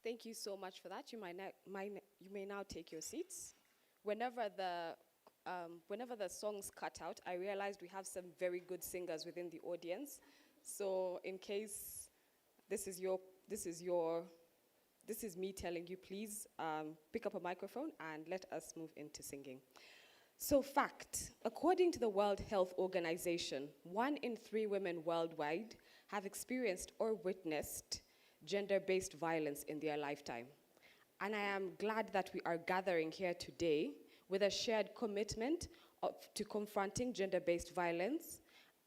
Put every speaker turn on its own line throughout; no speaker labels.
Thank you so much for that. You may now take your seats. Whenever the songs cut out, I realized we have some very good singers within the audience. So in case this is me telling you, please pick up a microphone and let us move into singing. So fact, according to the World Health Organization, 1 in 3 women worldwide have experienced or witnessed gender-based violence in their lifetime. And I am glad that we are gathering here today with a shared commitment to confronting gender-based violence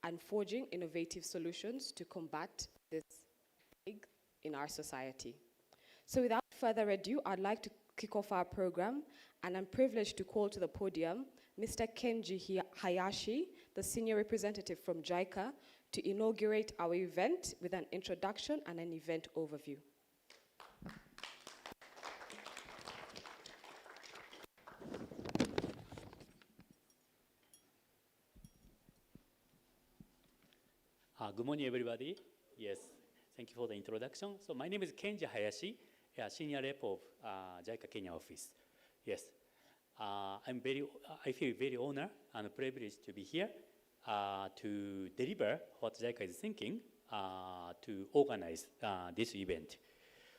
and forging innovative solutions to combat this plague in our society. So without further ado, I'd like to kick off our program, and I'm privileged to call to the podium Mr. Kenji Hayashi, the Senior Representative from JICA, to inaugurate our event with an introduction and an event overview.
Good morning, everybody. Yes, thank you for the introduction. So my name is Kenji Hayashi, Senior Rep of JICA Kenya office. Yes, I feel very honored and privileged to be here to deliver what JICA is thinking to organize this event.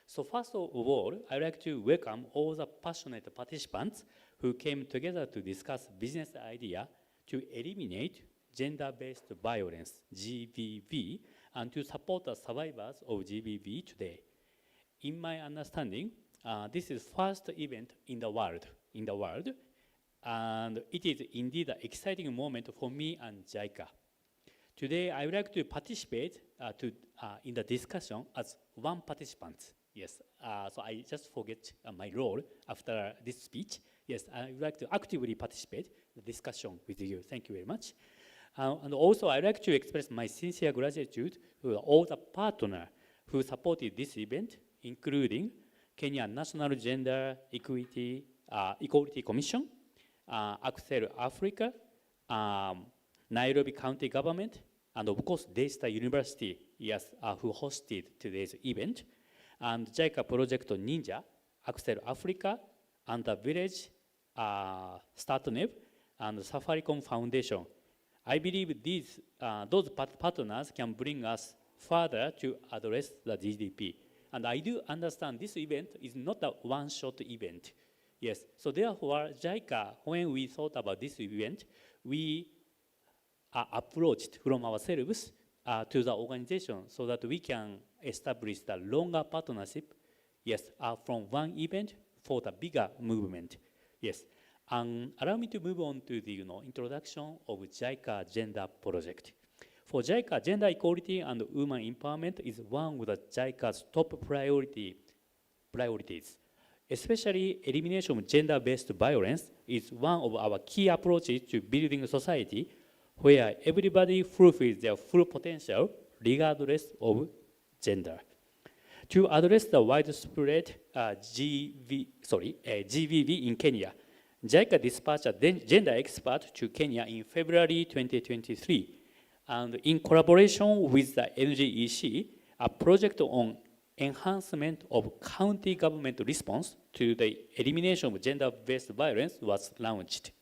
So first of all, I'd like to welcome all the passionate participants who came together to discuss business idea to eliminate gender-based violence, GBV, and to support the survivors of GBV today. In my understanding, this is first event in the world, and it is indeed an exciting moment for me and JICA. Today, I would like to participate in the discussion as one participant. Yes, so I just forget my role after this speech. Yes, I would like to actively participate in the discussion with you. Thank you very much. And also, I'd like to express my sincere gratitude to all the partners who supported this event, including Kenya National Gender Equality Commission, Axcel Africa, Nairobi County Government, and of course, Daystar University, yes, who hosted today's event, and JICA Project Ninja, Axcel Africa, Anza Village, Startinev and Safaricom Foundation. I believe those partners can bring us further to address the GDP. And I do understand this event is not a one-shot event. Yes, so therefore, JICA, when we thought about this event, we approached from ourselves to the organization so that we can establish the longer partnership, yes, from one event for the bigger movement. Yes, and allow me to move on to the introduction of JICA Gender Project. For JICA, gender equality and women empowerment is one of the JICA's top priorities. Especially elimination of gender-based violence is one of our key approaches to building a society where everybody fulfills their full potential regardless of gender. To address the widespread GBV in Kenya, JICA dispatched a gender expert to Kenya in February 2023, and in collaboration with the NGEC, a project on enhancement of county government response to the elimination of gender-based violence was launched.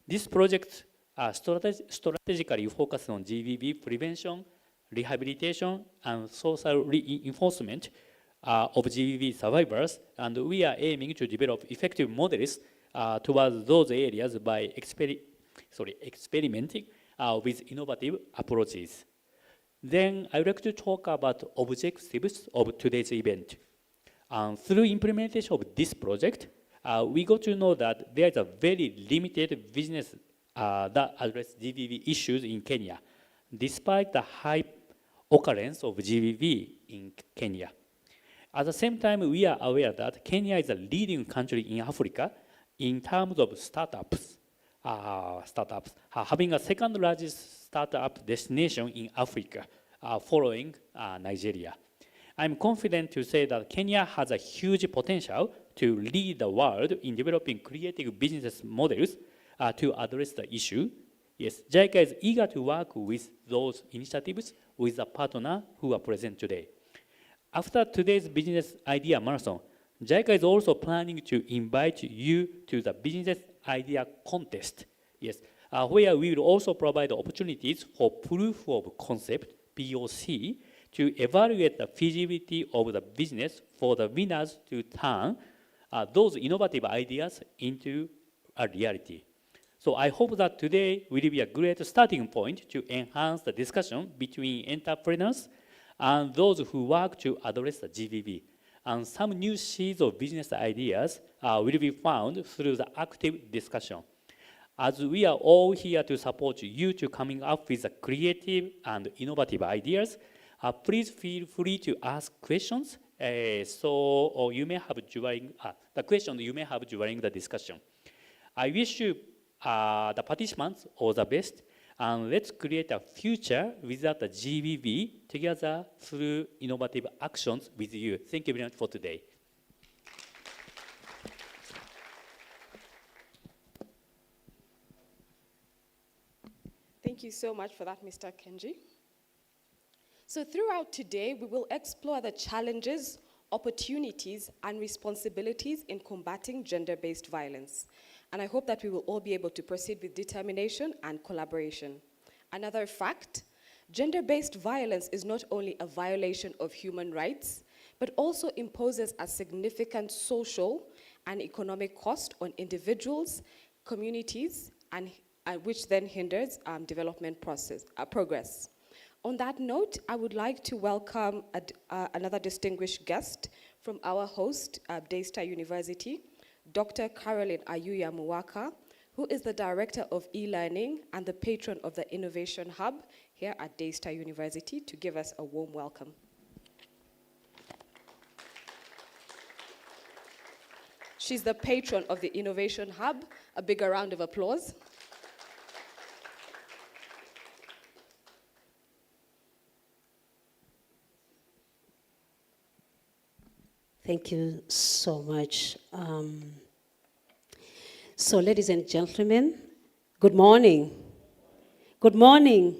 This project strategically focused on GBV prevention, rehabilitation, and social reinforcement of GBV survivors, and we are aiming to develop effective models towards those areas by experimenting with innovative approaches. Then I would like to talk about objectives of today's event. Through implementation of this project, we got to know that there is a very limited business that addresses GBV issues in Kenya, despite the high occurrence of GBV in Kenya. At the same time, we are aware that Kenya is a leading country in Africa in terms of startups, having a second largest startup destination in Africa, following Nigeria. I'm confident to say that Kenya has a huge potential to lead the world in developing creative business models to address the issue. Yes, JICA is eager to work with those initiatives with the partner who are present today. After today's business idea marathon, JICA is also planning to invite you to the business idea contest. Yes, where we will also provide opportunities for proof of concept, POC, to evaluate the feasibility of the business for the winners to turn those innovative ideas into a reality. So I hope that today will be a great starting point to enhance the discussion between entrepreneurs and those who work to address the GBV. And some new seeds of business ideas will be found through the active discussion. As we are all here to support you to coming up with the creative and innovative ideas, please feel free to ask questions. So you may have during the question you may have during the discussion. I wish you the participants all the best, and let's create a future without the GBV together through innovative actions with you. Thank you very much for today.
Thank you so much for that, Mr. Kenji. So throughout today, we will explore the challenges, opportunities, and responsibilities in combating gender-based violence. And I hope that we will all be able to proceed with determination and collaboration. Another fact, gender-based violence is not only a violation of human rights, but also imposes a significant social and economic cost on individuals, communities, and which then hinders development progress. On that note, I would like to welcome another distinguished guest from our host, Daystar University, Dr. Caroline Ayuya Muwaka, who is the Director of E-Learning and the patron of the Innovation Hub here at Daystar University, to give us a warm welcome. She's the patron of the Innovation Hub. A bigger round of applause.
Thank you so much. So, ladies and gentlemen, good morning. Good morning.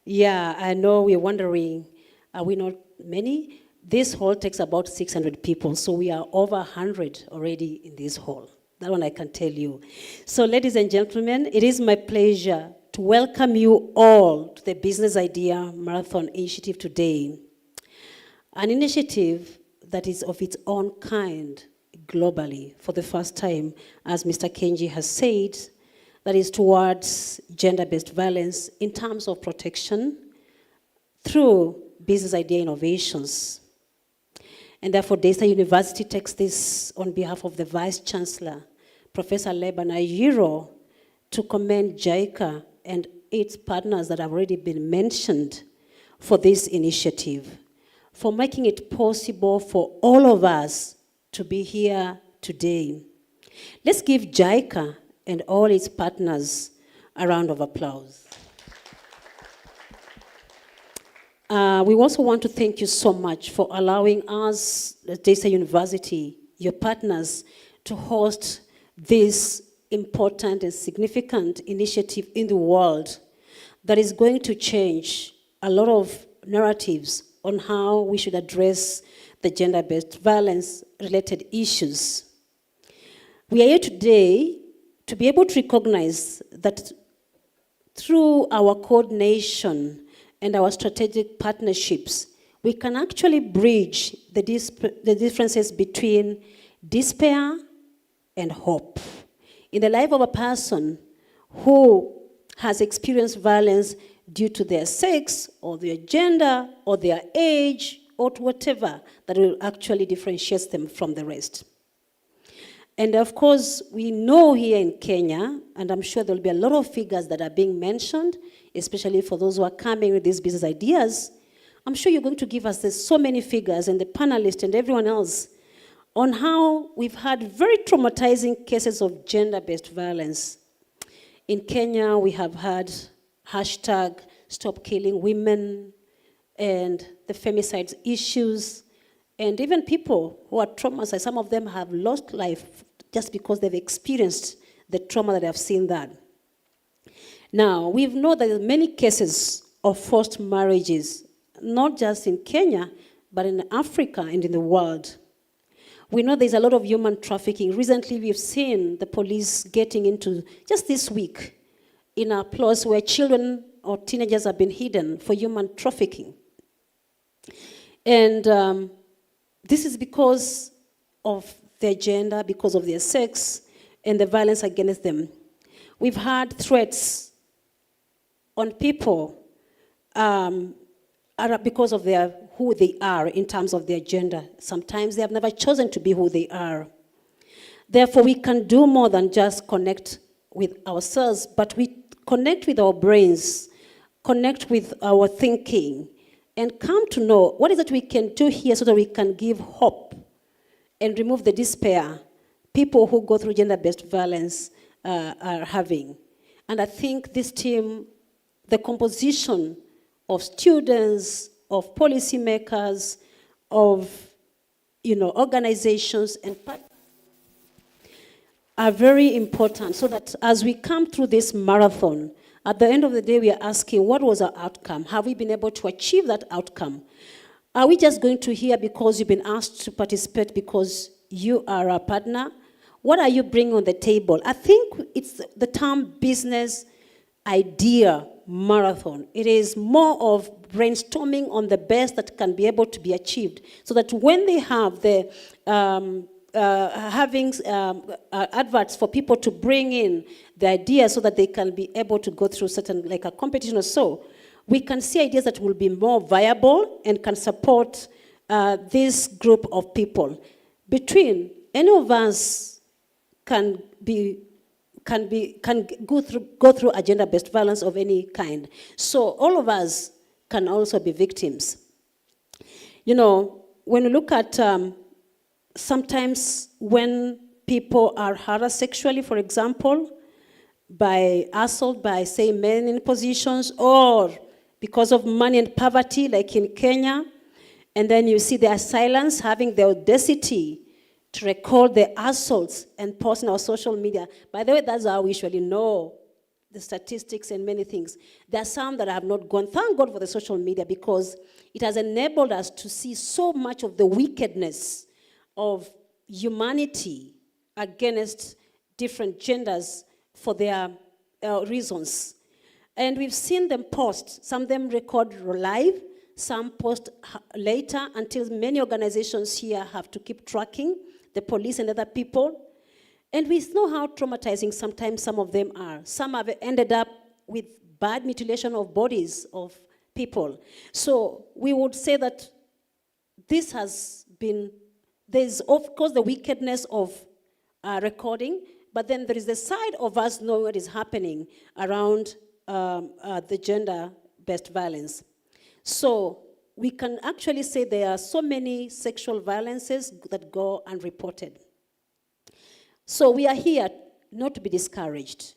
Yeah, I know we're wondering, are we not many? This hall takes about 600 people, so we are over 100 already in this hall. That one I can tell you. So, ladies and gentlemen, it is my pleasure to welcome you all to the Business Idea Marathon Initiative today. An initiative that is of its own kind globally for the first time, as Mr. Kenji has said, that is towards gender-based violence in terms of protection through business idea innovations. And therefore, Daystar University takes this on behalf of the Vice Chancellor, Professor Leban Ayiro, to commend JICA and its partners that have already been mentioned for this initiative, for making it possible for all of us to be here today. Let's give JICA and all its partners a round of applause. We also want to thank you so much for allowing us, at Daystar University, your partners, to host this important and significant initiative in the world that is going to change a lot of narratives on how we should address the gender-based violence-related issues. We are here today to be able to recognize that through our coordination and our strategic partnerships, we can actually bridge the differences between despair and hope in the life of a person who has experienced violence due to their sex or their gender or their age or to whatever that will actually differentiate them from the rest. And of course, we know here in Kenya, and I'm sure there'll be a lot of figures that are being mentioned, especially for those who are coming with these business ideas. I'm sure you're going to give us so many figures, and the panelists and everyone else, on how we've had very traumatizing cases of gender-based violence. In Kenya, we have had hashtag Stop Killing Women, and the femicide issues, and even people who are traumatized. Some of them have lost life just because they've experienced the trauma that they have seen that. Now, we know that there are many cases of forced marriages, not just in Kenya, but in Africa and in the world. We know there's a lot of human trafficking. Recently, we've seen the police getting into, just this week, in a place where children or teenagers have been hidden for human trafficking. And this is because of their gender, because of their sex, and the violence against them. We've had threats on people because of who they are in terms of their gender. Sometimes they have never chosen to be who they are. Therefore, we can do more than just connect with ourselves, but we connect with our brains, connect with our thinking, and come to know what is it we can do here so that we can give hope and remove the despair people who go through gender-based violence are having. And I think this team, the composition of students, of policymakers, of organizations and are very important, so that as we come through this marathon, at the end of the day, we are asking, what was our outcome? Have we been able to achieve that outcome? Are we just going to hear because you've been asked to participate because you are a partner? What are you bringing on the table? I think it's the term business idea marathon. It is more of brainstorming on the best that can be able to be achieved, so that when they have the having adverts for people to bring in the ideas so that they can be able to go through certain, like a competition or so, we can see ideas that will be more viable and can support this group of people. Between any of us can go through agenda-based violence of any kind. So all of us can also be victims. When you look at sometimes when people are harassed sexually, for example, by assault by, say, men in positions, or because of money and poverty, like in Kenya, and then you see their silence, having the audacity to record the assaults and post on our social media. By the way, that's how we usually know the statistics and many things. There are some that have not gone. Thank God for the social media, because it has enabled us to see so much of the wickedness of humanity against different genders for their reasons. And we've seen them post. Some of them record live, some post later, until many organizations here have to keep tracking the police and other people. And we know how traumatizing sometimes some of them are. Some have ended up with bad mutilation of bodies of people. So we would say that this has been, there's of course the wickedness of recording, but then there is the side of us knowing what is happening around the gender-based violence. So we can actually say there are so many sexual violences that go unreported. So we are here not to be discouraged.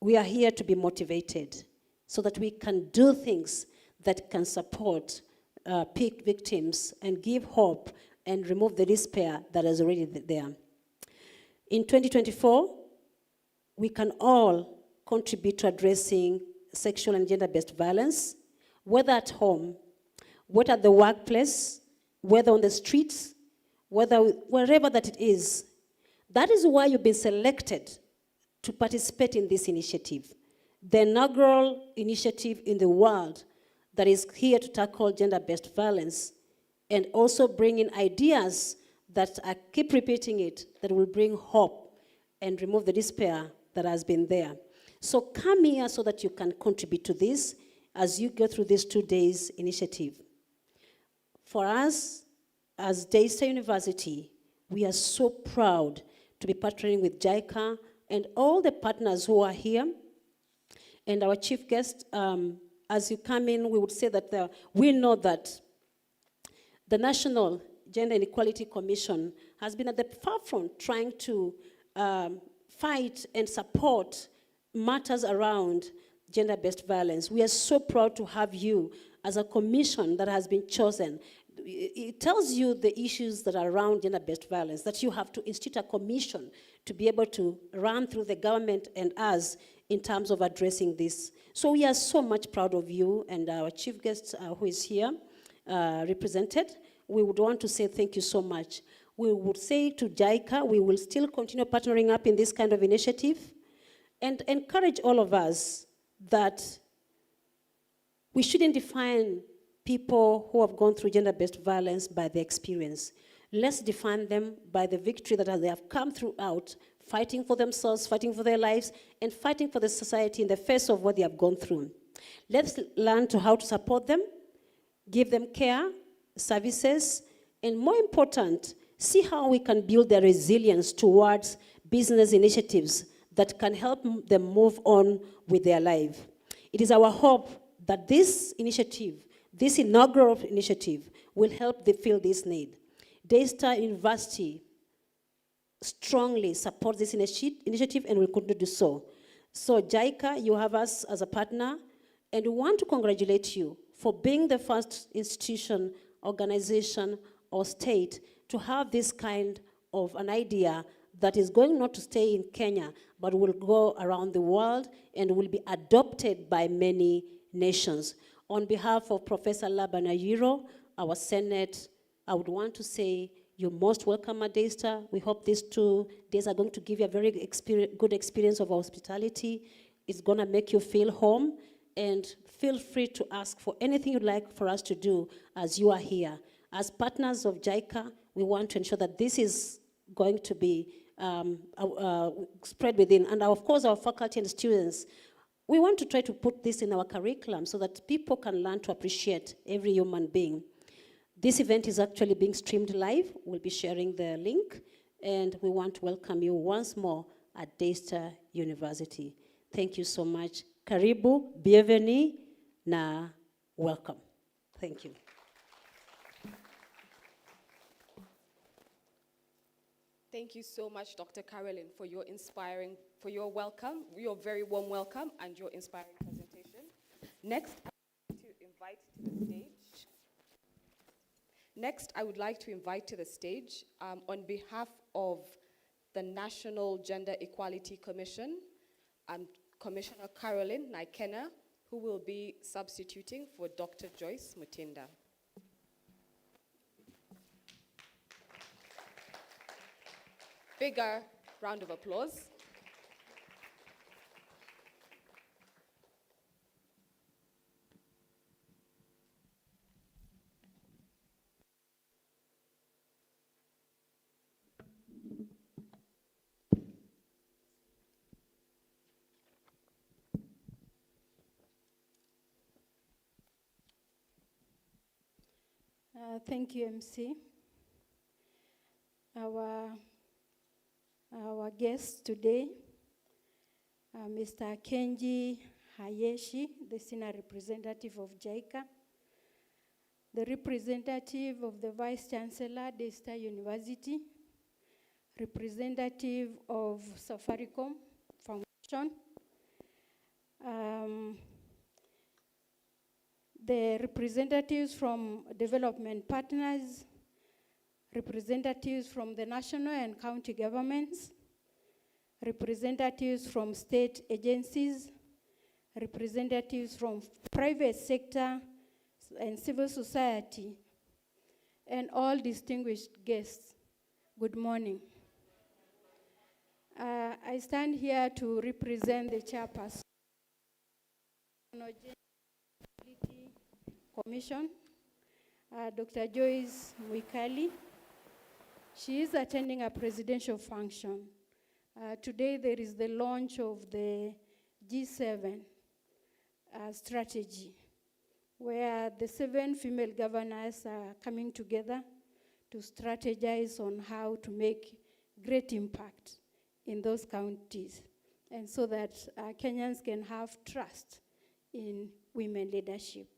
We are here to be motivated so that we can do things that can support victims and give hope and remove the despair that is already there. In 2024, we can all contribute to addressing sexual and gender-based violence, whether at home, whether at the workplace, whether on the streets, wherever that it is. That is why you've been selected to participate in this initiative, the inaugural initiative in the world that is here to tackle gender-based violence and also bring in ideas that I keep repeating it, that will bring hope and remove the despair that has been there. So come here so that you can contribute to this as you go through this 2 days initiative. For us, as Daystar University, we are so proud to be partnering with JICA and all the partners who are here. And our chief guest, as you come in, we would say that we know that the National Gender and Equality Commission has been at the forefront trying to fight and support matters around gender-based violence. We are so proud to have you as a commission that has been chosen. It tells you the issues that are around gender-based violence, that you have to institute a commission to be able to run through the government and us in terms of addressing this. So we are so much proud of you and our chief guest who is here represented. we would want to say thank you so much. We would say to JICA, we will still continue partnering up in this kind of initiative and encourage all of us that we shouldn't define people who have gone through gender-based violence by their experience. Let's define them by the victory that they have come throughout, fighting for themselves, fighting for their lives, and fighting for the society in the face of what they have gone through. Let's learn how to support them, give them care, services, and more important, see how we can build their resilience towards business initiatives that can help them move on with their life. It is our hope that this initiative, this inaugural initiative, will help them fill this need. Daystar University strongly supports this initiative and will continue to do so. So JICA, you have us as a partner, and we want to congratulate you for being the first institution, organization, or state to have this kind of an idea that is going not to stay in Kenya, but will go around the world and will be adopted by many nations. On behalf of Professor Labanayiro, our Senate, I would want to say you're most welcome at Daystar. We hope these 2 days are going to give you a very good experience of hospitality. It's going to make you feel home, and feel free to ask for anything you'd like for us to do as you are here. As partners of JICA, we want to ensure that this is going to be spread within. And of course, our faculty and students, we want to try to put this in our curriculum so that people can learn to appreciate every human being. This event is actually being streamed live. We'll be sharing the link, and we want to welcome you once more at Daystar University. Thank you so much. Karibu, bienvenue, na welcome. Thank you.
Thank you so much, Dr. Carolyn, for your welcome, your very warm welcome, and your inspiring presentation. Next, I would like to invite to the stage, on behalf of the National Gender Equality Commission, Commissioner Carolyn Naikena, who will be substituting for Dr. Joyce Mutinda. Bigger round of applause.
Thank you, MC. Our guest today, Mr. Kenji Hayeshi, the senior representative of JICA, the representative of the Vice Chancellor, Daystar University, representative of Safaricom Foundation, the representatives from development partners, representatives from the national and county governments, representatives from state agencies, representatives from private sector and civil society, and all distinguished guests, good morning. I stand here to represent the chairperson of the Commission, Dr. Joyce Muikali. She is attending a presidential function. Today there is the launch of the G7 strategy, where the 7 female governors are coming together to strategize on how to make great impact in those counties, and so that Kenyans can have trust in women leadership.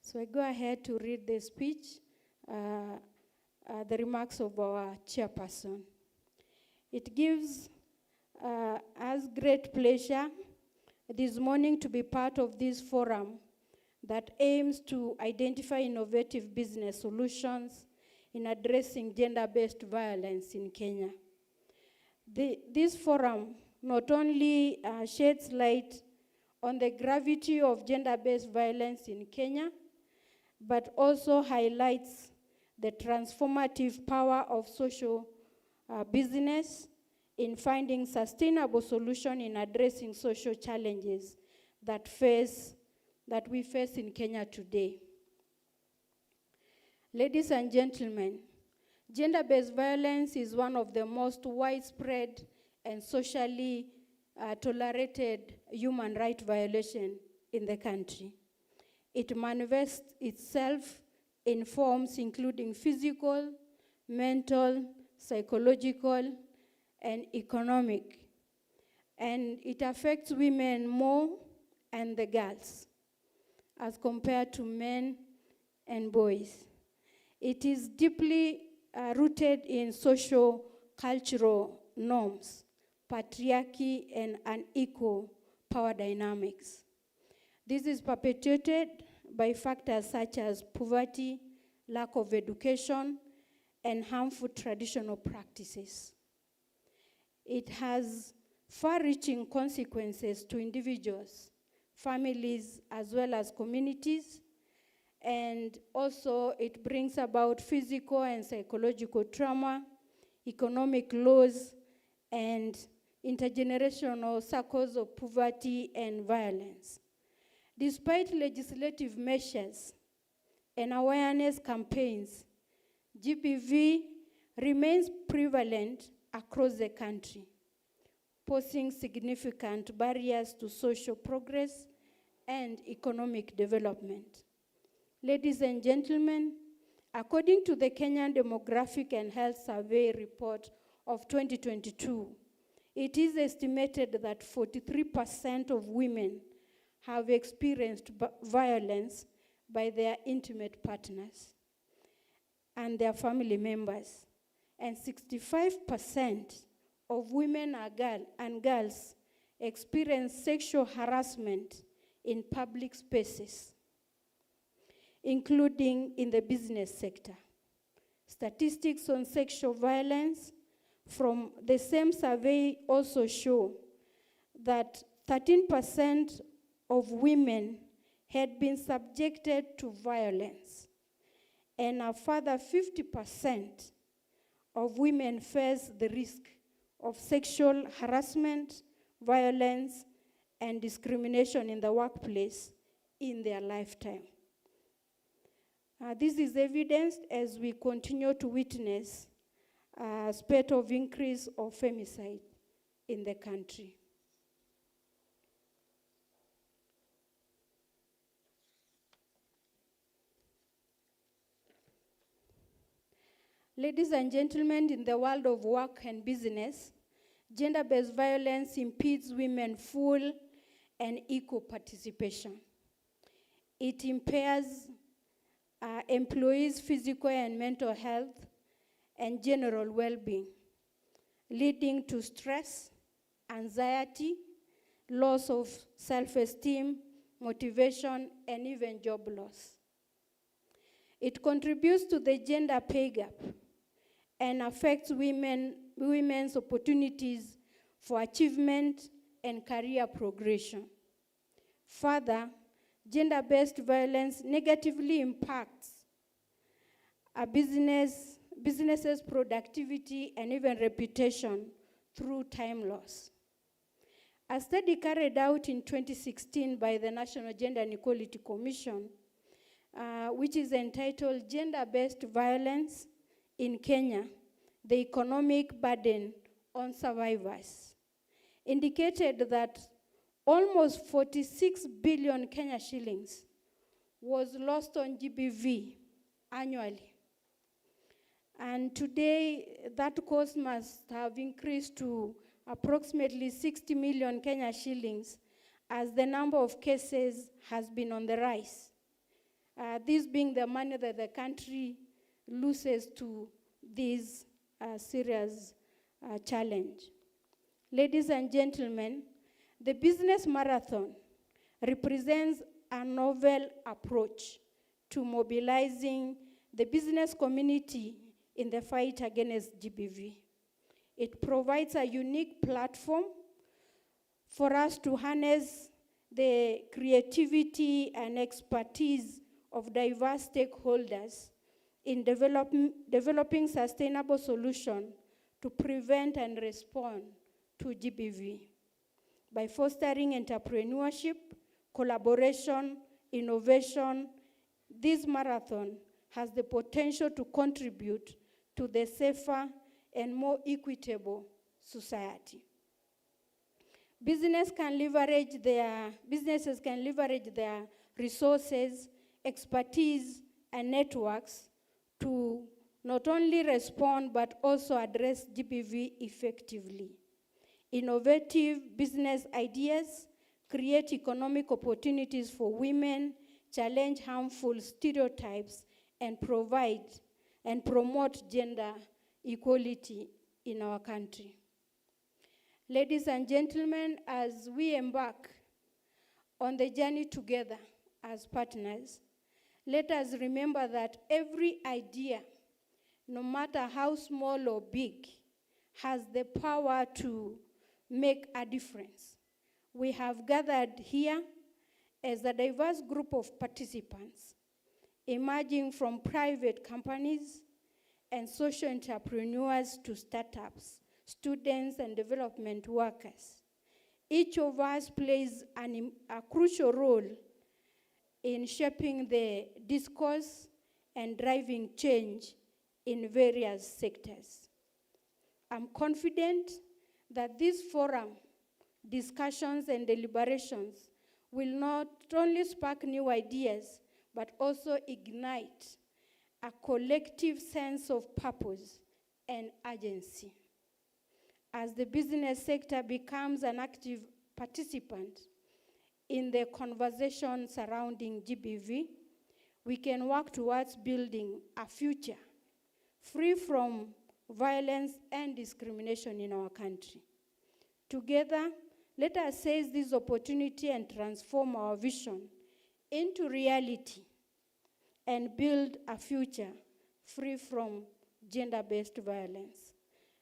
So I go ahead to read the speech, the remarks of our chairperson. It gives us great pleasure this morning to be part of this forum that aims to identify innovative business solutions in addressing gender-based violence in Kenya. This forum not only sheds light on the gravity of gender-based violence in Kenya, but also highlights the transformative power of social business in finding sustainable solution in addressing social challenges that we face in Kenya today. Ladies and gentlemen, gender-based violence is one of the most widespread and socially tolerated human rights violation in the country. It manifests itself in forms including physical, mental, psychological, and economic. And it affects women more and the girls as compared to men and boys. It is deeply rooted in social cultural norms, patriarchy, and unequal power dynamics. This is perpetuated by factors such as poverty, lack of education, and harmful traditional practices. It has far-reaching consequences to individuals, families, as well as communities, and also it brings about physical and psychological trauma, economic loss, and intergenerational circles of poverty and violence. Despite legislative measures and awareness campaigns, GBV remains prevalent across the country, posing significant barriers to social progress and economic development. Ladies and gentlemen, according to the Kenyan Demographic and Health Survey report of 2022, it is estimated that 43% of women have experienced violence by their intimate partners and their family members. And 65% of women and girls experience sexual harassment in public spaces, including in the business sector. Statistics on sexual violence from the same survey also show that 13% of women had been subjected to violence, and a further 50% of women face the risk of sexual harassment, violence, and discrimination in the workplace in their lifetime. This is evidenced as we continue to witness a spate of increase of femicide in the country. Ladies and gentlemen, in the world of work and business, gender-based violence impedes women's full and equal participation. It impairs employees' physical and mental health and general well-being, leading to stress, anxiety, loss of self-esteem, motivation, and even job loss. It contributes to the gender pay gap and affects women's opportunities for achievement and career progression. Further, gender-based violence negatively impacts a business's productivity and even reputation through time loss. A study carried out in 2016 by the National Gender and Equality Commission, which is entitled Gender-Based Violence in Kenya, the Economic Burden on Survivors, indicated that almost 46 billion Kenya shillings was lost on GBV annually. And today, that cost must have increased to approximately 60 million Kenya shillings as the number of cases has been on the rise. This being the money that the country loses to this serious challenge. Ladies and gentlemen, the business marathon represents a novel approach to mobilizing the business community in the fight against GBV. It provides a unique platform for us to harness the creativity and expertise of diverse stakeholders in developing sustainable solutions to prevent and respond to GBV by fostering entrepreneurship, collaboration, innovation. This marathon has the potential to contribute to the safer and more equitable society. Businesses can leverage their resources, expertise, and networks to not only respond but also address GBV effectively. Innovative business ideas create economic opportunities for women, challenge harmful stereotypes, and provide and promote gender equality in our country. Ladies and gentlemen, as we embark on the journey together as partners, let us remember that every idea, no matter how small or big, has the power to make a difference. We have gathered here as a diverse group of participants, emerging from private companies and social entrepreneurs to startups, students and development workers. Each of us plays a crucial role in shaping the discourse and driving change in various sectors. I'm confident that this forum, discussions and deliberations will not only spark new ideas, but also ignite a collective sense of purpose and urgency. As the business sector becomes an active participant in the conversation surrounding GBV, we can work towards building a future free from violence and discrimination in our country. Together, let us seize this opportunity and transform our vision into reality and build a future free from gender-based violence.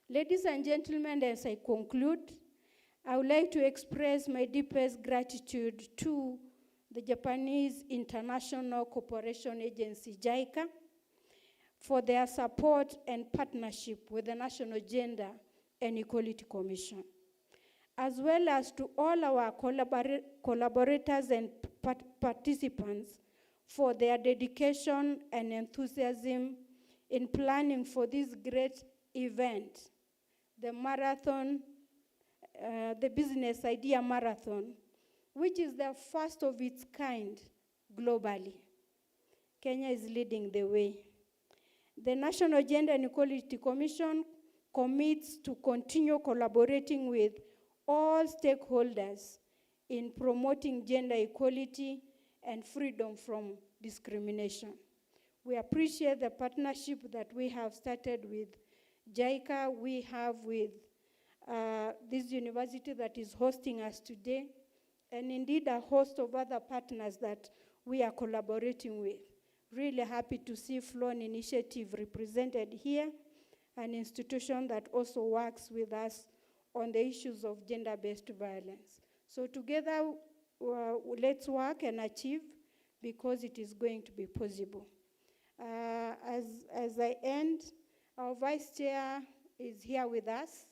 Ladies and gentlemen, as I conclude, I would like to express my deepest gratitude to the Japanese International Cooperation Agency, JICA, for their support and partnership with the National Gender and Equality Commission, as well as to all our collaborators and participants for their dedication and enthusiasm in planning for this great event, the marathon, the Business Idea Marathon, which is the first of its kind globally. Kenya is leading the way. The National Gender and Equality Commission commits to continue collaborating with all stakeholders in promoting gender equality and freedom from discrimination. We appreciate the partnership that we have started with JICA, we have with this university that is hosting us today, and indeed a host of other partners that we are collaborating with. Really happy to see Flown Initiative represented here, an institution that also works with us on the issues of gender-based violence. So together, let's work and achieve, because it is going to be possible. As I end, our Vice Chair is here with us.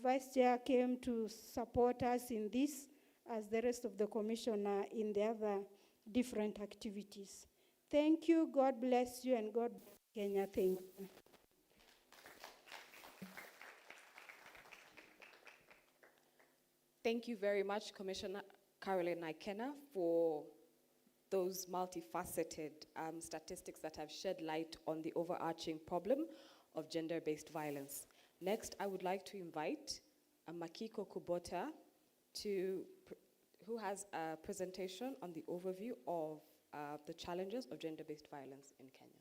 Vice Chair came to support us in this, as the rest of the Commission are in the other different activities. Thank you, God bless you, and God bless Kenya. Thank you.
Thank you very much, Commissioner Caroline Ikena, for those multifaceted statistics that have shed light on the overarching problem of gender-based violence. Next, I would like to invite Makiko Kubota, who has a presentation on the overview of the challenges of gender-based violence in Kenya.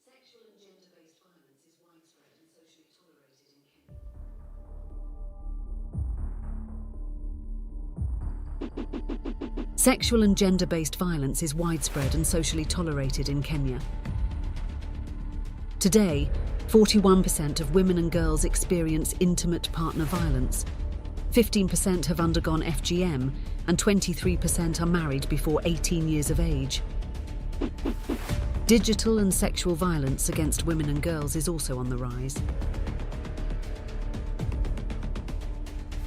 Sexual and gender-based violence is widespread and socially tolerated in Kenya.
Sexual and gender-based violence is widespread and socially tolerated in Kenya. Today, 41% of women and girls experience intimate partner violence. 15% have undergone FGM, and 23% are married before 18 years of age. Digital and sexual violence against women and girls is also on the rise.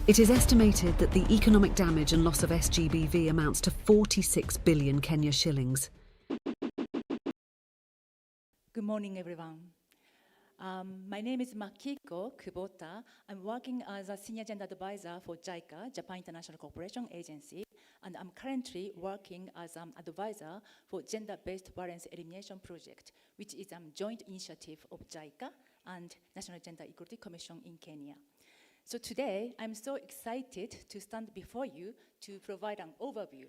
It is estimated that the economic damage and loss of SGBV amounts to 46 billion Kenya shillings.
Good morning, everyone. My name is Makiko Kubota. I'm working as a senior gender advisor for JICA, Japan International Cooperation Agency, and I'm currently working as an advisor for Gender-Based Violence Elimination Project, which is a joint initiative of JICA and National Gender Equality Commission in Kenya. So today, I'm so excited to stand before you to provide an overview,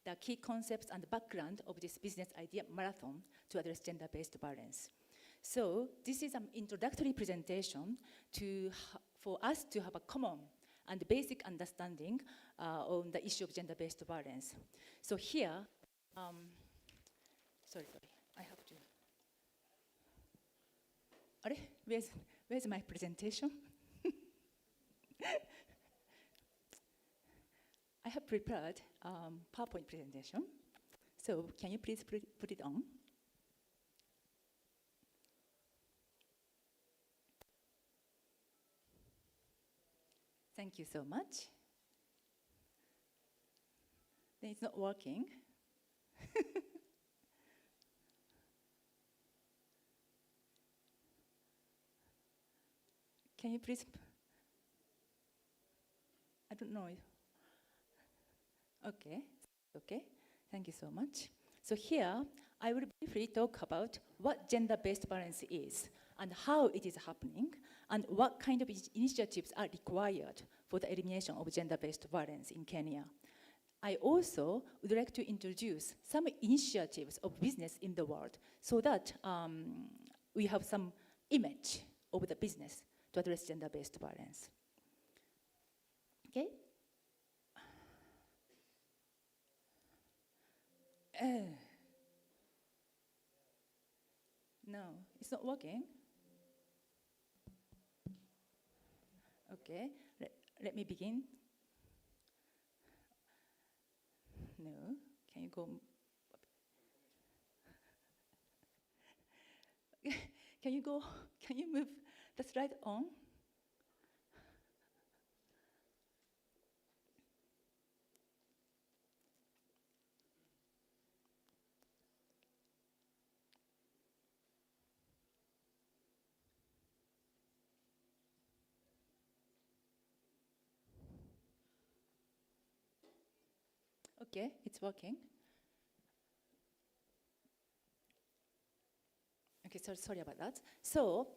the key concepts and background of this business idea marathon to address gender-based violence. So this is an introductory presentation for us to have a common and basic understanding on the issue of gender-based violence. So here, sorry, I have to. Where's my presentation? I have prepared PowerPoint presentation. So can you please put it on? Thank you so much. Then it's not working. Can you please? I don't know. Okay, okay. Thank you so much. So here, I will briefly talk about what gender-based violence is and how it is happening and what kind of initiatives are required for the elimination of gender-based violence in Kenya. I also would like to introduce some initiatives of business in the world so that we have some image of the business to address gender-based violence. Okay? No, it's not working. Okay, let me begin. No, can you go? Can you move the slide on? Okay, it's working. Okay, sorry about that. So,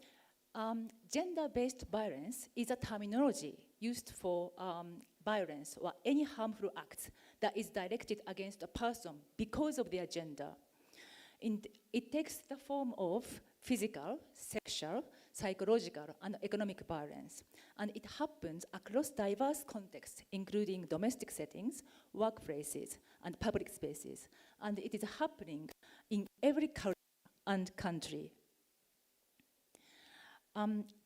gender-based violence is a terminology used for violence or any harmful acts that is directed against a person because of their gender. It takes the form of physical, sexual, psychological, and economic violence. And it happens across diverse contexts, including domestic settings, workplaces, and public spaces. And it is happening in every culture and country.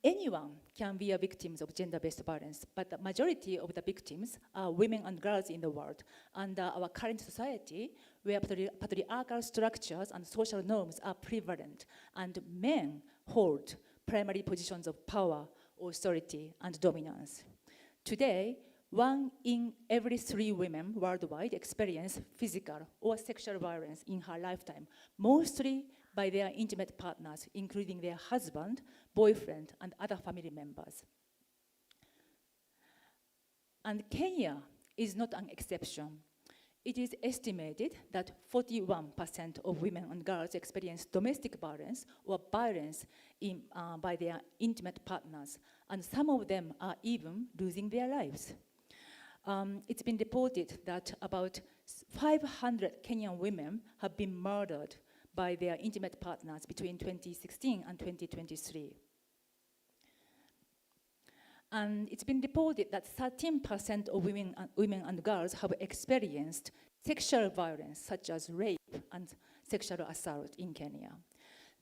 Anyone can be a victim of gender-based violence, but the majority of the victims are women and girls in the world. And our current society, where patriarchal structures and social norms are prevalent, and men hold primary positions of power, authority, and dominance. Today, 1 in every 3 women worldwide experience physical or sexual violence in her lifetime, mostly by their intimate partners, including their husband, boyfriend, and other family members. And Kenya is not an exception. It is estimated that 41% of women and girls experience domestic violence or violence by their intimate partners, and some of them are even losing their lives. It's been reported that about 500 Kenyan women have been murdered by their intimate partners between 2016 and 2023. And it's been reported that 13% of women and girls have experienced sexual violence, such as rape and sexual assault in Kenya.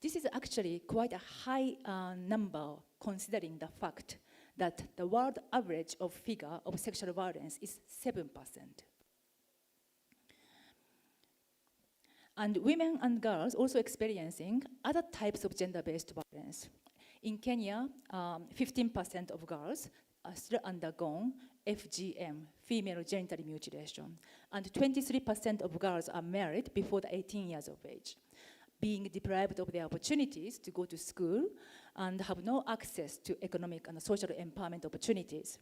This is actually quite a high number, considering the fact that the world average of figure of sexual violence is 7%. And women and girls also experiencing other types of gender-based violence. In Kenya, 15% of girls are still undergone FGM, female genital mutilation, and 23% of girls are married before the 18 years of age, being deprived of their opportunities to go to school and have no access to economic and social empowerment opportunities.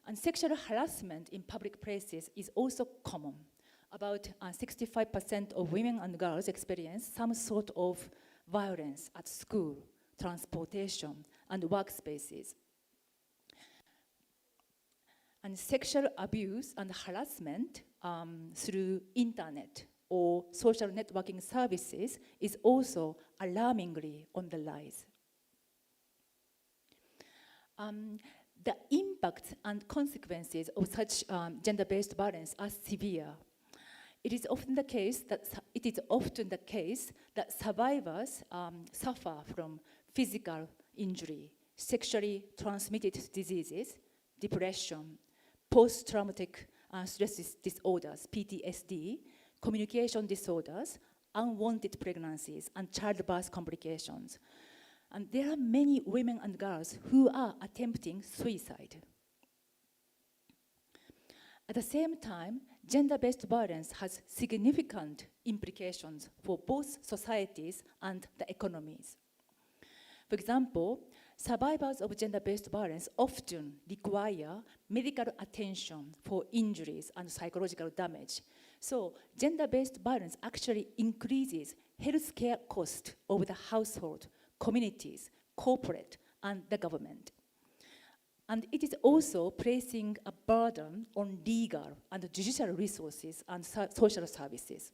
And sexual harassment in public places is also common. About 65% of women and girls experience some sort of violence at school, transportation, and workspaces. And sexual abuse and harassment through internet or social networking services is also alarmingly on the rise. The impact and consequences of such gender-based violence are severe. It is often the case that survivors suffer from physical injury, sexually transmitted diseases, depression, post-traumatic stress disorders, PTSD, communication disorders, unwanted pregnancies, and childbirth complications. And there are many women and girls who are attempting suicide. At the same time, gender-based violence has significant implications for both societies and the economies. For example, survivors of gender-based violence often require medical attention for injuries and psychological damage. So gender-based violence actually increases healthcare costs of the household, communities, corporate, and the government. And it is also placing a burden on legal and judicial resources and social services.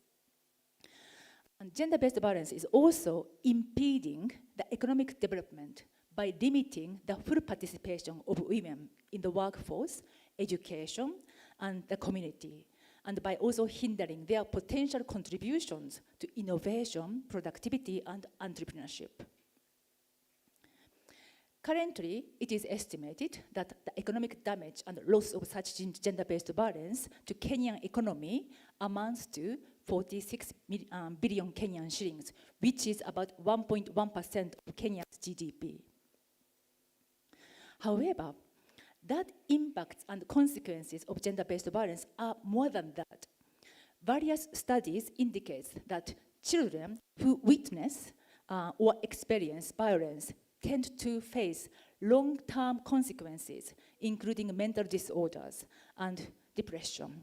And gender-based violence is also impeding the economic development by limiting the full participation of women in the workforce, education, and the community, and by also hindering their potential contributions to innovation, productivity, and entrepreneurship. Currently, it is estimated that the economic damage and loss of such gender-based violence to Kenyan economy amounts to 46 billion Kenyan shillings, which is about 1.1% of Kenya's GDP. However, that impact and consequences of gender-based violence are more than that. Various studies indicate that children who witness or experience violence tend to face long-term consequences, including mental disorders and depression.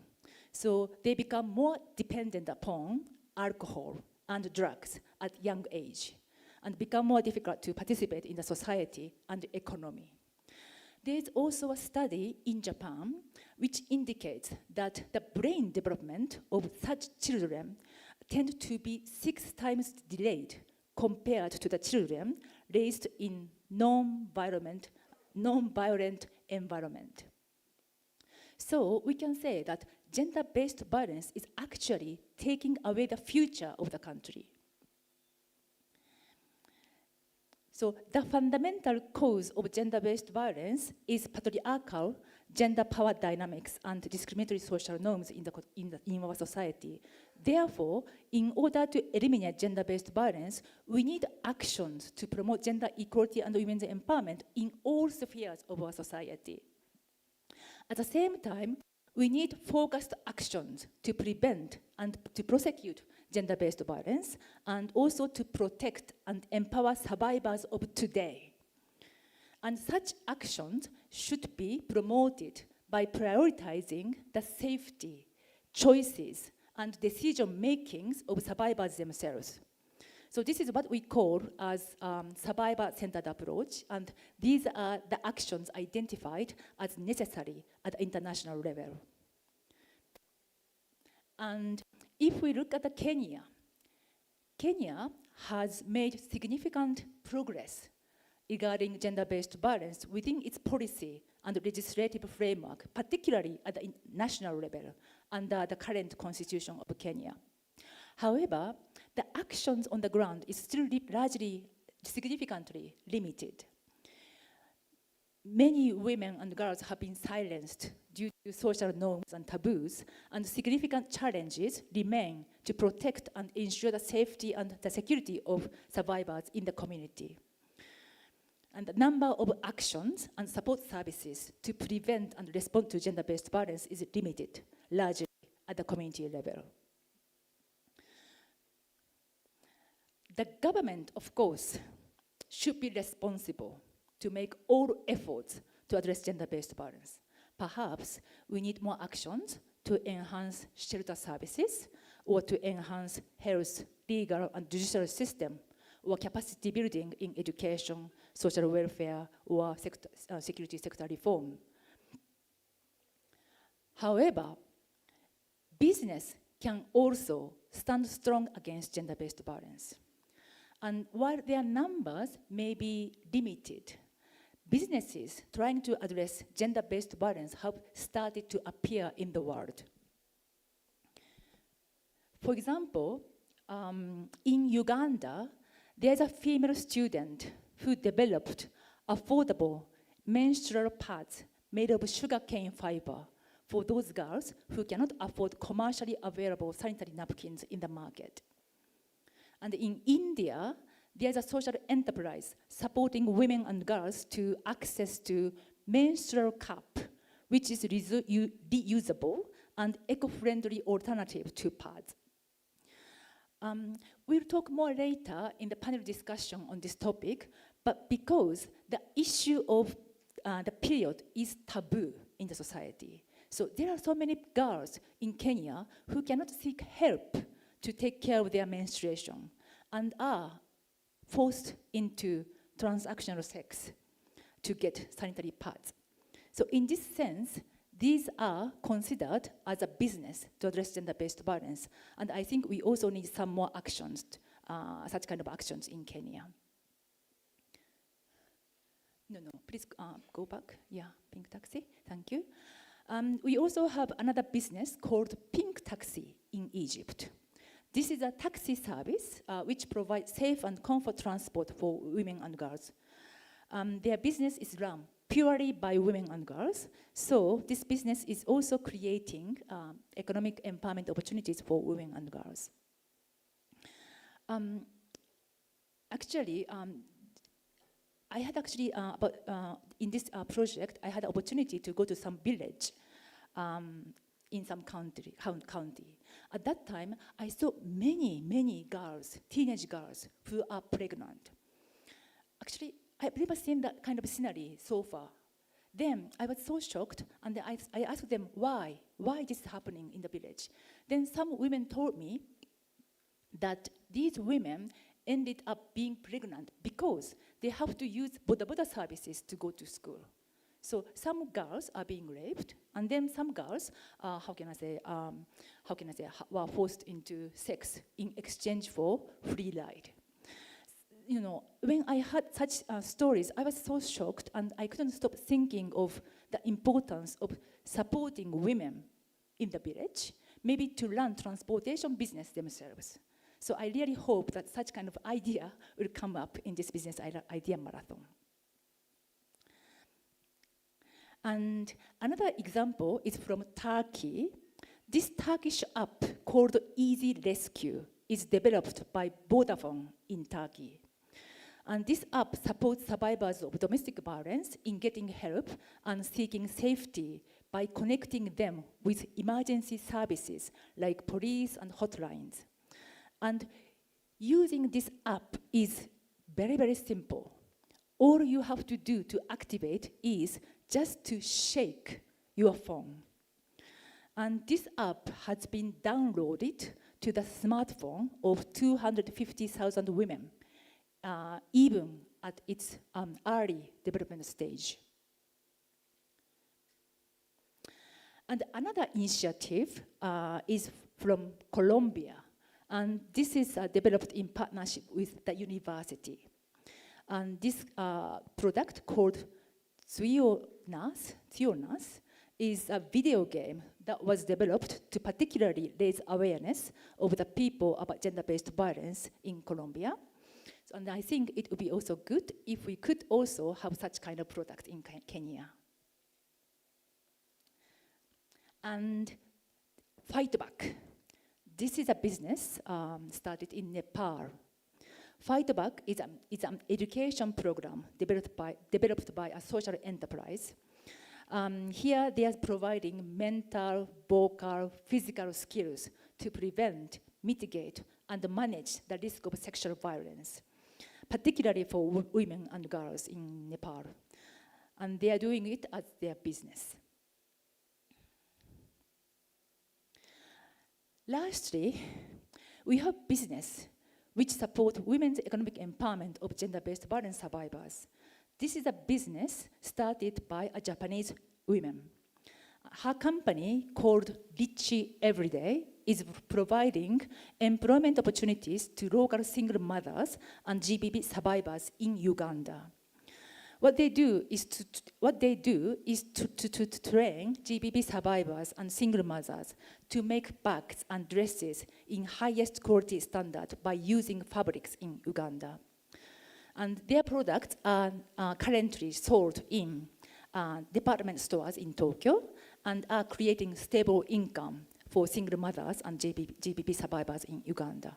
So they become more dependent upon alcohol and drugs at young age and become more difficult to participate in the society and the economy. There is also a study in Japan which indicates that the brain development of such children tend to be 6 times delayed compared to the children raised in non-violent environment. So we can say that gender-based violence is actually taking away the future of the country. So the fundamental cause of gender-based violence is patriarchal gender power dynamics and discriminatory social norms in our society. Therefore, in order to eliminate gender-based violence, we need actions to promote gender equality and women's empowerment in all spheres of our society. At the same time, we need focused actions to prevent and to prosecute gender-based violence, and also to protect and empower survivors of today. And such actions should be promoted by prioritizing the safety, choices, and decision-makings of survivors themselves. So this is what we call as survivor-centered approach, and these are the actions identified as necessary at the international level. And if we look at Kenya has made significant progress regarding gender-based violence within its policy and legislative framework, particularly at the national level under the current constitution of Kenya. However, the actions on the ground is still largely significantly limited. Many women and girls have been silenced due to social norms and taboos, and significant challenges remain to protect and ensure the safety and the security of survivors in the community. And the number of actions and support services to prevent and respond to gender-based violence is limited, largely at the community level. The government, of course, should be responsible to make all efforts to address gender-based violence. Perhaps we need more actions to enhance shelter services or to enhance health, legal, and judicial system, or capacity building in education, social welfare, or security sector reform. However, business can also stand strong against gender-based violence. And while their numbers may be limited, businesses trying to address gender-based violence have started to appear in the world. For example, in Uganda, there's a female student who developed affordable menstrual pads made of sugarcane fiber for those girls who cannot afford commercially available sanitary napkins in the market. And in India, there's a social enterprise supporting women and girls to access to menstrual cup, which is reusable and eco-friendly alternative to pads. We'll talk more later in the panel discussion on this topic, but because the issue of the period is taboo in the society, so there are so many girls in Kenya who cannot seek help to take care of their menstruation and are forced into transactional sex to get sanitary pads. So in this sense, these are considered as a business to address gender-based violence. And I think we also need some more actions, such kind of actions in Kenya. No, please go back. Yeah, Pink Taxi, thank you. We also have another business called Pink Taxi in Egypt. This is a taxi service which provides safe and comfort transport for women and girls. Their business is run purely by women and girls, so this business is also creating economic empowerment opportunities for women and girls. I had actually, in this project, I had the opportunity to go to some village in some county. At that time, I saw many girls, teenage girls, who are pregnant. Actually, I've never seen that kind of scenery so far. Then I was so shocked, and I asked them why this is happening in the village. Then some women told me that these women ended up being pregnant because they have to use boda services to go to school. So some girls are being raped, and then some girls, were forced into sex in exchange for free ride. You know, when I heard such stories, I was so shocked, and I couldn't stop thinking of the importance of supporting women in the village, maybe to run transportation business themselves. So I really hope that such kind of idea will come up in this business idea marathon. And another example is from Turkey. This Turkish app called Easy Rescue is developed by Vodafone in Turkey. And this app supports survivors of domestic violence in getting help and seeking safety by connecting them with emergency services like police and hotlines. And using this app is very simple. All you have to do to activate is just to shake your phone. And this app has been downloaded to the smartphone of 250,000 women, even at its early development stage. And another initiative is from Colombia, and this is developed in partnership with the university. And this product called Thionas is a video game that was developed to particularly raise awareness of the people about gender-based violence in Colombia. And I think it would be also good if we could also have such kind of product in Kenya. And Fight Back. This is a business started in Nepal. Fight Back is an education program developed by a social enterprise. Here they are providing mental, vocal, physical skills to prevent, mitigate, and manage the risk of sexual violence, particularly for women and girls in Nepal. And they are doing it as their business. Lastly, we have business which support women's economic empowerment of gender-based violence survivors. This is a business started by a Japanese woman. Her company, called Richie Everyday, is providing employment opportunities to local single mothers and GBV survivors in Uganda. What they do is to train GBV survivors and single mothers to make bags and dresses in highest quality standard by using fabrics in Uganda. And their products are currently sold in department stores in Tokyo and are creating stable income for single mothers and GBV survivors in Uganda.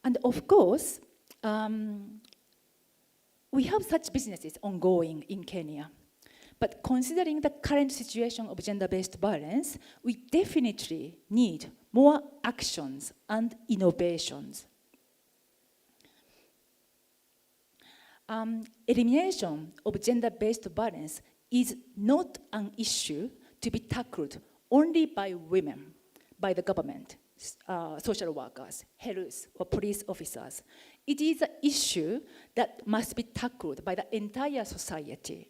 And of course, we have such businesses ongoing in Kenya. But considering the current situation of gender-based violence, we definitely need more actions and innovations. Elimination of gender-based violence is not an issue to be tackled only by women, by the government, social workers, health, or police officers. It is an issue that must be tackled by the entire society.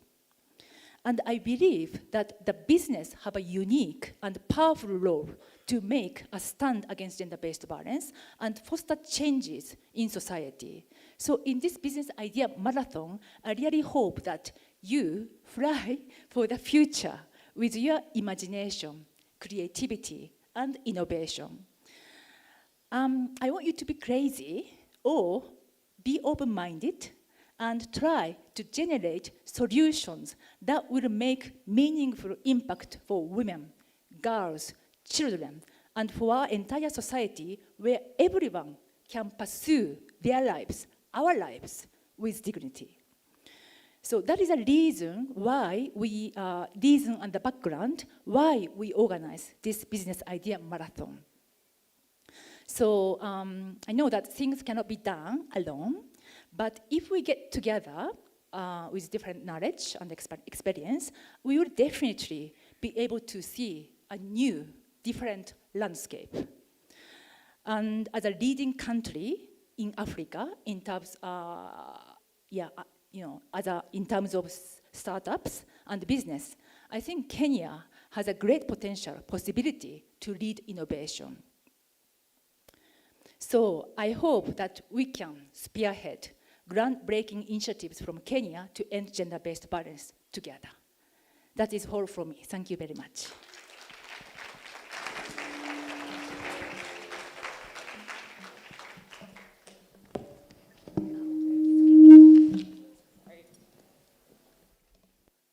And I believe that the business have a unique and powerful role to make a stand against gender-based violence and foster changes in society. So in this business idea marathon, I really hope that you fly for the future with your imagination, creativity, and innovation. I want you to be crazy or be open-minded and try to generate solutions that will make meaningful impact for women, girls, children, and for our entire society where everyone can pursue their lives, our lives, with dignity. So that is a reason why reason and the background why we organize this business idea marathon. So I know that things cannot be done alone, but if we get together with different knowledge and experience, we will definitely be able to see a new, different landscape. And as a leading country in Africa, in terms, in terms of startups and business, I think Kenya has a great possibility to lead innovation. So I hope that we can spearhead groundbreaking initiatives from Kenya to end gender-based violence together. That is all from me. Thank you very much.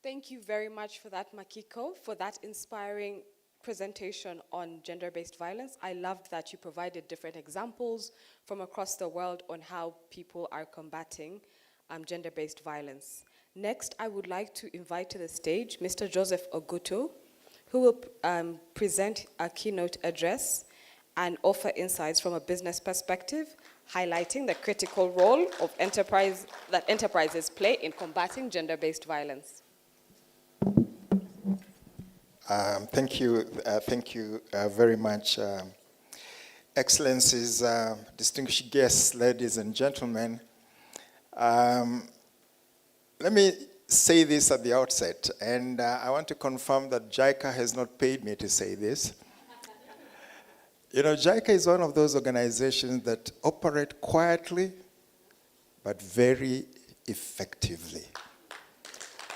Thank you very much for that, Makiko, for that inspiring presentation on gender-based violence. I loved that you provided different examples from across the world on how people are combating gender-based violence. Next, I would like to invite to the stage Mr. Joseph Ogutu, who will present a keynote address and offer insights from a business perspective, highlighting the critical role of enterprises play in combating gender-based violence.
Thank you very much. Excellencies, distinguished guests, ladies and gentlemen. Let me say this at the outset, and I want to confirm that JICA has not paid me to say this. You know, JICA is one of those organizations that operate quietly but very effectively.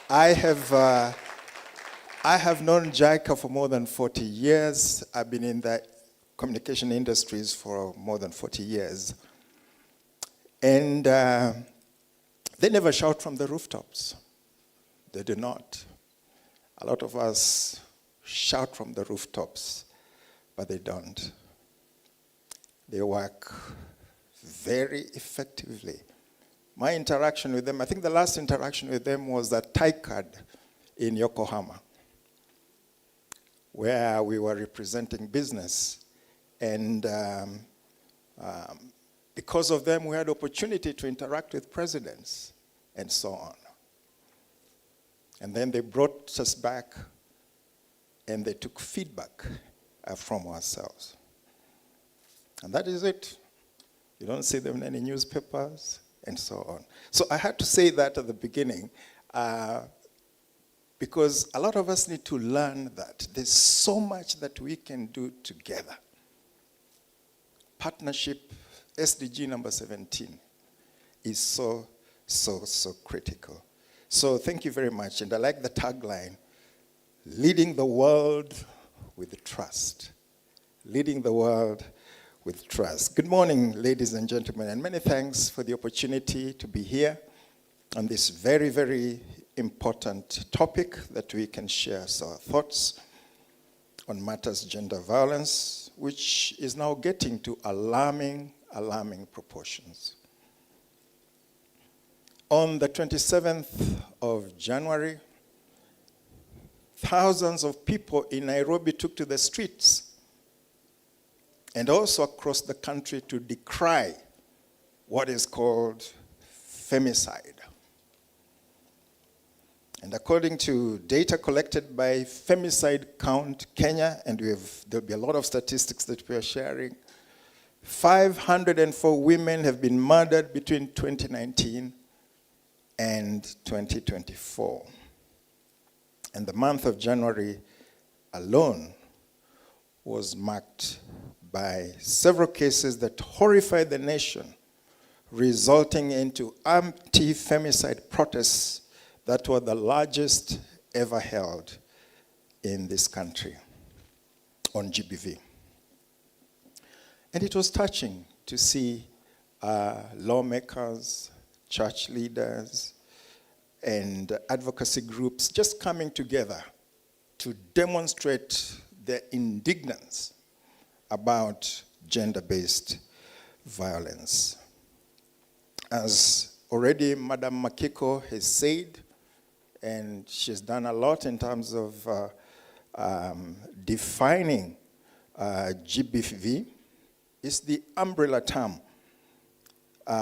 I have known JICA for more than 40 years. I've been in the communication industries for more than 40 years. And they never shout from the rooftops. They do not. A lot of us shout from the rooftops, but they don't. They work very effectively. My interaction with them, I think the last interaction with them was at TICAD in Yokohama, where we were representing business. And because of them, we had opportunity to interact with presidents and so on. And then they brought us back and they took feedback from ourselves. And that is it. You don't see them in any newspapers and so on. So I had to say that at the beginning because a lot of us need to learn that there's so much that we can do together. Partnership, SDG number 17, is so critical. So thank you very much. And I like the tagline, leading the world with trust. Leading the world with trust. Good morning, ladies and gentlemen, and many thanks for the opportunity to be here on this very, very important topic that we can share our thoughts on matters gender violence, which is now getting to alarming proportions. On the 27th of January, thousands of people in Nairobi took to the streets and also across the country to decry what is called femicide. And according to data collected by Femicide Count Kenya, and there'll be a lot of statistics that we are sharing, 504 women have been murdered between 2019 and 2024. And the month of January alone was marked by several cases that horrified the nation, resulting into anti-femicide protests that were the largest ever held in this country on GBV. And it was touching to see lawmakers, church leaders, and advocacy groups just coming together to demonstrate their indignance about gender-based violence. As already Madam Makiko has said, and she's done a lot in terms of defining GBV, is the umbrella term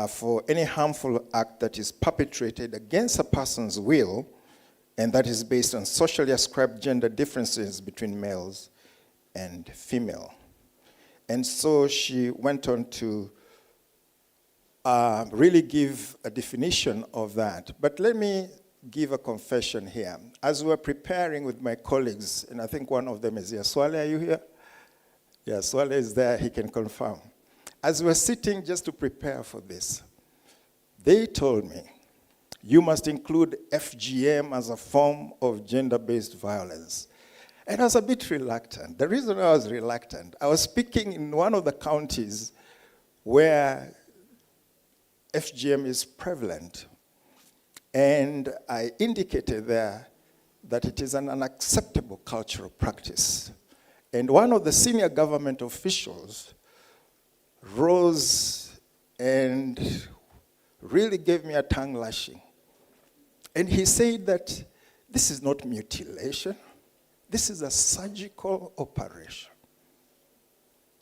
for any harmful act that is perpetrated against a person's will and that is based on socially ascribed gender differences between males and female. And so she went on to really give a definition of that. But let me give a confession here. As we were preparing with my colleagues, and I think one of them is here. Swale, are you here? Yeah, Swale is there, he can confirm. As we were sitting just to prepare for this, they told me, you must include FGM as a form of gender-based violence. And I was a bit reluctant. The reason I was reluctant, I was speaking in one of the counties where FGM is prevalent. And I indicated there that it is an unacceptable cultural practice. And one of the senior government officials rose and really gave me a tongue lashing. And he said that this is not mutilation. This is a surgical operation.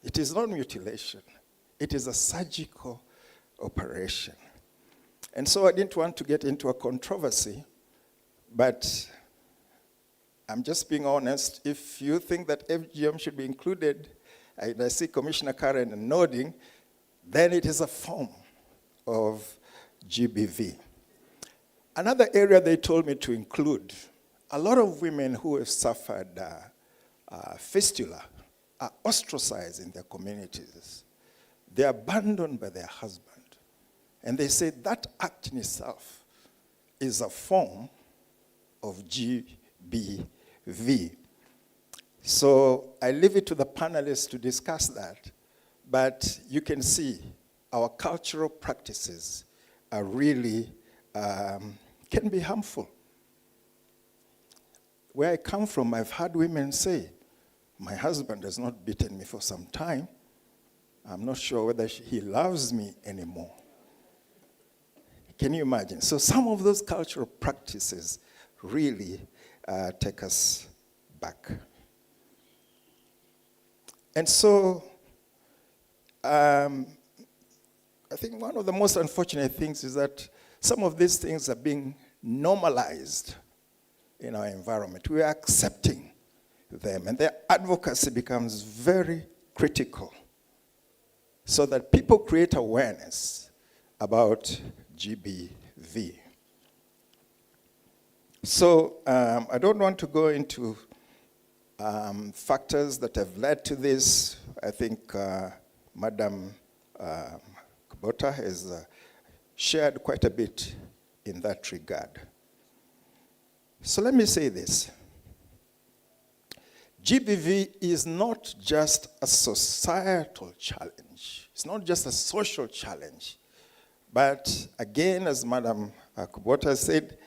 It is not mutilation. It is a surgical operation. And so I didn't want to get into a controversy, but I'm just being honest. If you think that FGM should be included, I see Commissioner Karen nodding, then it is a form of GBV. Another area they told me to include, a lot of women who have suffered fistula are ostracized in their communities. They're abandoned by their husband. And they say that act in itself is a form of GBV. So I leave it to the panelists to discuss that. But you can see our cultural practices are really, can be harmful. Where I come from, I've had women say, my husband has not beaten me for some time. I'm not sure whether he loves me anymore. Can you imagine? So some of those cultural practices really take us back. And so I think one of the most unfortunate things is that some of these things are being normalized in our environment. We are accepting them, and their advocacy becomes very critical so that people create awareness about GBV. So I don't want to go into factors that have led to this. I think Madam Kubota has shared quite a bit in that regard. So let me say this. GBV is not just a societal challenge. It's not just a social challenge. But again, as Madam Kubota said,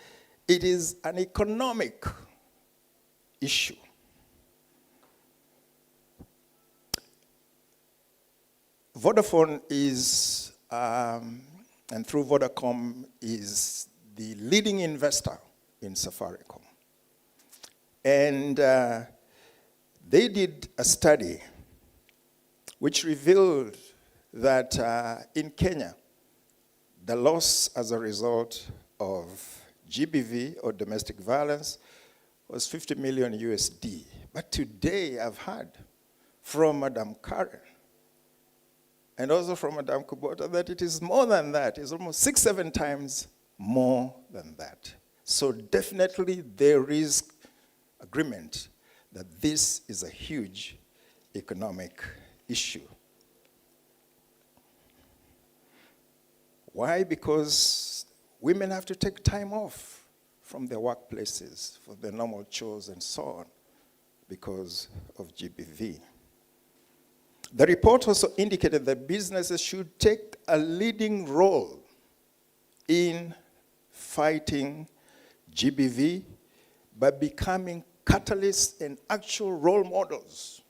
it is an economic issue. Vodafone is, and through Vodacom, is the leading investor in Safaricom. And they did a study which revealed that in Kenya, the loss as a result of GBV, or domestic violence, was 50 million USD. But today I've heard from Madam Karen and also from Madam Kubota that it is more than that. It's almost 6-7 times more than that. So definitely there is agreement that this is a huge economic issue. Why? Because women have to take time off from their workplaces for their normal chores and so on because of GBV. The report also indicated that businesses should take a leading role in fighting GBV by becoming catalysts and actual role models.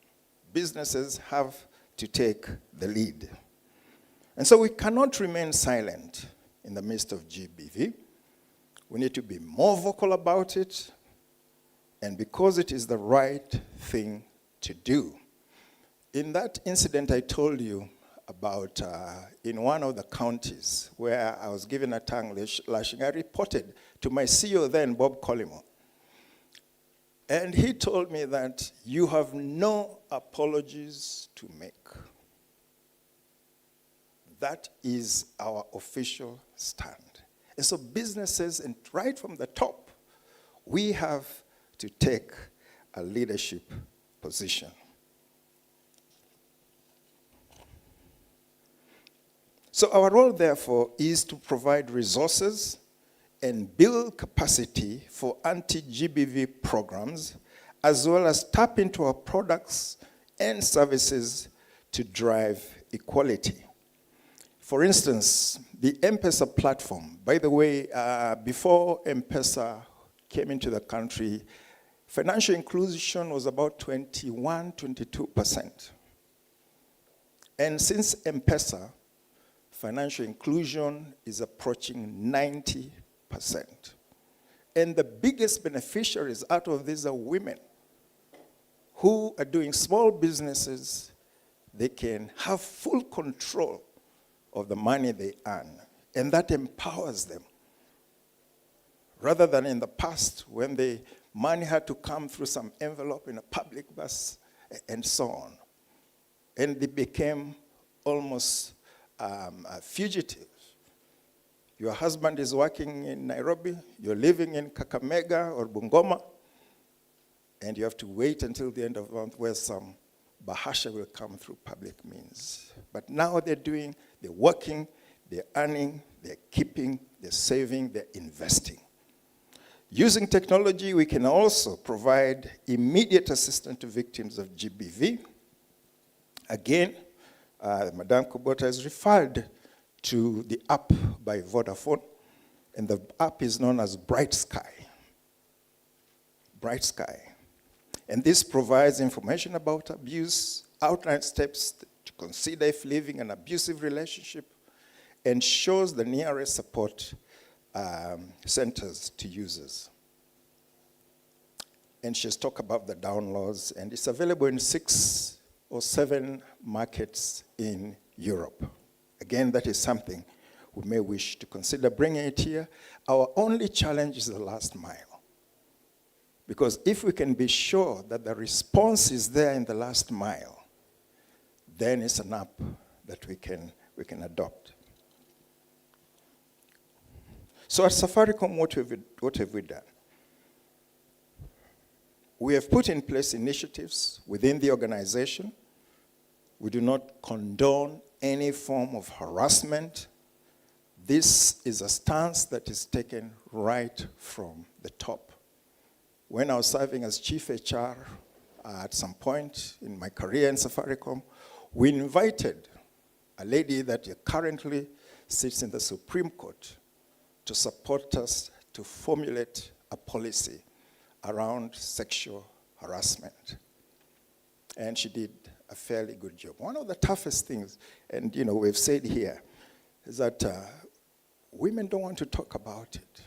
Businesses have to take the lead. And so we cannot remain silent in the midst of GBV. We need to be more vocal about it, and because it is the right thing to do. In that incident I told you about in one of the counties where I was given a tongue lashing, I reported to my CEO then, Bob Collymore. And he told me that you have no apologies to make. That is our official stand. And so businesses, and right from the top, we have to take a leadership position. So our role, therefore, is to provide resources and build capacity for anti-GBV programs, as well as tap into our products and services to drive equality. For instance, the M-Pesa platform, by the way, before M-Pesa came into the country, financial inclusion was about 21-22%. And since M-Pesa, financial inclusion is approaching 90%. And the biggest beneficiaries out of these are women who are doing small businesses. They can have full control of the money they earn, and that empowers them. Rather than in the past when the money had to come through some envelope in a public bus and so on. And they became almost fugitives. Your husband is working in Nairobi, you're living in Kakamega or Bungoma, and you have to wait until the end of the month where some bahasha will come through public means. But now they're working, they're earning, they're keeping, they're saving, they're investing. Using technology, we can also provide immediate assistance to victims of GBV. Again, Madame Kubota has referred to the app by Vodafone, and the app is known as Bright Sky. Bright Sky. And this provides information about abuse, outlines steps to consider if living an abusive relationship, and shows the nearest support centers to users. And she's talked about the downloads, and it's available in 6 or 7 markets in Europe. Again, that is something we may wish to consider bringing it here. Our only challenge is the last mile. Because if we can be sure that the response is there in the last mile, then it's an app that we can adopt. So at Safaricom, what have we done? We have put in place initiatives within the organization. We do not condone any form of harassment. This is a stance that is taken right from the top. When I was serving as chief HR at some point in my career in Safaricom, we invited a lady that currently sits in the Supreme Court to support us to formulate a policy around sexual harassment. And she did a fairly good job. One of the toughest things, and we've said here, is that women don't want to talk about it.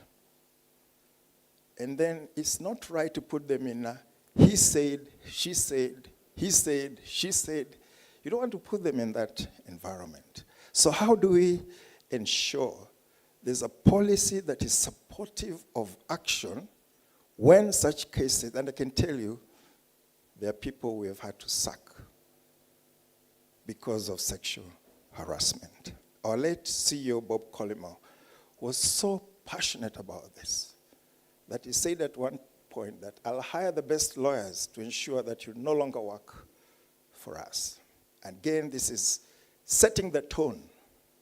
And then it's not right to put them in a he said, she said, he said, she said. You don't want to put them in that environment. So how do we ensure there's a policy that is supportive of action when such cases, and I can tell you, there are people we have had to sack because of sexual harassment. Our late CEO, Bob Collymore, was so passionate about this that he said at one point that I'll hire the best lawyers to ensure that you no longer work for us. And again, this is setting the tone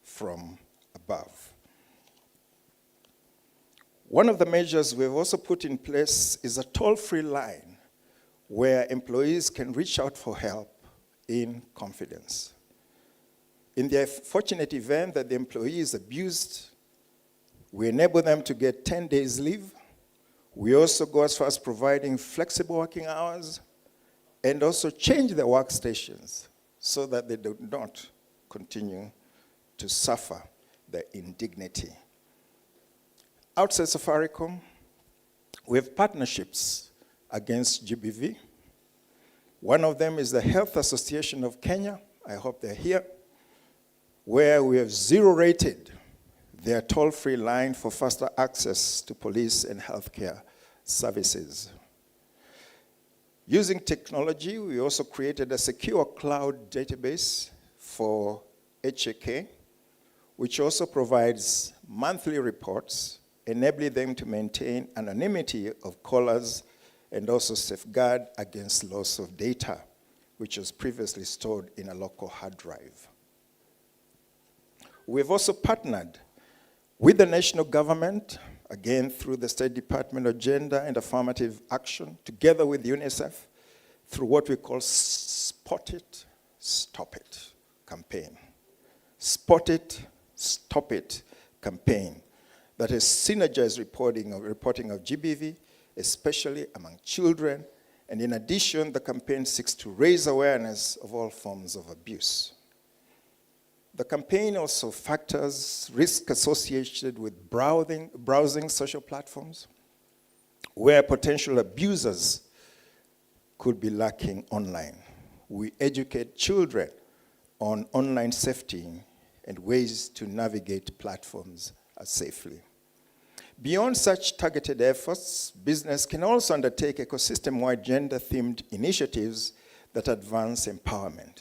from above. One of the measures we've also put in place is a toll-free line where employees can reach out for help in confidence. In the fortunate event that the employee is abused, we enable them to get 10 days leave. We also go as far as providing flexible working hours and also change their workstations so that they do not continue to suffer the indignity. Outside Safaricom, we have partnerships against GBV. One of them is the Health Association of Kenya, I hope they're here, where we have zero-rated their toll-free line for faster access to police and healthcare services. Using technology, we also created a secure cloud database for HAK, which also provides monthly reports, enabling them to maintain anonymity of callers and also safeguard against loss of data, which was previously stored in a local hard drive. We've also partnered with the national government, again through the State Department of Gender and Affirmative Action, together with UNICEF, through what we call Spot It, Stop It campaign. Spot It, Stop It campaign that has synergized reporting of GBV, especially among children, and in addition, the campaign seeks to raise awareness of all forms of abuse. The campaign also factors risk associated with browsing social platforms, where potential abusers could be lurking online. We educate children on online safety and ways to navigate platforms safely. Beyond such targeted efforts, business can also undertake ecosystem-wide gender-themed initiatives that advance empowerment.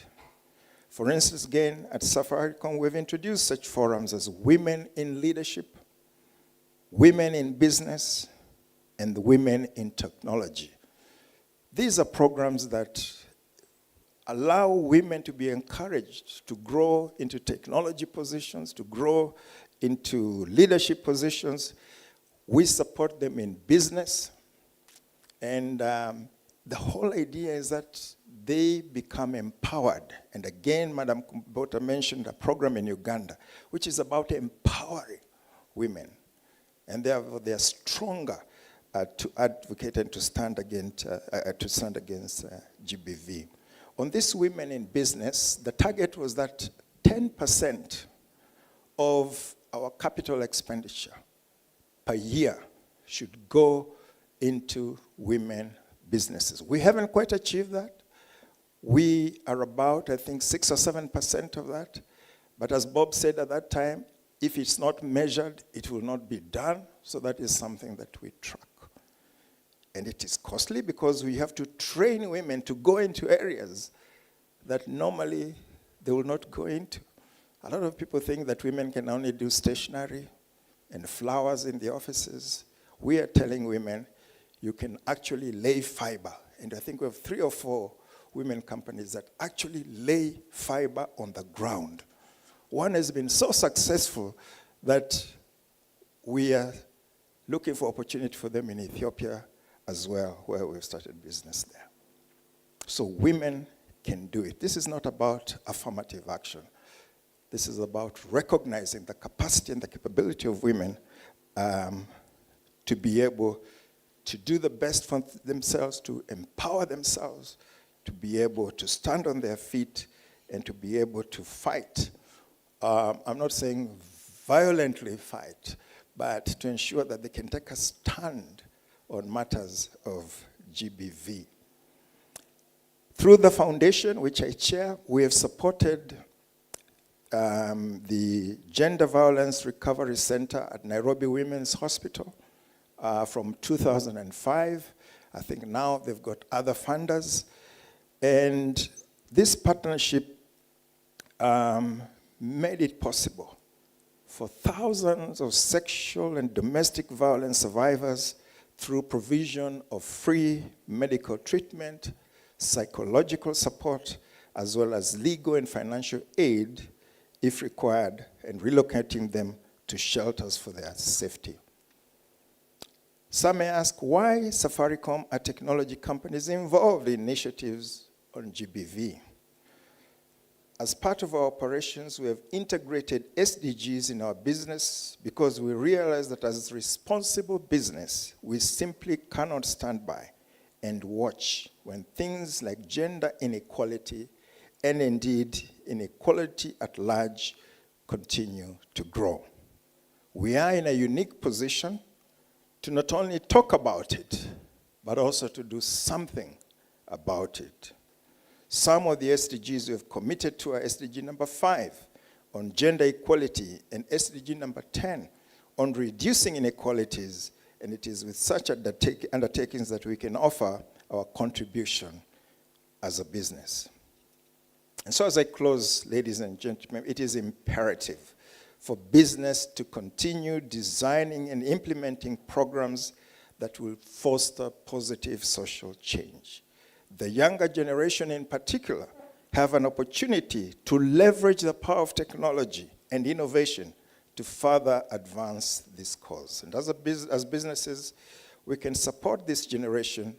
For instance, again, at Safaricom, we've introduced such forums as Women in Leadership, Women in Business, and Women in Technology. These are programs that allow women to be encouraged to grow into technology positions, to grow into leadership positions. We support them in business. And the whole idea is that they become empowered. And again, Madam Kubota mentioned a program in Uganda, which is about empowering women. And therefore, they are stronger to advocate and to stand against GBV. On this Women in Business, the target was that 10% of our capital expenditure per year should go into women businesses. We haven't quite achieved that. We are about, I think, 6 or 7% of that. But as Bob said at that time, if it's not measured, it will not be done. So that is something that we track. And it is costly because we have to train women to go into areas that normally they will not go into. A lot of people think that women can only do stationery and flowers in the offices. We are telling women, you can actually lay fiber. And I think we have 3 or 4 women companies that actually lay fiber on the ground. One has been so successful that we are looking for opportunity for them in Ethiopia as well, where we've started business there. So women can do it. This is not about affirmative action. This is about recognizing the capacity and the capability of women to be able to do the best for themselves, to empower themselves, to be able to stand on their feet, and to be able to fight. I'm not saying violently fight, but to ensure that they can take a stand on matters of GBV. Through the foundation, which I chair, we have supported the Gender Violence Recovery Center at Nairobi Women's Hospital from 2005. I think now they've got other funders. And this partnership made it possible for thousands of sexual and domestic violence survivors through provision of free medical treatment, psychological support, as well as legal and financial aid if required, and relocating them to shelters for their safety. Some may ask why Safaricom, a technology company, is involved in initiatives on GBV. As part of our operations, we have integrated SDGs in our business because we realize that as a responsible business, we simply cannot stand by and watch when things like gender inequality and indeed inequality at large continue to grow. We are in a unique position to not only talk about it, but also to do something about it. Some of the SDGs we have committed to are SDG number 5 on gender equality and SDG number 10 on reducing inequalities, and it is with such undertakings that we can offer our contribution as a business. And so as I close, ladies and gentlemen, it is imperative for business to continue designing and implementing programs that will foster positive social change. The younger generation in particular have an opportunity to leverage the power of technology and innovation to further advance this cause. And as businesses, we can support this generation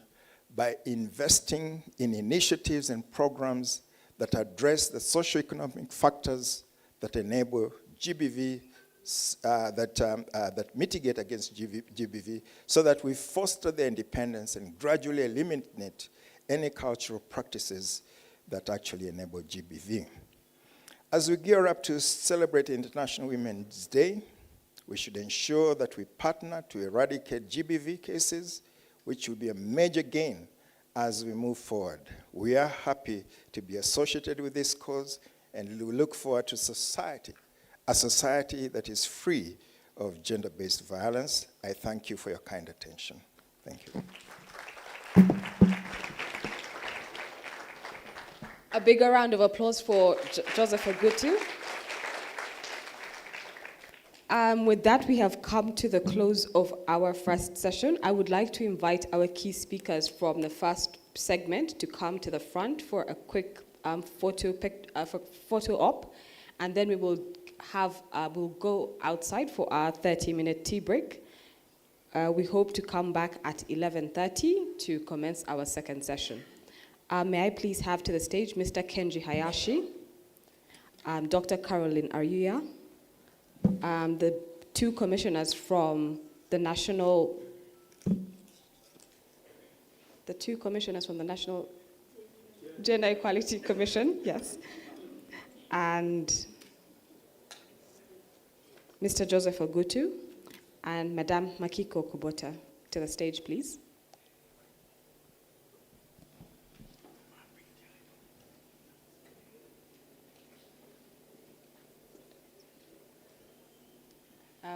by investing in initiatives and programs that address the socioeconomic factors that enable GBV, that mitigate against GBV, so that we foster their independence and gradually eliminate any cultural practices that actually enable GBV. As we gear up to celebrate International Women's Day, we should ensure that we partner to eradicate GBV cases, which will be a major gain as we move forward. We are happy to be associated with this cause, and we look forward to society, a society that is free of gender-based violence. I thank you for your kind attention. Thank you.
A bigger round of applause for Joseph Ogutu. With that, we have come to the close of our first session. I would like to invite our key speakers from the first segment to come to the front for a quick photo op, and then we will we'll go outside for our 30-minute tea break. We hope to come back at 11:30 to commence our second session. May I please have to the stage Mr. Kenji Hayashi, Dr. Caroline Aryuya, the two commissioners from the National Gender Equality Commission, yes, and Mr. Joseph Ogutu and Madame Makiko Kubota. To the stage, please.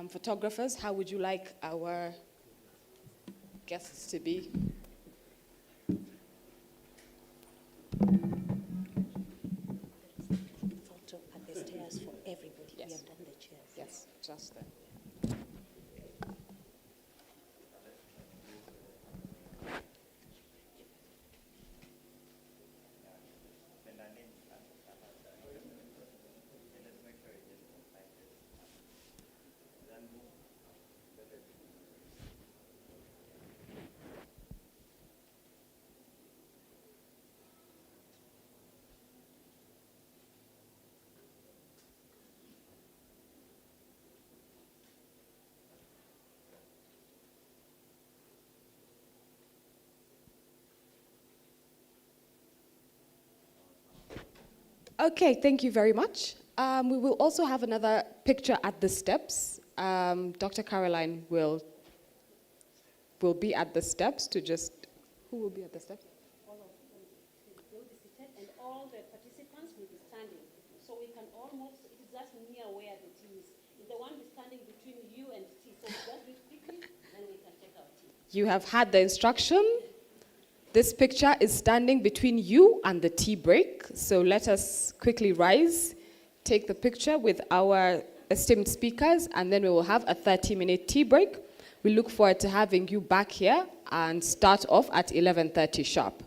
Photographers, how would you like our guests to be?
Photo at the stairs for everybody.
Yes.
We have done the chairs.
Yes, just there. Okay, thank you very much. We will also have another picture at the steps. Dr. Caroline will be at the steps to just, who will be at the steps?
All of them will be seated and all the participants will be standing. So we can almost, it is just near where the tea is. If the one is standing between you and tea, so we just do it quickly, then we can take our tea.
You have had the instruction. This picture is standing between you and the tea break. So let us quickly rise, take the picture with our esteemed speakers, and then we will have a 30-minute tea break. We look forward to having you back here and start off at 11:30 sharp.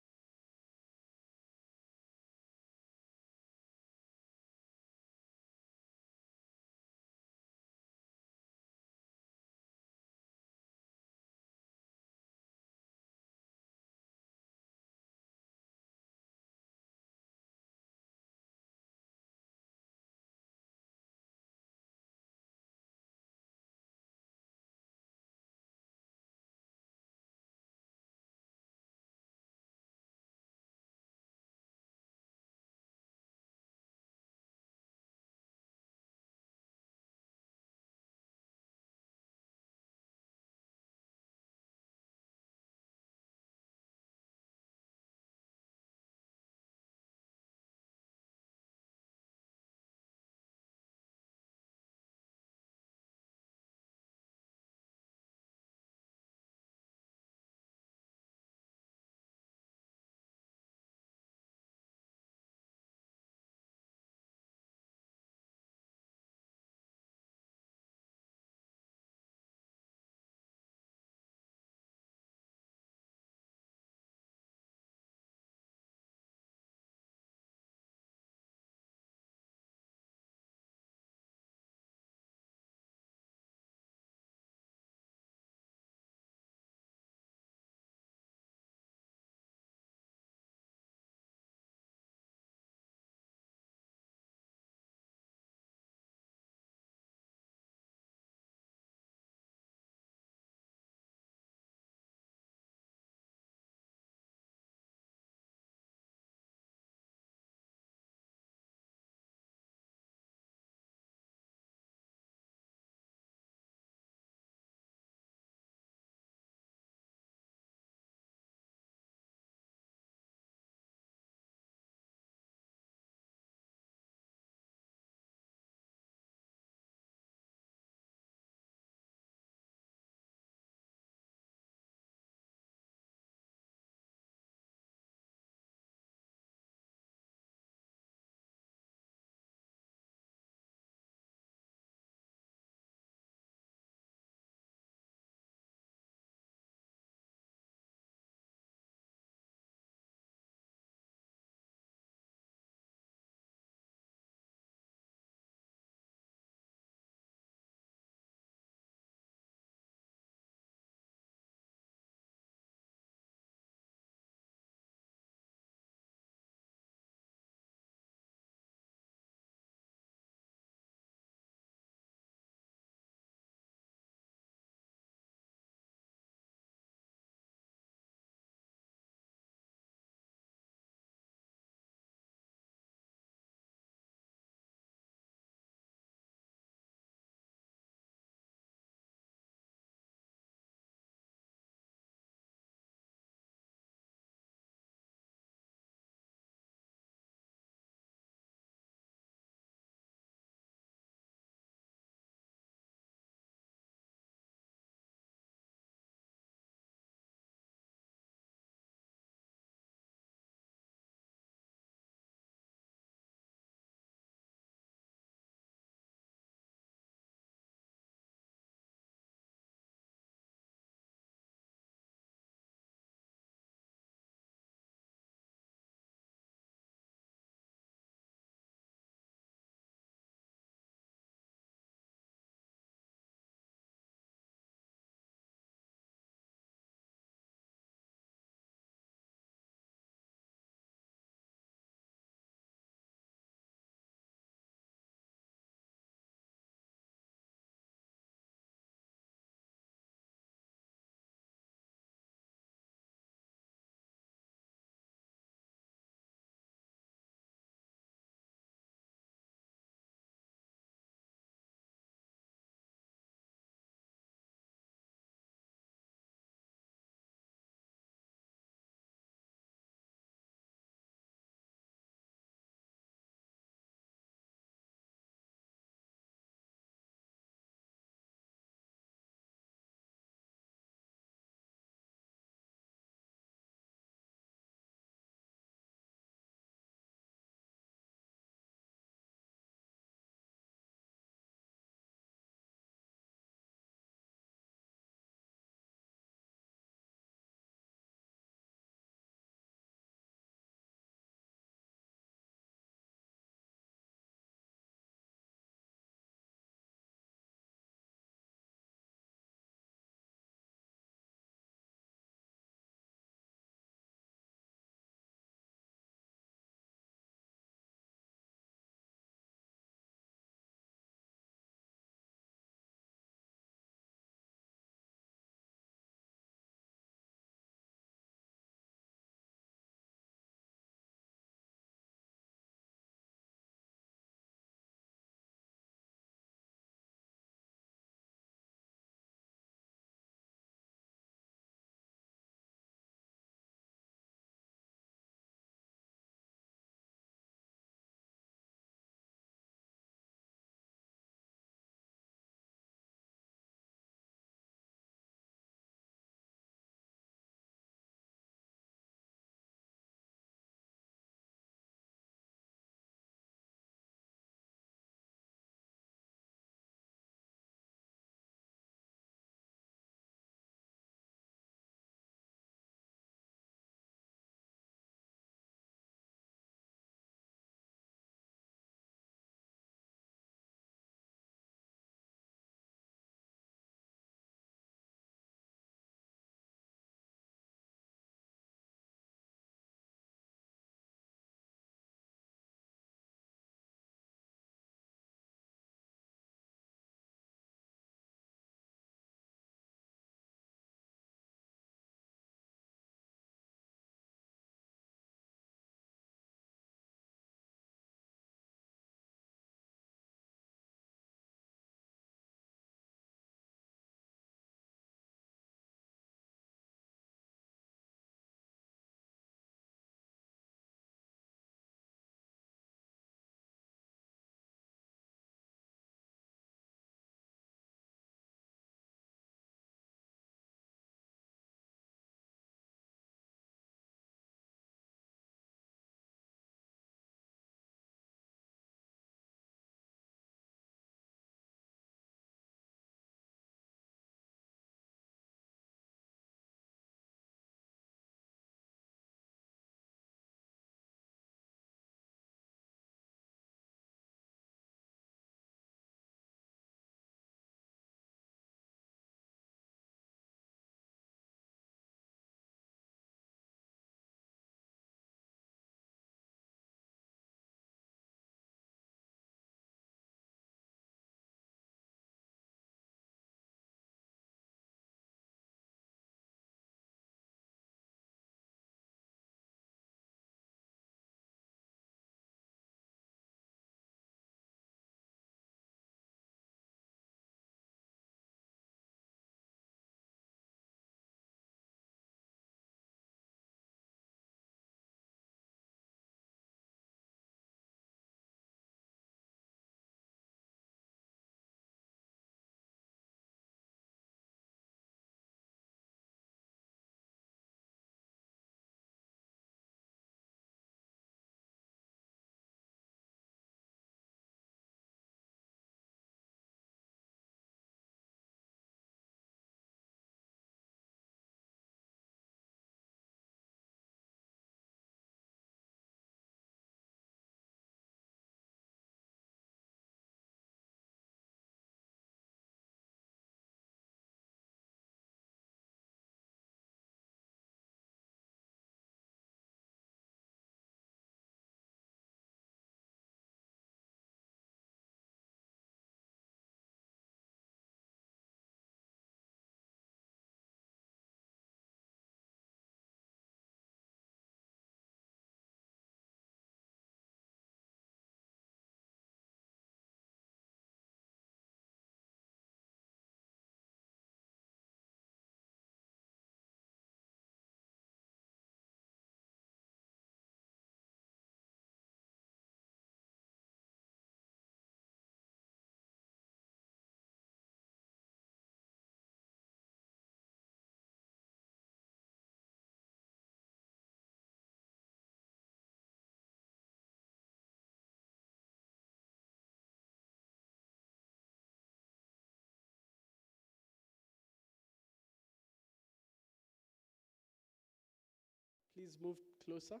please move closer.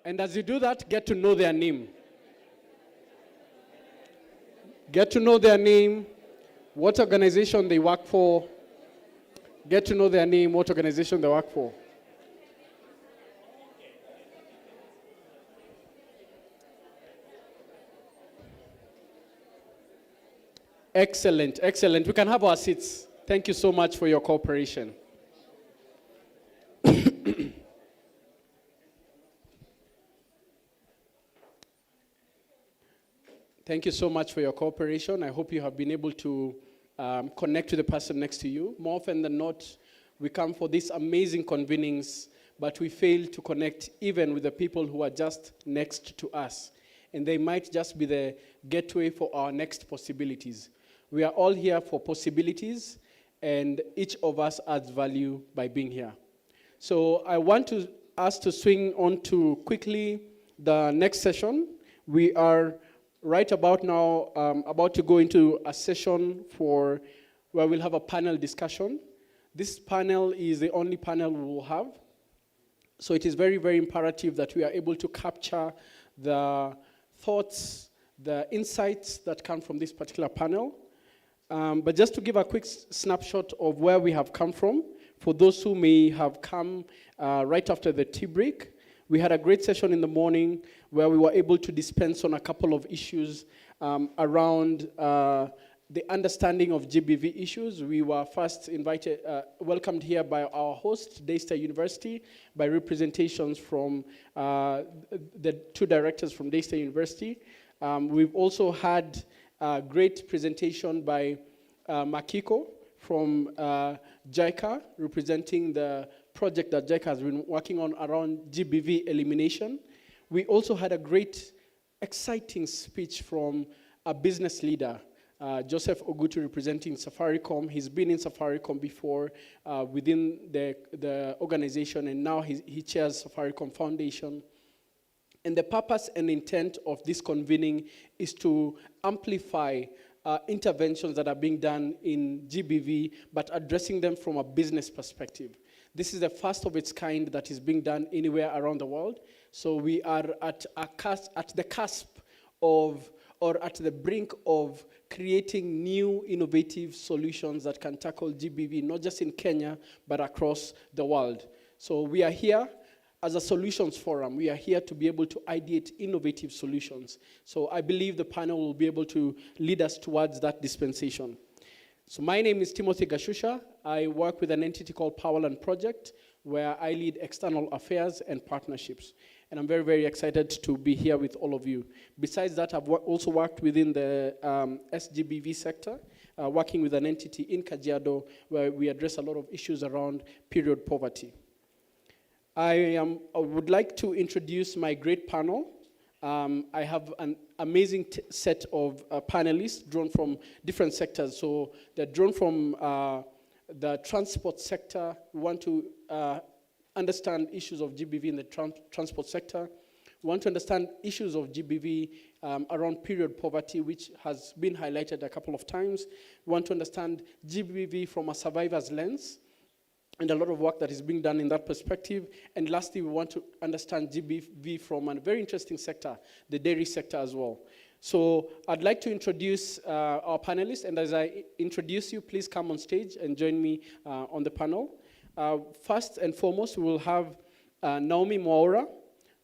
And as you do that, get to know their name. Get to know their name, what organization they work for. Get to know their name, what organization they work for. Excellent, excellent. We can have our seats. Thank you so much for your cooperation. Thank you so much for your cooperation. I hope you have been able to connect to the person next to you. More often than not, we come for these amazing convenings, but we fail to connect even with the people who are just next to us. And they might just be the gateway for our next possibilities. We are all here for possibilities, and each of us adds value by being here. So I want us to swing on to quickly the next session. We are right about now about to go into a session where we'll have a panel discussion. This panel is the only panel we will have. So it is very, very imperative that we are able to capture the thoughts, the insights that come from this particular panel. But just to give a quick snapshot of where we have come from, for those who may have come right after the tea break, we had a great session in the morning where we were able to dispense on a couple of issues around the understanding of GBV issues. We were first welcomed here by our host, Daystar University, by representations from the two directors from Daystar University. We've also had a great presentation by Makiko from JICA, representing the project that JICA has been working on around GBV elimination. We also had a great, exciting speech from a business leader, Joseph Ogutu, representing Safaricom. He's been in Safaricom before within the organization, and now he chairs Safaricom Foundation. And the purpose and intent of this convening is to amplify interventions that are being done in GBV, but addressing them from a business perspective. This is the first of its kind that is being done anywhere around the world. So we are at the cusp of, or at the brink of, creating new innovative solutions that can tackle GBV, not just in Kenya, but across the world. So we are here as a solutions forum. We are here to be able to ideate innovative solutions. So I believe the panel will be able to lead us towards that dispensation. So my name is Timothy Gashusha. I work with an entity called Powerland Project, where I lead external affairs and partnerships. And I'm very, very excited to be here with all of you. Besides that, I've also worked within the SGBV sector, working with an entity in Kajiado, where we address a lot of issues around period poverty. I would like to introduce my great panel. I have an amazing set of panelists drawn from different sectors. So they're drawn from the transport sector. We want to understand issues of GBV in the transport sector. We want to understand issues of GBV around period poverty, which has been highlighted a couple of times. We want to understand GBV from a survivor's lens, and a lot of work that is being done in that perspective. And lastly, we want to understand GBV from a very interesting sector, the dairy sector as well. So I'd like to introduce our panelists, and as I introduce you, please come on stage and join me on the panel. First and foremost, we will have Naomi Mwaura.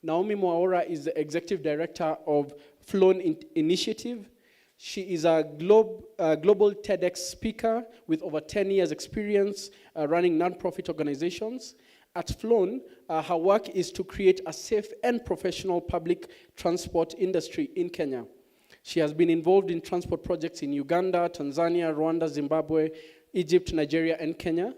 Naomi Mwaura is the Executive Director of Flown Initiative. She is a global TEDx speaker with over 10 years experience running nonprofit organizations. At Flown, her work is to create a safe and professional public transport industry in Kenya. She has been involved in transport projects in Uganda, Tanzania, Rwanda, Zimbabwe, Egypt, Nigeria, and Kenya.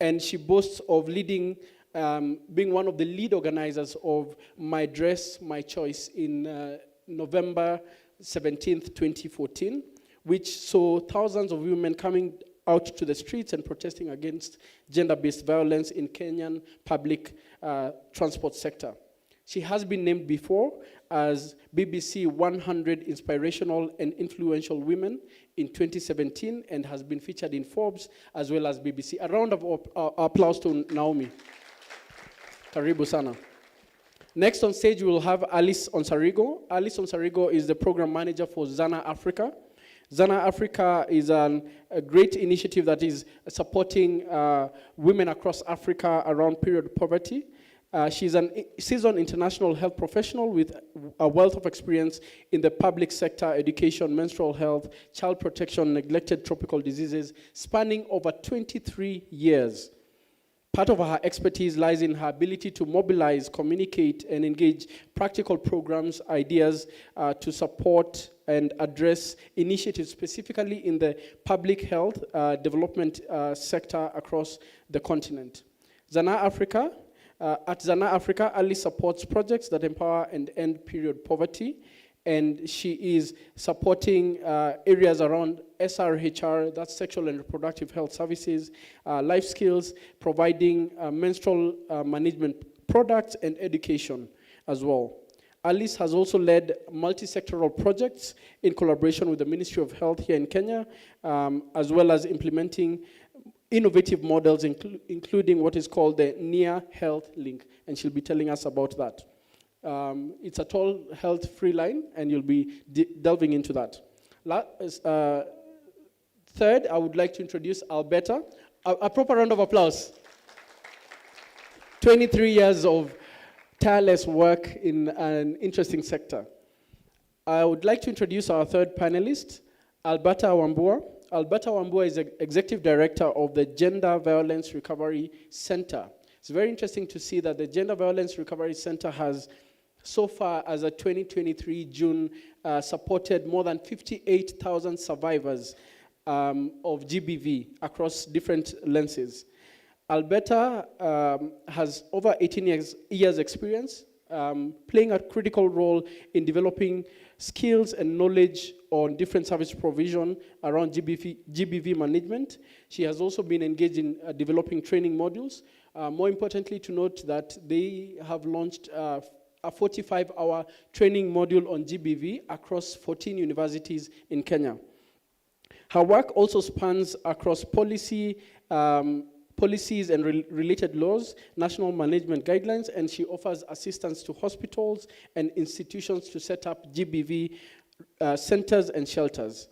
And she boasts of leading, being one of the lead organizers of My Dress, My Choice in November 17th, 2014, which saw thousands of women coming out to the streets and protesting against gender-based violence in Kenyan public transport sector. She has been named before as BBC 100 Inspirational and Influential Women in 2017 and has been featured in Forbes as well as BBC. A round of applause to Naomi. Karibu sana. Next on stage, we will have Alice Onsarigo. Alice Onsarigo is the program manager for Zana Africa. Zana Africa is a great initiative that is supporting women across Africa around period poverty. She's a seasoned international health professional with a wealth of experience in the public sector, education, menstrual health, child protection, neglected tropical diseases, spanning over 23 years. Part of her expertise lies in her ability to mobilize, communicate, and engage practical programs, ideas to support and address initiatives specifically in the public health development sector across the continent. Zana Africa. At Zana Africa, Alice supports projects that empower and end period poverty, and she is supporting areas around SRHR, that's sexual and reproductive health services, life skills, providing menstrual management products and education as well. Alice has also led multi-sectoral projects in collaboration with the Ministry of Health here in Kenya, as well as implementing innovative models, including what is called the Near Health Link, and she'll be telling us about that. It's a toll health free line, and you'll be delving into that. Third, I would like to introduce Alberta. A proper round of applause. 23 years of tireless work in an interesting sector. I would like to introduce our third panelist, Alberta Wambua. Alberta Wambua is the Executive Director of the Gender Violence Recovery Center. It's very interesting to see that the Gender Violence Recovery Center has, so far as of 2023 June, supported more than 58,000 survivors of GBV across different lenses. Alberta has over 18 years experience, playing a critical role in developing skills and knowledge on different service provision around GBV management. She has also been engaged in developing training modules. More importantly, to note that they have launched a 45-hour training module on GBV across 14 universities in Kenya. Her work also spans across policies and related laws, national management guidelines, and she offers assistance to hospitals and institutions to set up GBV centers and shelters.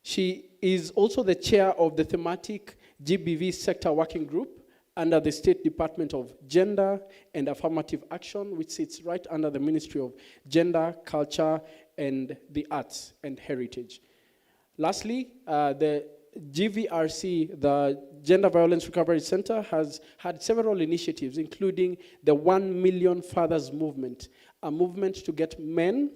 She is also the chair of the thematic GBV sector working group under the State Department of Gender and Affirmative Action, which sits right under the Ministry of Gender, Culture, and the Arts and Heritage. Lastly, the GVRC, the Gender Violence Recovery Center, has had several initiatives, including the 1 Million Fathers Movement, a movement to get men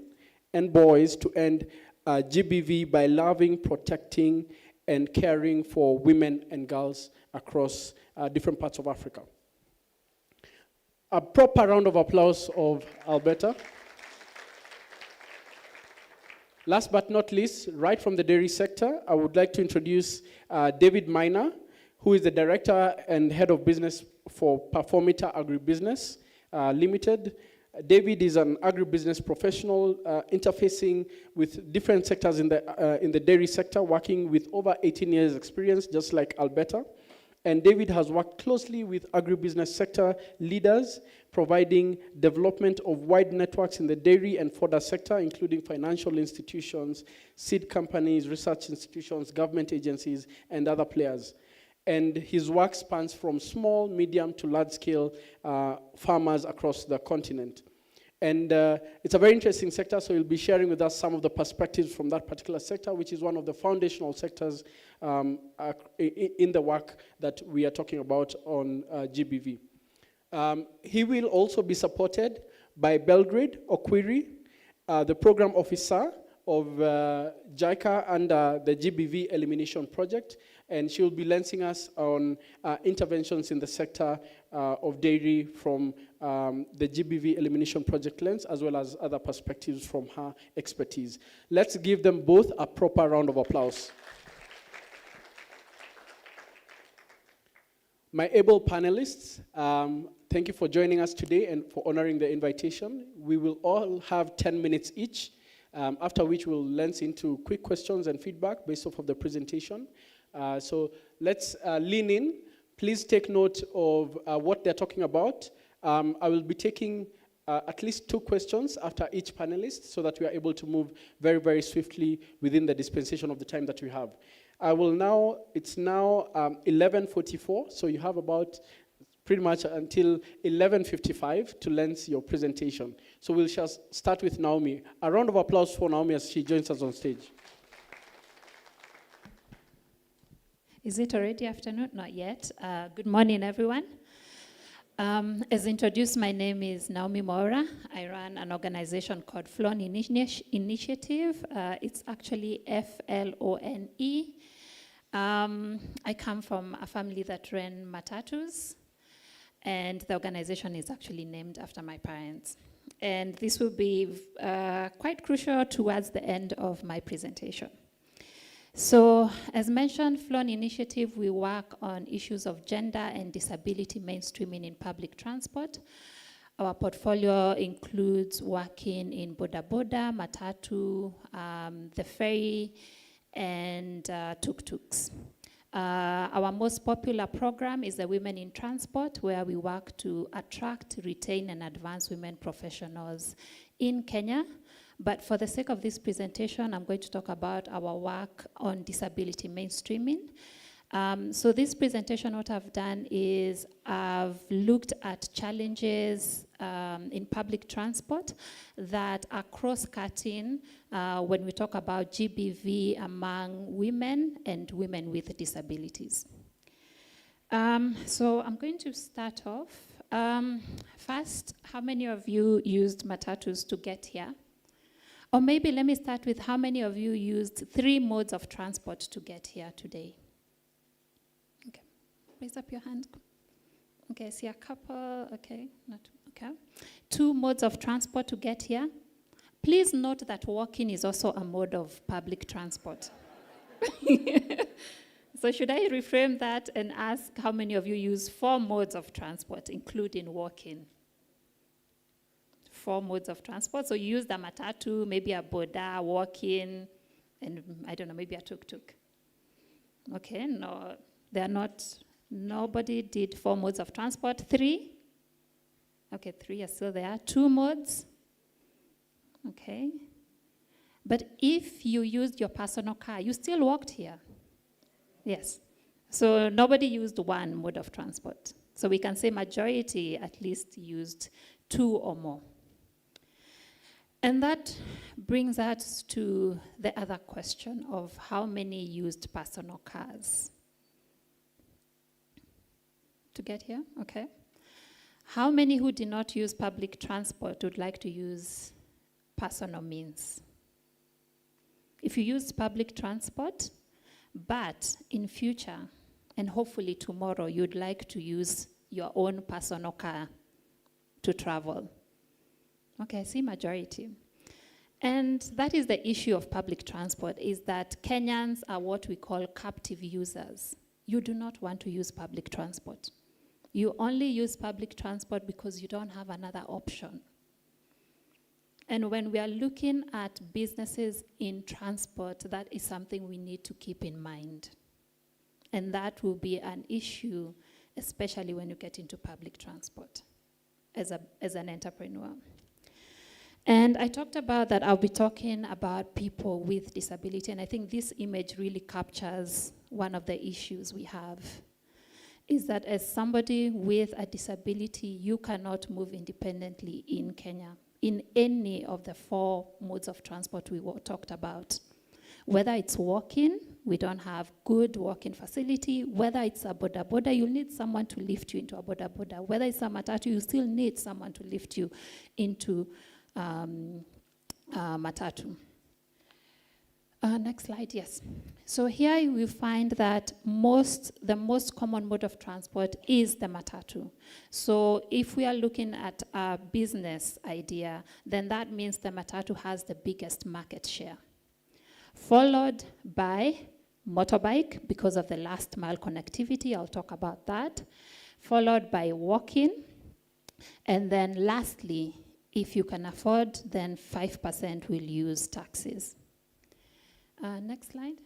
and boys to end GBV by loving, protecting, and caring for women and girls across different parts of Africa. A proper round of applause of Alberta. Last but not least, right from the dairy sector, I would like to introduce David Miner, who is the Director and Head of Business for Performita Agribusiness Limited. David is an agribusiness professional interfacing with different sectors in the dairy sector, working with over 18 years experience, just like Alberta. And David has worked closely with agribusiness sector leaders, providing development of wide networks in the dairy and fodder sector, including financial institutions, seed companies, research institutions, government agencies, and other players. And his work spans from small, medium, to large-scale farmers across the continent. And it's a very interesting sector, so he'll be sharing with us some of the perspectives from that particular sector, which is one of the foundational sectors in the work that we are talking about on GBV. He will also be supported by Belgrade Okwiri, the program officer of JICA under the GBV Elimination Project, and she will be lancing us on interventions in the sector of dairy from the GBV Elimination Project lens, as well as other perspectives from her expertise. Let's give them both a proper round of applause. My able panelists, thank you for joining us today and for honoring the invitation. We will all have 10 minutes each, after which we'll launch into quick questions and feedback based off of the presentation. So let's lean in. Please take note of what they're talking about. I will be taking at least 2 questions after each panelist so that we are able to move very, very swiftly within the dispensation of the time that we have. It's now 11:44, so you have about pretty much until 11:55 to launch your presentation. So we'll just start with Naomi. A round of applause for Naomi as she joins us on stage.
Is it already afternoon? Not yet. Good morning, everyone. As introduced, my name is Naomi Mora. I run an organization called Flone Initiative. It's actually FLONE. I come from a family that ran matatus, and the organization is actually named after my parents. And this will be quite crucial towards the end of my presentation. So, as mentioned, Flone Initiative, we work on issues of gender and disability mainstreaming in public transport. Our portfolio includes working in boda boda, matatu, the ferry, and tuk-tuks. Our most popular program is the Women in Transport, where we work to attract, retain, and advance women professionals in Kenya. But for the sake of this presentation, I'm going to talk about our work on disability mainstreaming. So this presentation, what I've done is I've looked at challenges in public transport that are cross-cutting when we talk about GBV among women and women with disabilities. So I'm going to start off. First, how many of you used matatus to get here? Or maybe let me start with how many of you used 3 modes of transport to get here today? Okay, raise up your hand. Okay, I see a couple. Okay, not okay. 2 modes of transport to get here. Please note that walking is also a mode of public transport. So should I reframe that and ask how many of you use 4 modes of transport, including walking? 4 modes of transport. So you use the matatu, maybe a boda, walking, and I don't know, maybe a tuk-tuk. Okay, no, they're not, nobody did 4 modes of transport. 3? Okay, 3 are still there. 2 modes? Okay. But if you used your personal car, you still walked here. Yes. So nobody used 1 mode of transport. So we can say majority at least used 2 or more. And that brings us to the other question of how many used personal cars. To get here? Okay. How many who did not use public transport would like to use personal means? If you used public transport, but in future, and hopefully tomorrow, you'd like to use your own personal car to travel. Okay, I see majority. And that is the issue of public transport, is that Kenyans are what we call captive users. You do not want to use public transport. You only use public transport because you don't have another option. And when we are looking at businesses in transport, that is something we need to keep in mind. And that will be an issue, especially when you get into public transport as an entrepreneur. And I talked about that I'll be talking about people with disability, and I think this image really captures one of the issues we have, is that as somebody with a disability, you cannot move independently in Kenya, in any of the 4 modes of transport we talked about. Whether it's walking, we don't have good walking facility. Whether it's a boda boda, you need someone to lift you into a boda boda. Whether it's a matatu, you still need someone to lift you into matatu. Next slide, yes. So here we find that the most common mode of transport is the matatu. So if we are looking at a business idea, then that means the matatu has the biggest market share. Followed by motorbike because of the last mile connectivity, I'll talk about that. Followed by walking. And then lastly, if you can afford, then 5% will use taxis. Next slide.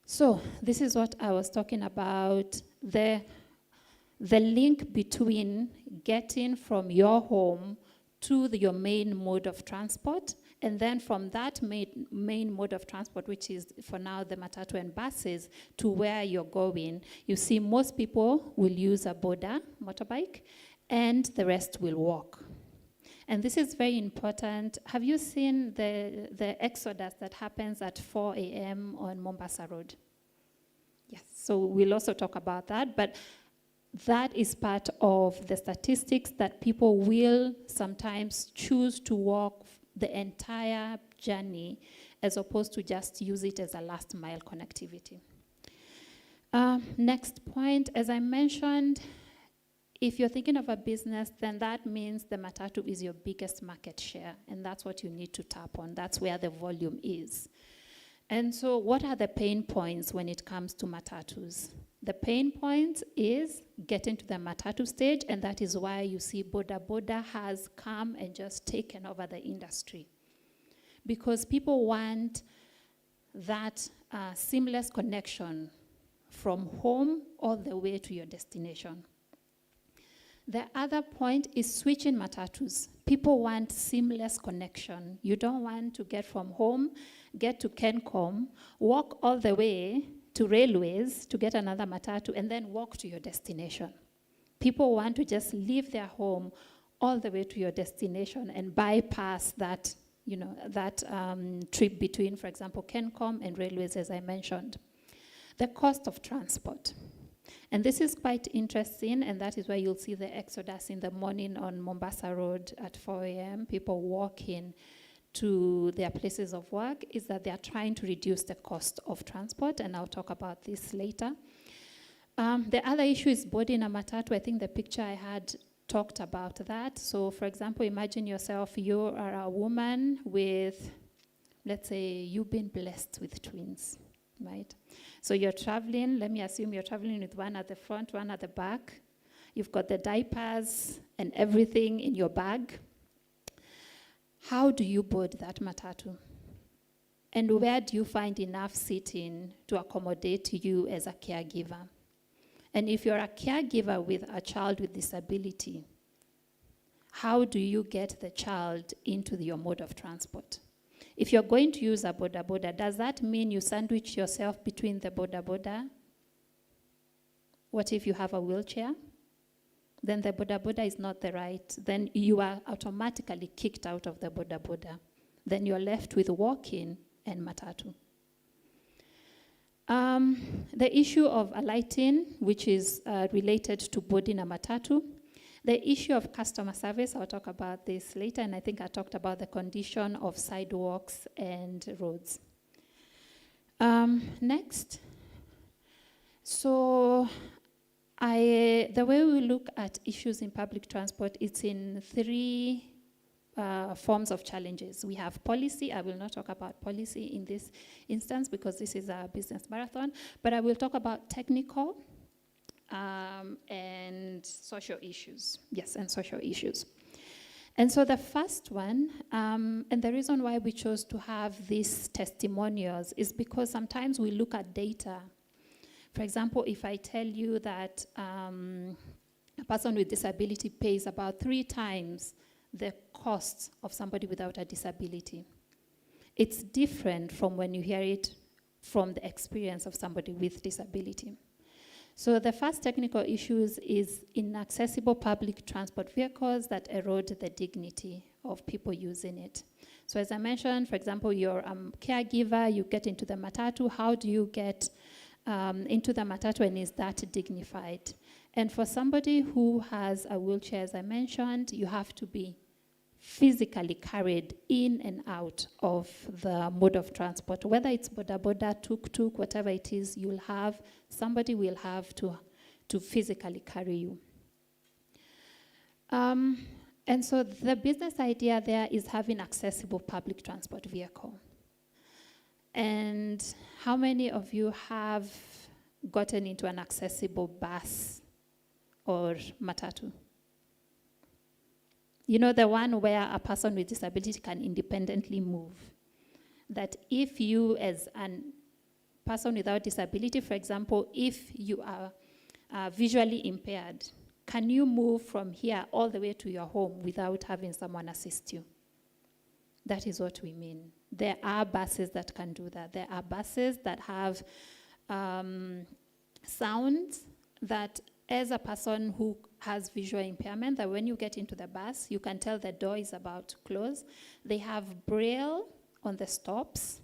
So this is what I was talking about, the link between getting from your home to your main mode of transport, and then from that main mode of transport, which is for now the matatu and buses, to where you're going. You see most people will use a boda, motorbike, and the rest will walk. And this is very important. Have you seen the exodus that happens at 4 a.m. on Mombasa Road? Yes, so we'll also talk about that, but that is part of the statistics that people will sometimes choose to walk the entire journey as opposed to just use it as a last mile connectivity. Next point, as I mentioned, if you're thinking of a business, then that means the matatu is your biggest market share, and that's what you need to tap on. That's where the volume is. And so what are the pain points when it comes to matatus? The pain point is getting to the matatu stage, and that is why you see Boda Boda has come and just taken over the industry. Because people want that seamless connection from home all the way to your destination. The other point is switching matatus. People want seamless connection. You don't want to get from home, get to Kencom, walk all the way to railways to get another matatu, and then walk to your destination. People want to just leave their home all the way to your destination and bypass that, trip between, for example, Kencom and railways, as I mentioned. The cost of transport. And this is quite interesting, and that is why you'll see the exodus in the morning on Mombasa Road at 4 a.m., people walking to their places of work, is that they are trying to reduce the cost of transport, and I'll talk about this later. The other issue is boarding a matatu. I think the picture I had talked about that. So, for example, imagine yourself, you are a woman with, let's say, you've been blessed with twins, right? So you're traveling, let me assume you're traveling with one at the front, one at the back. You've got the diapers and everything in your bag. How do you board that matatu? And where do you find enough seating to accommodate you as a caregiver? And if you're a caregiver with a child with disability, how do you get the child into your mode of transport? If you're going to use a boda boda, does that mean you sandwich yourself between the boda boda? What if you have a wheelchair? Then the boda boda is not the right. Then you are automatically kicked out of the boda boda. Then you're left with walking and matatu. The issue of alighting, which is related to boarding a matatu. The issue of customer service, I'll talk about this later, and I think I talked about the condition of sidewalks and roads. Next. So the way we look at issues in public transport, it's in three forms of challenges. We have policy. I will not talk about policy in this instance because this is a business marathon, but I will talk about technical and social issues. Yes, and social issues. And so the first one, and the reason why we chose to have these testimonials is because sometimes we look at data. For example, if I tell you that a person with disability pays about 3 times the cost of somebody without a disability, it's different from when you hear it from the experience of somebody with disability. So the first technical issues is inaccessible public transport vehicles that erode the dignity of people using it. So as I mentioned, for example, you're a caregiver, you get into the matatu. How do you get into the matatu, and is that dignified? And for somebody who has a wheelchair, as I mentioned, you have to be physically carried in and out of the mode of transport. Whether it's boda boda, tuk-tuk, whatever it is, somebody will have to physically carry you. And so the business idea there is having accessible public transport vehicle. And how many of you have gotten into an accessible bus or matatu? You know, the one where a person with disability can independently move. That if you, as a person without disability, for example, if you are visually impaired, can you move from here all the way to your home without having someone assist you? That is what we mean. There are buses that can do that. There are buses that have sounds that, as a person who has visual impairment, that when you get into the bus, you can tell the door is about to close. They have braille on the stops,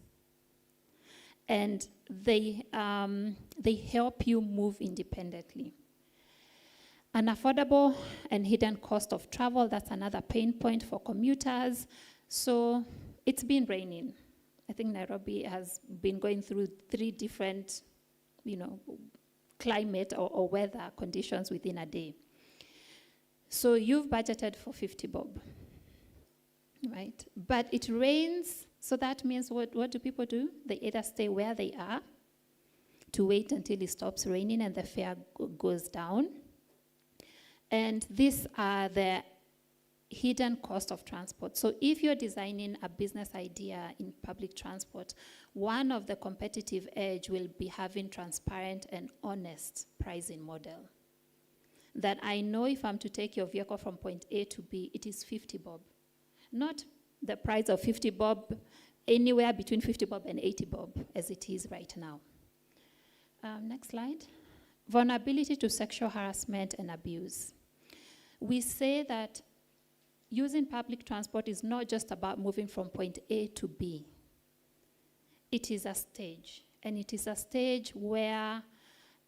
and they help you move independently. An affordable and hidden cost of travel, that's another pain point for commuters. So it's been raining. I think Nairobi has been going through 3 different, climate or weather conditions within a day. So you've budgeted for 50 bob, right? But it rains, so that means what do people do? They either stay where they are to wait until it stops raining and the fare goes down. And these are the hidden cost of transport. So if you're designing a business idea in public transport, one of the competitive edge will be having transparent and honest pricing model. That I know if I'm to take your vehicle from point A to B, it is 50 bob. Not the price of 50 bob, anywhere between 50 bob and 80 bob, as it is right now. Next slide. Vulnerability to sexual harassment and abuse. We say that using public transport is not just about moving from point A to B. It is a stage, and it is a stage where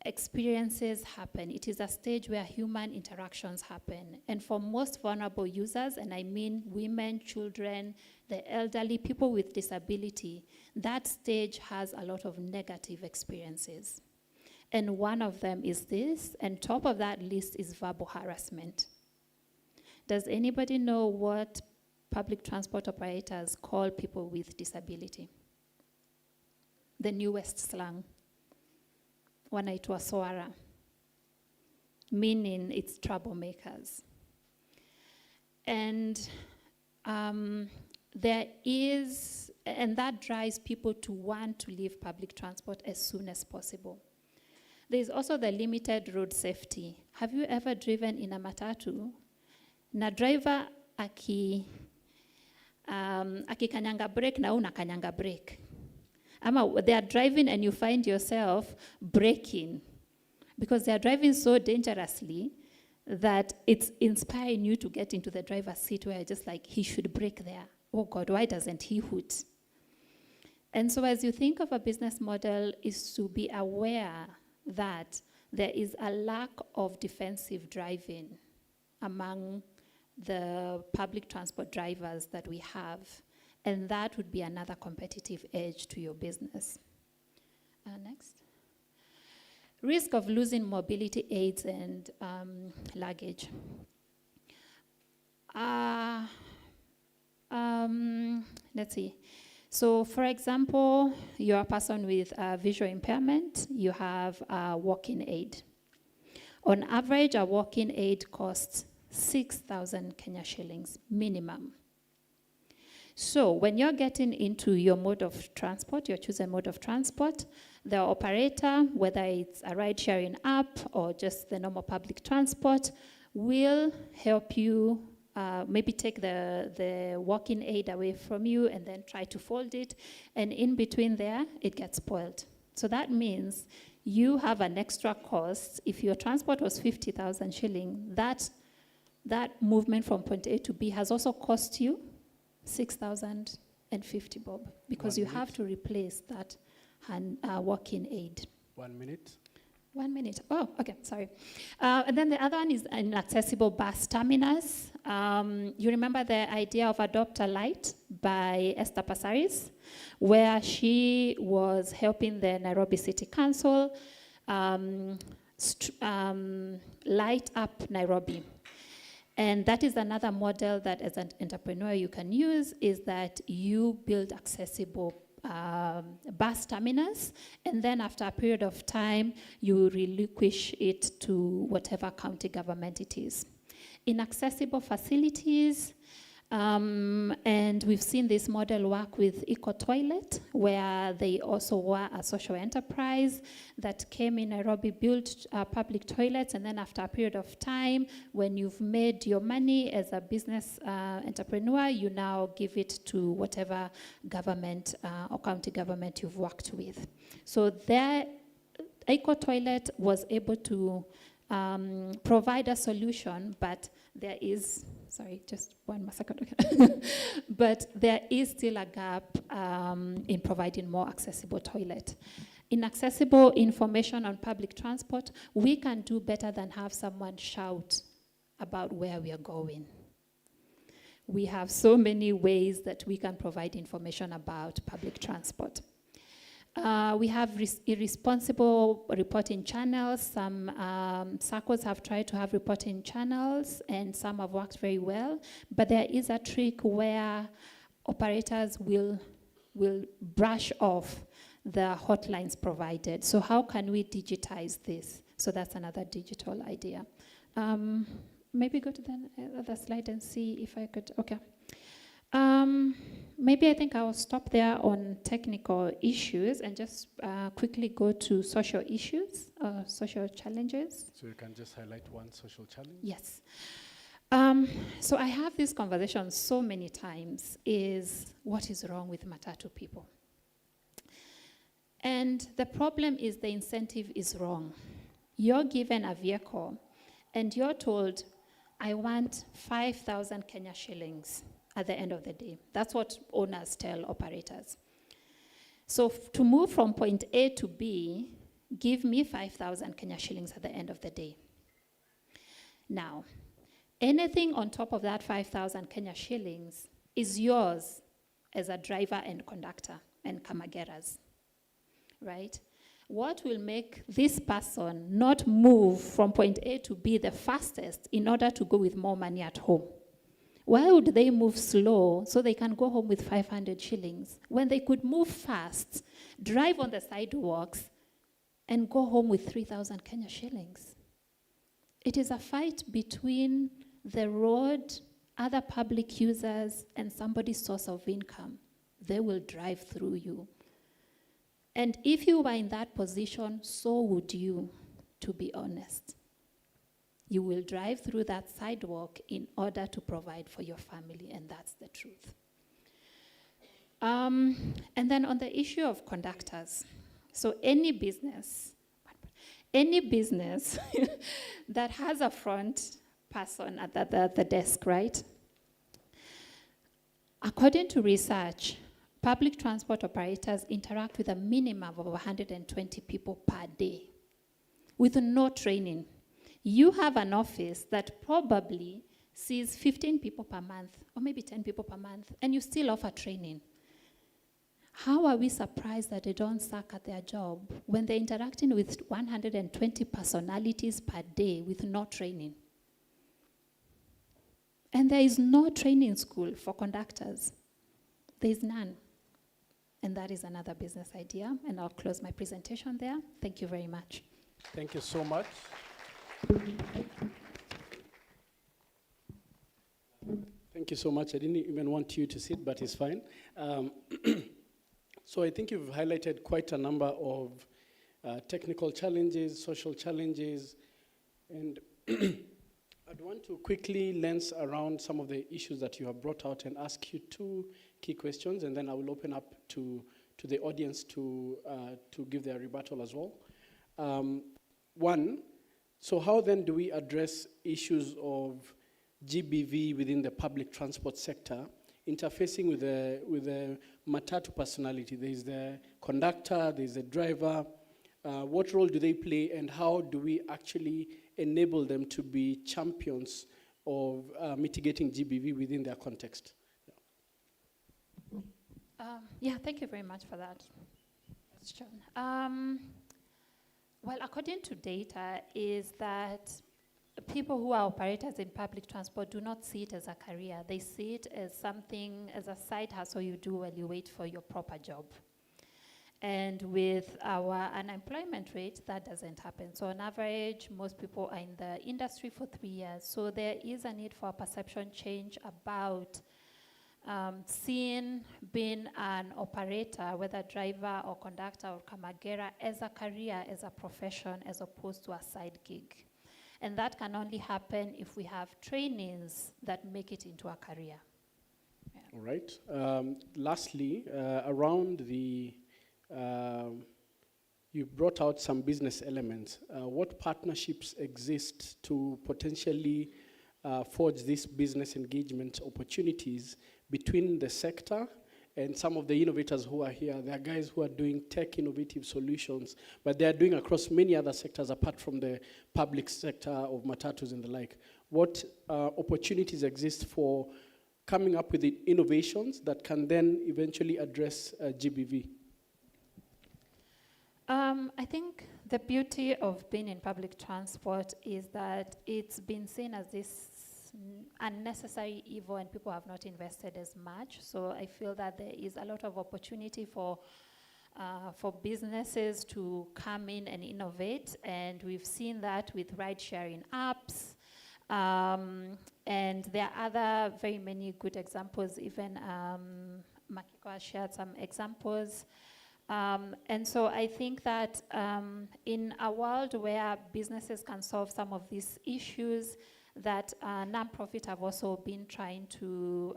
experiences happen. It is a stage where human interactions happen. And for most vulnerable users, and I mean women, children, the elderly, people with disability, that stage has a lot of negative experiences. And one of them is this, and top of that list is verbal harassment. Does anybody know what public transport operators call people with disability? The newest slang. Wanaitwa swara, meaning it's troublemakers. And that drives people to want to leave public transport as soon as possible. There's also the limited road safety. Have you ever driven in a matatu? Na driver akikanyanga brake na unakanyanga brake. Ama they are driving and you find yourself braking because they are driving so dangerously that it's inspiring you to get into the driver's seat where you're just like, he should brake there. Oh God, why doesn't he hoot? And so as you think of a business model is to be aware that there is a lack of defensive driving among the public transport drivers that we have. And that would be another competitive edge to your business. Next. Risk of losing mobility aids and luggage. Let's see. So for example, you're a person with visual impairment, you have a walking aid. On average, a walking aid costs 6,000 Kenya shillings minimum. So when you're getting into your mode of transport, your chosen mode of transport, the operator, whether it's a ride-sharing app or just the normal public transport, will help you maybe take the walking aid away from you and then try to fold it. And in between there, it gets spoiled. So that means you have an extra cost. If your transport was 50,000 shilling, that movement from point A to B has also cost you 6,050 bob because you have to replace that walking aid.
1 minute.
1 minute. Oh, okay, sorry. And then the other one is inaccessible bus terminus. You remember the idea of Adopt a Light by Esther Passaris, where she was helping the Nairobi City Council light up Nairobi. And that is another model that as an entrepreneur you can use, is that you build accessible bus terminus, and then after a period of time, you relinquish it to whatever county government it is. Inaccessible facilities, and we've seen this model work with Eco Toilet, where they also were a social enterprise that came in Nairobi, built public toilets, and then after a period of time, when you've made your money as a business entrepreneur, you now give it to whatever government or county government you've worked with. So their Eco Toilet was able to provide a solution, but there is, sorry, just one more second. But there is still a gap in providing more accessible toilet. Inaccessible information on public transport, we can do better than have someone shout about where we are going. We have so many ways that we can provide information about public transport. We have irresponsible reporting channels. Some circles have tried to have reporting channels, and some have worked very well. But there is a trick where operators will brush off the hotlines provided. So how can we digitize this? So that's another digital idea. Maybe go to the other slide and see if I could, okay. Maybe I think I'll stop there on technical issues and just quickly go to social issues, social challenges.
So you can just highlight one social challenge?
Yes. So I have this conversation so many times, is what is wrong with Matatu people? And the problem is the incentive is wrong. You're given a vehicle and you're told, I want 5,000 Kenya shillings at the end of the day. That's what owners tell operators. So to move from point A to B, give me 5,000 Kenya shillings at the end of the day. Now, anything on top of that 5,000 Kenya shillings is yours as a driver and conductor and kamageras, right? What will make this person not move from point A to B the fastest in order to go with more money at home? Why would they move slow so they can go home with 500 shillings when they could move fast, drive on the sidewalks, and go home with 3,000 Kenya shillings? It is a fight between the road, other public users, and somebody's source of income. They will drive through you. And if you were in that position, so would you, to be honest. You will drive through that sidewalk in order to provide for your family, and that's the truth. And then on the issue of conductors, so any business that has a front person at the desk, right? According to research, public transport operators interact with a minimum of 120 people per day with no training. You have an office that probably sees 15 people per month, or maybe 10 people per month, and you still offer training. How are we surprised that they don't suck at their job when they're interacting with 120 personalities per day with no training? And there is no training school for conductors. There is none. And that is another business idea, and I'll close my presentation there. Thank you very much.
Thank you so much. Thank you so much. I didn't even want you to sit, but it's fine. So I think you've highlighted quite a number of technical challenges, social challenges, and I'd want to quickly lens around some of the issues that you have brought out and ask you two key questions, and then I will open up to the audience to give their rebuttal as well. One, so how then do we address issues of GBV within the public transport sector, interfacing with the matatu personality? There's the conductor, there's the driver. What role do they play, and how do we actually enable them to be champions of mitigating GBV within their context?
Yeah, thank you very much for that question. Well, according to data, is that people who are operators in public transport do not see it as a career. They see it as something, as a side hustle you do while you wait for your proper job. And with our unemployment rate, that doesn't happen. So on average, most people are in the industry for 3 years. So there is a need for a perception change about seeing being an operator, whether driver or conductor or kamagera, as a career, as a profession, as opposed to a side gig. And that can only happen if we have trainings that make it into a career. Yeah.
All right. Lastly, around the, you brought out some business elements. What partnerships exist to potentially forge these business engagement opportunities between the sector and some of the innovators who are here? There are guys who are doing tech innovative solutions, but they are doing across many other sectors apart from the public sector of matatus and the like. What opportunities exist for coming up with the innovations that can then eventually address GBV?
I think the beauty of being in public transport is that it's been seen as this unnecessary evil, and people have not invested as much. So I feel that there is a lot of opportunity for businesses to come in and innovate, and we've seen that with ride-sharing apps, and there are other very many good examples. Even Makiko has shared some examples. And so I think that in a world where businesses can solve some of these issues that non-profit have also been trying to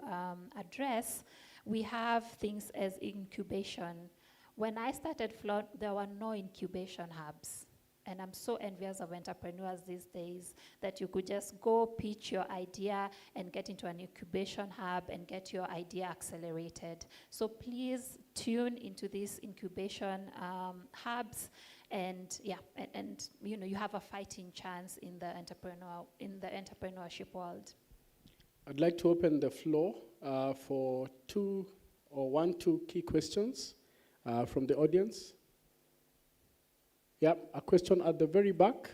address, we have things as incubation. When I started Float, there were no incubation hubs. And I'm so envious of entrepreneurs these days that you could just go pitch your idea and get into an incubation hub and get your idea accelerated. So please tune into these incubation hubs, and yeah, and you know, you have a fighting chance in the entrepreneurship world.
I'd like to open the floor for two key questions from the audience. Yep, a question at the very back.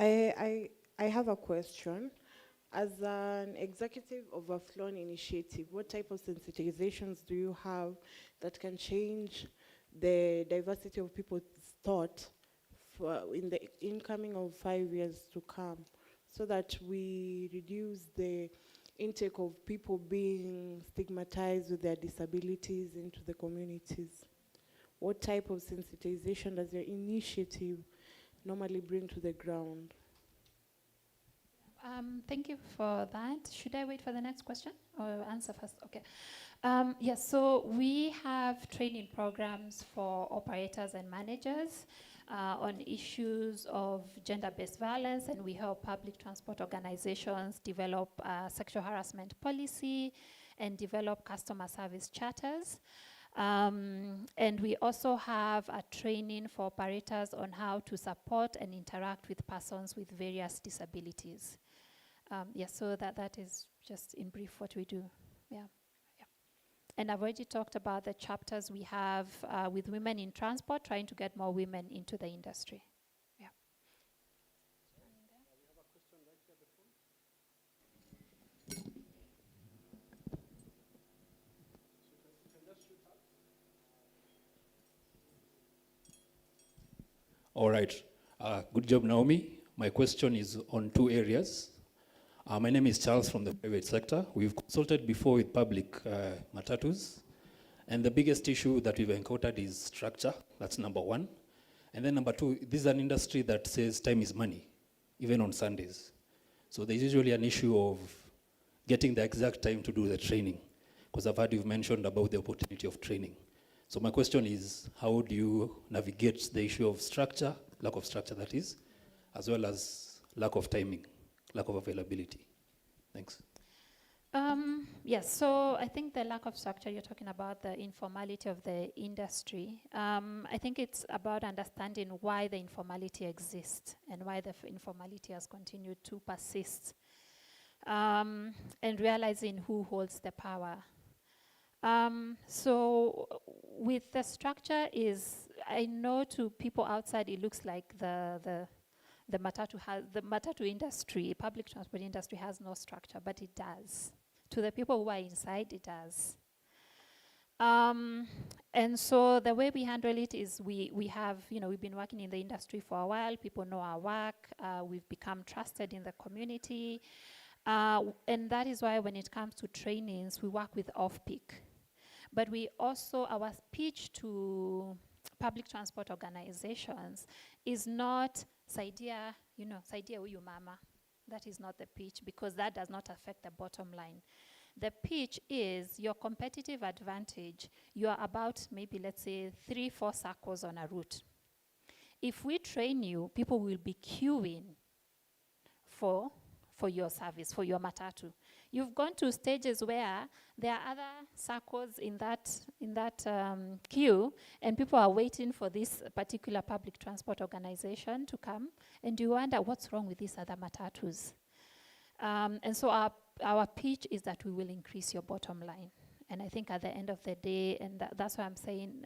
I have a question. As an executive of a Flown initiative, what type of sensitizations do you have that can change the diversity of people's thought in the incoming of 5 years to come, so that we reduce the intake of people being stigmatized with their disabilities into the communities? What type of sensitization does your initiative normally bring to the ground?
Thank you for that. Should I wait for the next question or answer first? Okay. Yes, so we have training programs for operators and managers on issues of gender-based violence, and we help public transport organizations develop sexual harassment policy and develop customer service charters. And we also have a training for operators on how to support and interact with persons with various disabilities. Yes, so that is just in brief what we do. Yeah. And I've already talked about the chapters we have with women in transport, trying to get more women into the industry. Yeah.
All right. Good job, Naomi. My question is on two areas. My name is Charles from the private sector. We've consulted before with public matatus, and the biggest issue that we've encountered is structure. That's number one. And then number two, this is an industry that says time is money, even on Sundays. So there's usually an issue of getting the exact time to do the training, because I've heard you've mentioned about the opportunity of training. So my question is, how do you navigate the issue of structure, lack of structure that is, as well as lack of timing, lack of availability? Thanks.
Yes, so I think the lack of structure, you're talking about the informality of the industry. I think it's about understanding why the informality exists and why the informality has continued to persist, and realizing who holds the power. So with the structure is, I know to people outside it looks like the matatu industry, public transport industry has no structure, but it does. To the people who are inside, it does. And so the way we handle it is we have, we've been working in the industry for a while, people know our work, we've become trusted in the community, and that is why when it comes to trainings, we work with off-peak. But we also, our pitch to public transport organizations is not saidia, saidia huyu mama. That is not the pitch, because that does not affect the bottom line. The pitch is your competitive advantage. You are about maybe, let's say, 3-4 circles on a route. If we train you, people will be queuing for your service, for your matatu. You've gone to stages where there are other circles in that queue, and people are waiting for this particular public transport organization to come, and you wonder what's wrong with these other matatus. And so our pitch is that we will increase your bottom line. And I think at the end of the day, and that's why I'm saying,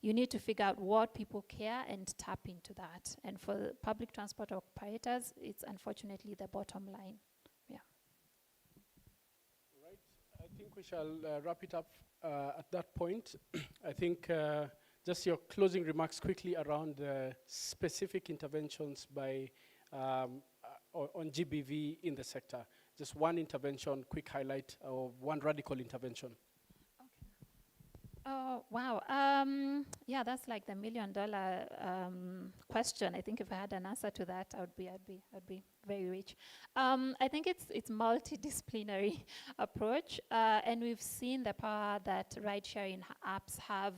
you need to figure out what people care and tap into that. And for public transport operators, it's unfortunately the bottom line. Yeah.
Right. I think we shall wrap it up at that point. I think just your closing remarks quickly around specific interventions by on GBV in the sector. Just one intervention, quick highlight of one radical intervention.
Oh, wow. Yeah, that's like the $1 million question. I think if I had an answer to that, I'd be very rich. I think it's multidisciplinary approach, and we've seen the power that ride-sharing apps have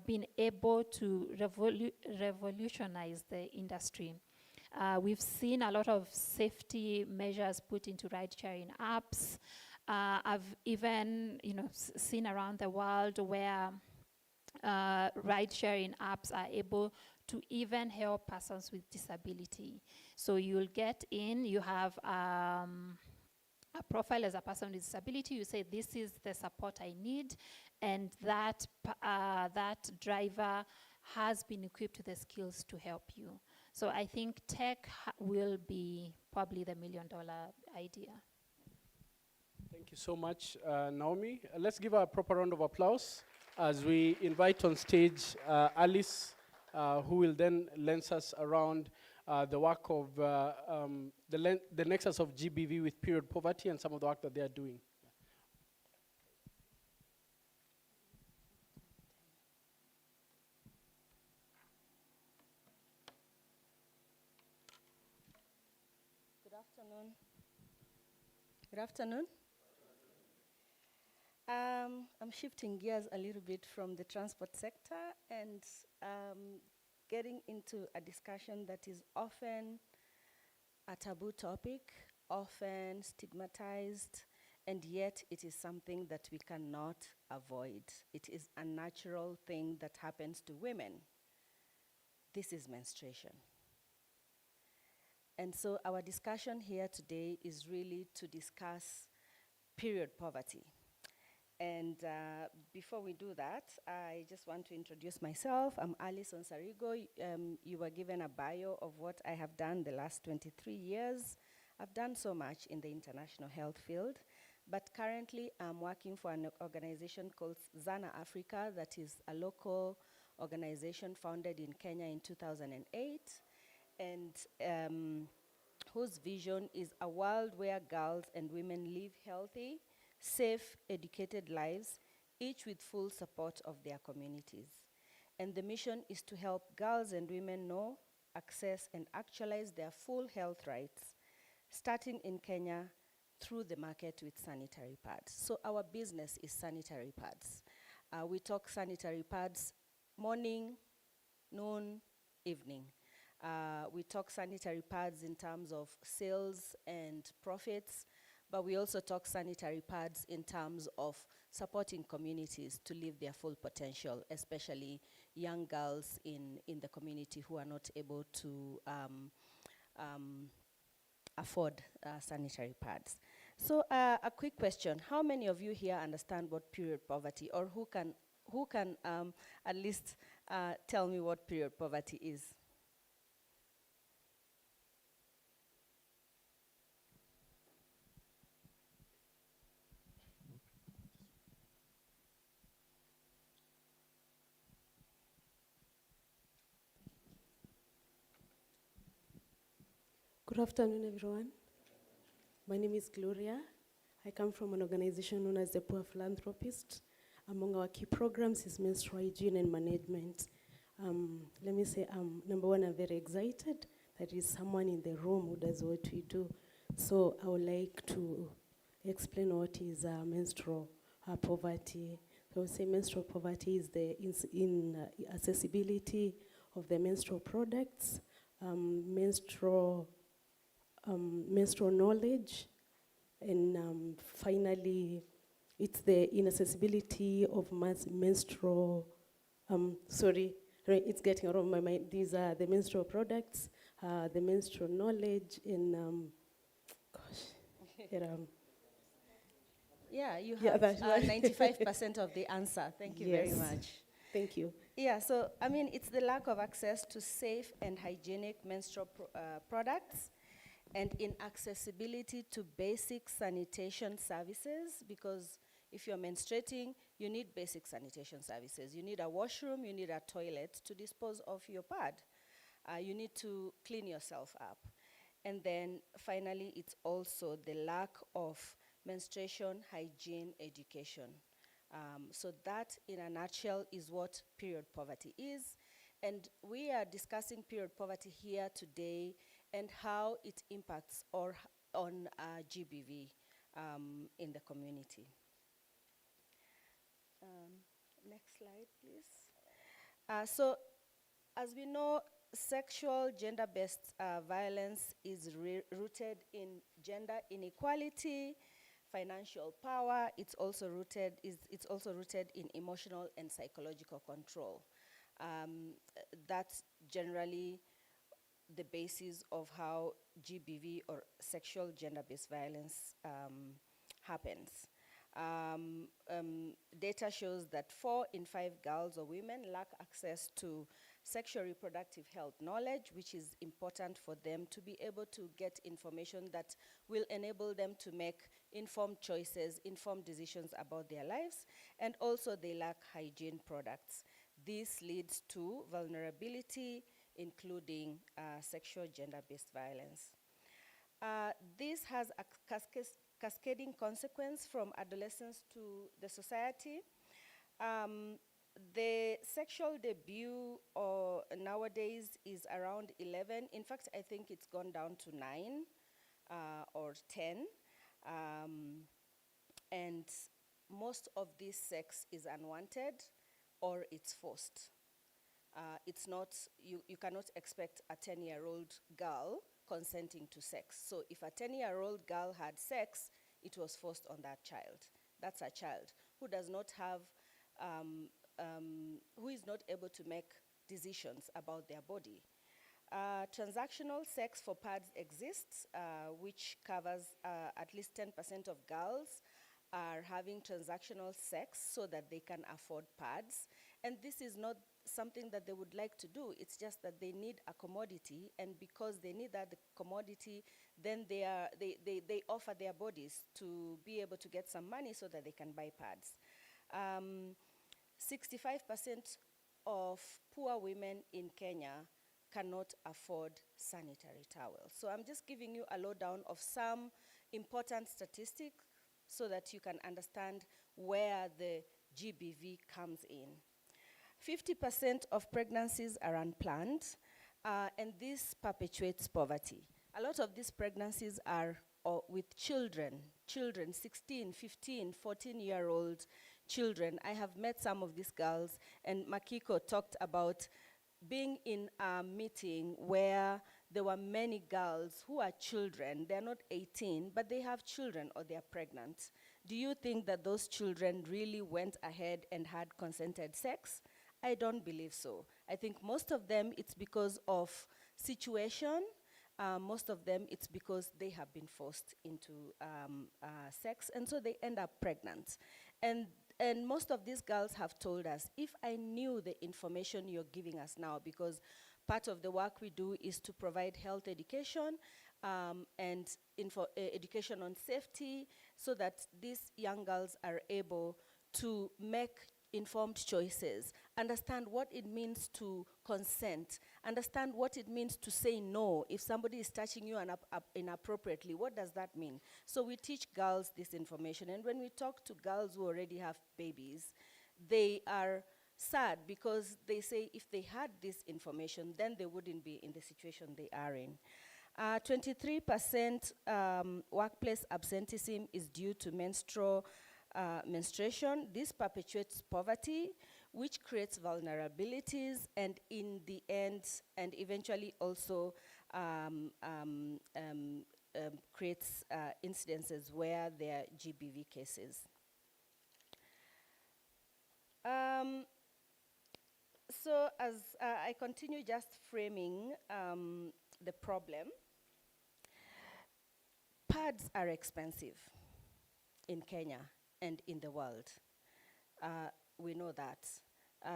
been able to revolutionize the industry. We've seen a lot of safety measures put into ride-sharing apps. I've even, seen around the world where ride-sharing apps are able to even help persons with disability. So you'll get in, you have a profile as a person with disability, you say, this is the support I need, and that driver has been equipped with the skills to help you. So I think tech will be probably the $1 million idea.
Thank you so much, Naomi. Let's give her a proper round of applause as we invite on stage Alice, who will then lens us around the work of the nexus of GBV with period poverty and some of the work that they are doing.
Good afternoon. Good afternoon. I'm shifting gears a little bit from the transport sector and getting into a discussion that is often a taboo topic, often stigmatized, and yet it is something that we cannot avoid. It is a natural thing that happens to women. This is menstruation. And so our discussion here today is really to discuss period poverty. And before we do that, I just want to introduce myself. I'm Alice Onsarigo. You were given a bio of what I have done the last 23 years. I've done so much in the international health field, but currently I'm working for an organization called Anza Africa, that is a local organization founded in Kenya in 2008, and whose vision is a world where girls and women live healthy, safe, educated lives, each with full support of their communities. And the mission is to help girls and women know, access, and actualize their full health rights, starting in Kenya through the market with sanitary pads. So our business is sanitary pads. We talk sanitary pads morning, noon, evening. We talk sanitary pads in terms of sales and profits, but we also talk sanitary pads in terms of supporting communities to live their full potential, especially young girls in the community who are not able to afford sanitary pads. So a quick question, how many of you here understand what period poverty, or who can at least tell me what period poverty is?
Good afternoon, everyone. My name is Gloria. I come from an organization known as the Poor Philanthropist. Among our key programs is menstrual hygiene and management. Let me say, number one, I'm very excited that is someone in the room who does what we do. So I would like to explain what is menstrual poverty. So I would say menstrual poverty is the accessibility of the menstrual products, menstrual knowledge, and finally, it's the inaccessibility of menstrual, it's getting out of my mind. These are the menstrual products, the menstrual knowledge, and
yeah, you have 95% of the answer. Thank you very much.
Thank you.
Yeah, so I mean, it's the lack of access to safe and hygienic menstrual products, and inaccessibility to basic sanitation services, because if you're menstruating, you need basic sanitation services. You need a washroom, you need a toilet to dispose of your pad. You need to clean yourself up. And then finally, it's also the lack of menstruation hygiene education. So that, in a nutshell, is what period poverty is. And we are discussing period poverty here today and how it impacts on GBV in the community. Next slide, please. So, as we know, sexual gender-based violence is rooted in gender inequality, financial power. It's also rooted in emotional and psychological control. That's generally the basis of how GBV, or sexual gender-based violence, happens. Data shows that 4 in 5 girls or women lack access to sexual reproductive health knowledge, which is important for them to be able to get information that will enable them to make informed choices, informed decisions about their lives, and also they lack hygiene products. This leads to vulnerability, including sexual gender-based violence. This has a cascading consequence from adolescence to the society. The sexual debut nowadays is around 11. In fact, I think it's gone down to 9 or 10. And most of this sex is unwanted or it's forced. It's not, you cannot expect a 10-year-old girl consenting to sex. So if a 10-year-old girl had sex, it was forced on that child. That's a child who does not have, who is not able to make decisions about their body. Transactional sex for pads exists, which covers at least 10% of girls are having transactional sex so that they can afford pads. And this is not something that they would like to do. It's just that they need a commodity, and because they need that commodity, then they offer their bodies to be able to get some money so that they can buy pads. 65% of poor women in Kenya cannot afford sanitary towels. So I'm just giving you a lowdown of some important statistics so that you can understand where the GBV comes in. 50% of pregnancies are unplanned, and this perpetuates poverty. A lot of these pregnancies are with children, 16, 15, 14-year-old children. I have met some of these girls, and Makiko talked about being in a meeting where there were many girls who are children. They're not 18, but they have children or they're pregnant. Do you think that those children really went ahead and had consented sex? I don't believe so. I think most of them, it's because of situation. Most of them, it's because they have been forced into sex, and so they end up pregnant. And most of these girls have told us, if I knew the information you're giving us now, because part of the work we do is to provide health education and education on safety, so that these young girls are able to make informed choices, understand what it means to consent, understand what it means to say no. If somebody is touching you inappropriately, what does that mean? So we teach girls this information, and when we talk to girls who already have babies, they are sad because they say if they had this information, then they wouldn't be in the situation they are in. 23% workplace absenteeism is due to menstruation. This perpetuates poverty, which creates vulnerabilities, and in the end, and eventually also creates incidences where there are GBV cases. So as I continue just framing the problem, pads are expensive in Kenya and in the world. We know that.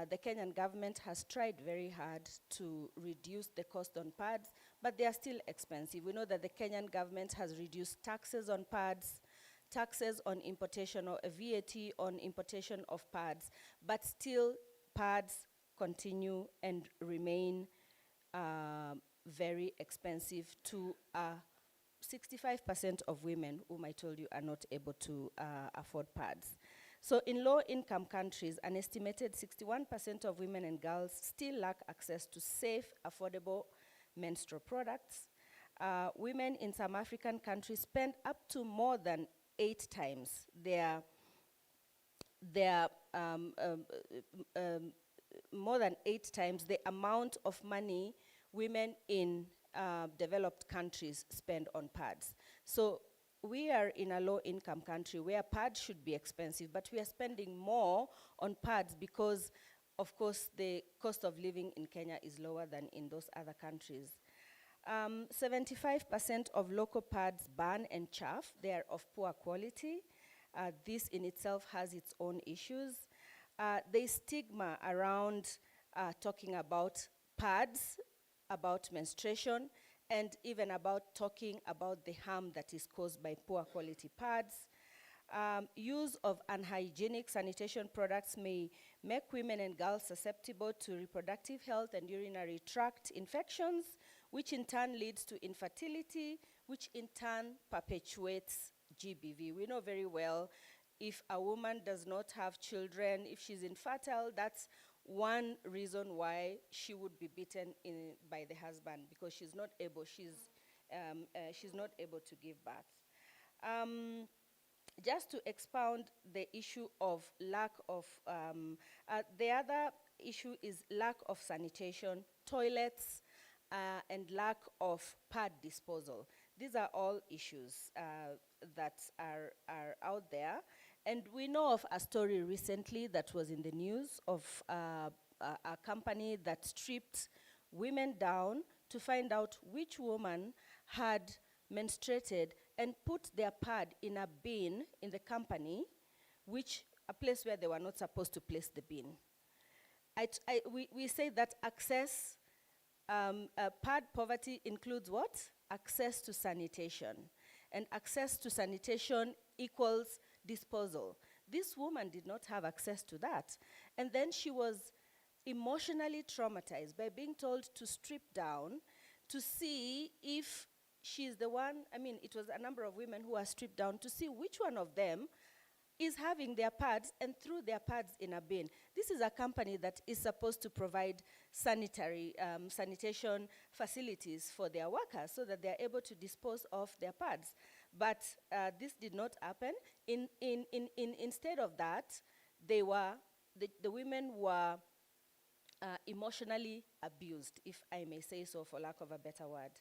The Kenyan government has tried very hard to reduce the cost on pads, but they are still expensive. We know that the Kenyan government has reduced taxes on pads, taxes on importation, or a VAT on importation of pads, but still pads continue and remain very expensive to 65% of women whom I told you are not able to afford pads. So in low-income countries, an estimated 61% of women and girls still lack access to safe, affordable menstrual products. Women in some African countries spend up to more than 8 times more than 8 times the amount of money women in developed countries spend on pads. So we are in a low-income country where pads should be expensive, but we are spending more on pads because, of course, the cost of living in Kenya is lower than in those other countries. 75% of local pads burn and chaff. They are of poor quality. This in itself has its own issues. There's stigma around talking about pads, about menstruation, and even about talking about the harm that is caused by poor quality pads. Use of unhygienic sanitation products may make women and girls susceptible to reproductive health and urinary tract infections, which in turn leads to infertility, which in turn perpetuates GBV. We know very well if a woman does not have children, if she's infertile, that's one reason why she would be beaten by the husband, because she's not able to give birth. Just to expound the issue of lack of, the other issue is lack of sanitation, toilets, and lack of pad disposal. These are all issues that are out there. And we know of a story recently that was in the news of a company that stripped women down to find out which woman had menstruated and put their pad in a bin in the company, a place where they were not supposed to place the bin. We say that access, pad poverty includes what? Access to sanitation. And access to sanitation equals disposal. This woman did not have access to that. And then she was emotionally traumatized by being told to strip down to see if she's the one. I mean, it was a number of women who were stripped down to see which one of them is having their pads and threw their pads in a bin. This is a company that is supposed to provide sanitation facilities for their workers so that they're able to dispose of their pads. But this did not happen. Instead of that, the women were emotionally abused, if I may say so, for lack of a better word.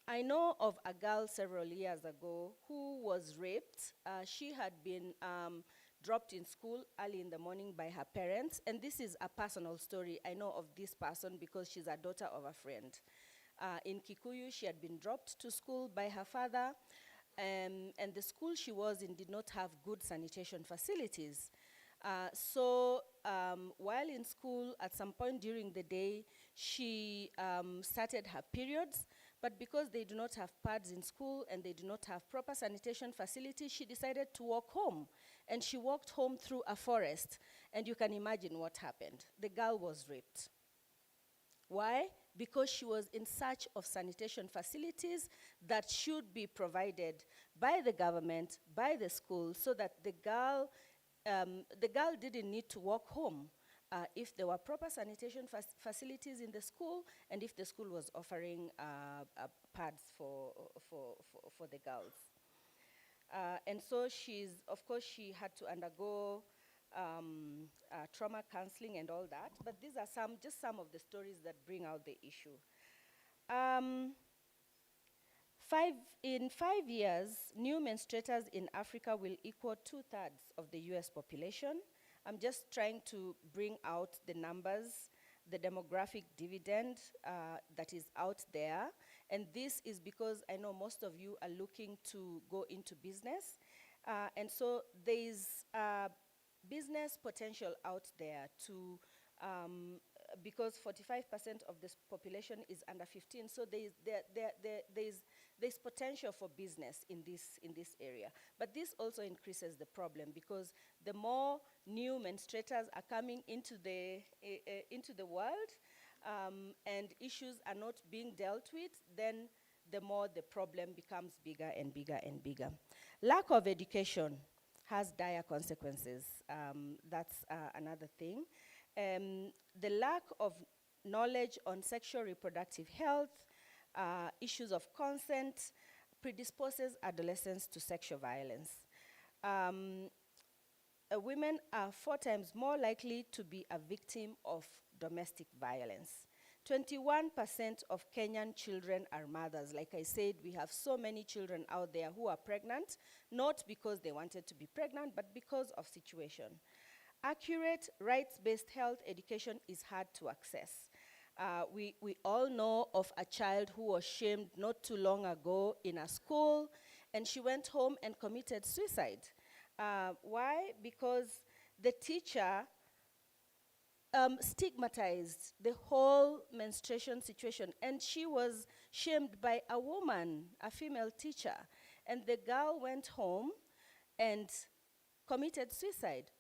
I know of a girl several years ago who was raped. She had been dropped in school early in the morning by her parents, and this is a personal story. I know of this person because she's a daughter of a friend. In Kikuyu, she had been dropped to school by her father, and the school she was in did not have good sanitation facilities. So while in school, at some point during the day, she started her periods, but because they do not have pads in school and they do not have proper sanitation facilities, she decided to walk home. And she walked home through a forest, and you can imagine what happened. The girl was raped. Why? Because she was in search of sanitation facilities that should be provided by the government, by the school, so that the girl didn't need to walk home if there were proper sanitation facilities in the school, and if the school was offering pads for the girls. And so of course, she had to undergo trauma counseling and all that, but these are just some of the stories that bring out the issue. In 5 years, new menstruators in Africa will equal 2/3 of the US population. I'm just trying to bring out the numbers, the demographic dividend that is out there. And this is because I know most of you are looking to go into business. And so there is business potential out there because 45% of this population is under 15, so there's potential for business in this area. But this also increases the problem, because the more new menstruators are coming into the world and issues are not being dealt with, then the more the problem becomes bigger and bigger and bigger. Lack of education has dire consequences. That's another thing. The lack of knowledge on sexual reproductive health, issues of consent, predisposes adolescents to sexual violence. Women are 4 times more likely to be a victim of domestic violence. 21% of Kenyan children are mothers. Like I said, we have so many children out there who are pregnant, not because they wanted to be pregnant, but because of situation. Accurate, rights-based health education is hard to access. We all know of a child who was shamed not too long ago in a school, and she went home and committed suicide. Why? Because the teacher stigmatized the whole menstruation situation, and she was shamed by a woman, a female teacher, and the girl went home and committed suicide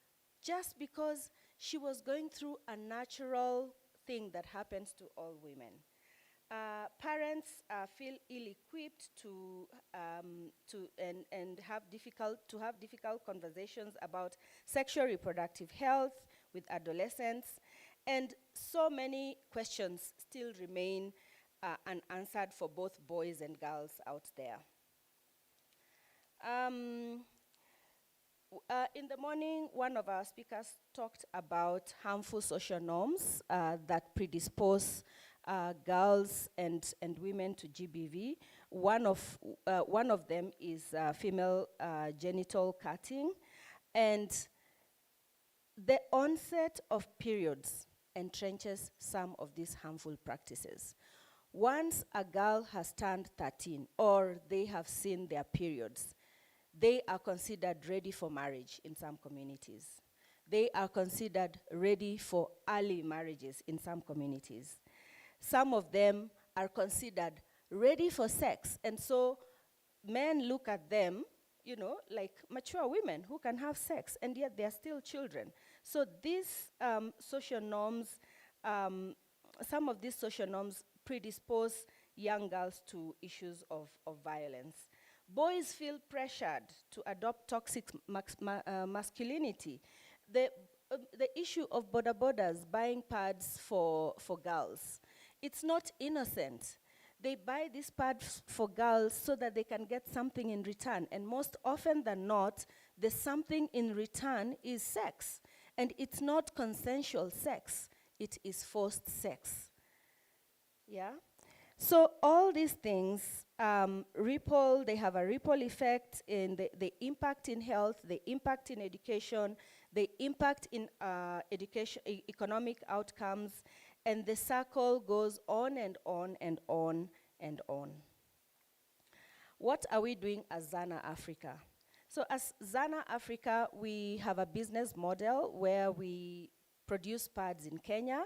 just because she was going through a natural thing that happens to all women. Parents feel ill-equipped to have difficult conversations about sexual reproductive health with adolescents, and so many questions still remain unanswered for both boys and girls out there. In the morning, one of our speakers talked about harmful social norms that predispose girls and women to GBV. One of them is female genital cutting, and the onset of periods entrenches some of these harmful practices. Once a girl has turned 13 or they have seen their periods, they are considered ready for marriage in some communities. They are considered ready for early marriages in some communities. Some of them are considered ready for sex, and so men look at them, you know, like mature women who can have sex, and yet they're still children. So these social norms, some of these social norms predispose young girls to issues of violence. Boys feel pressured to adopt toxic masculinity. The issue of borders, buying pads for girls, it's not innocent. They buy these pads for girls so that they can get something in return. And most often than not, the something in return is sex. And it's not consensual sex, it is forced sex. Yeah? So all these things they have a ripple effect in the impact in health, the impact in education, the impact in economic outcomes, and the circle goes on and on and on and on. What are we doing as Zana Africa? So as Zana Africa, we have a business model where we produce pads in Kenya,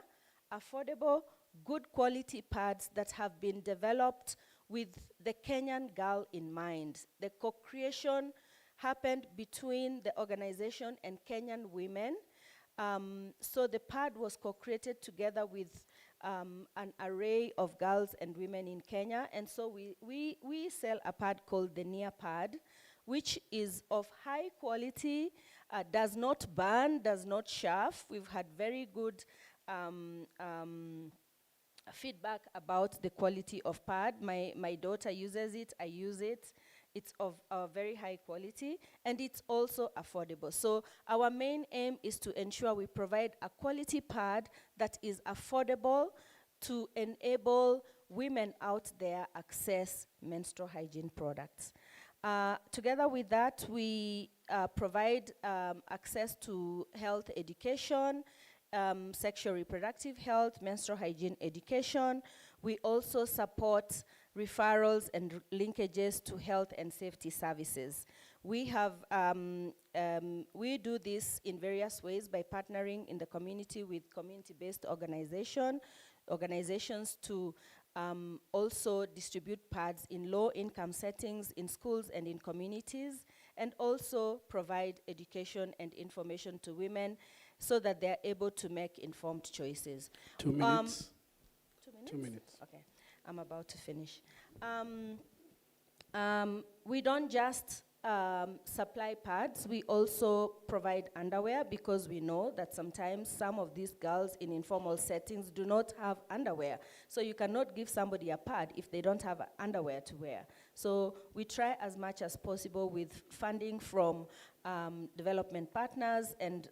affordable, good quality pads that have been developed with the Kenyan girl in mind. The co-creation happened between the organization and Kenyan women. So the pad was co-created together with an array of girls and women in Kenya. And so we sell a pad called the Nia pad, which is of high quality, does not burn, does not chafe. We've had very good feedback about the quality of pad. My daughter uses it, I use it. It's of very high quality, and it's also affordable. So our main aim is to ensure we provide a quality pad that is affordable to enable women out there access menstrual hygiene products. Together with that, we provide access to health education, sexual reproductive health, menstrual hygiene education. We also support referrals and linkages to health and safety services. We have, we do this in various ways by partnering in the community with community-based organizations to also distribute pads in low-income settings, in schools and in communities, and also provide education and information to women so that they're able to make informed choices.
2 minutes.
2 minutes?
2 minutes.
Okay, I'm about to finish. We don't just supply pads, we also provide underwear, because we know that sometimes some of these girls in informal settings do not have underwear. So you cannot give somebody a pad if they don't have underwear to wear. So we try as much as possible with funding from development partners and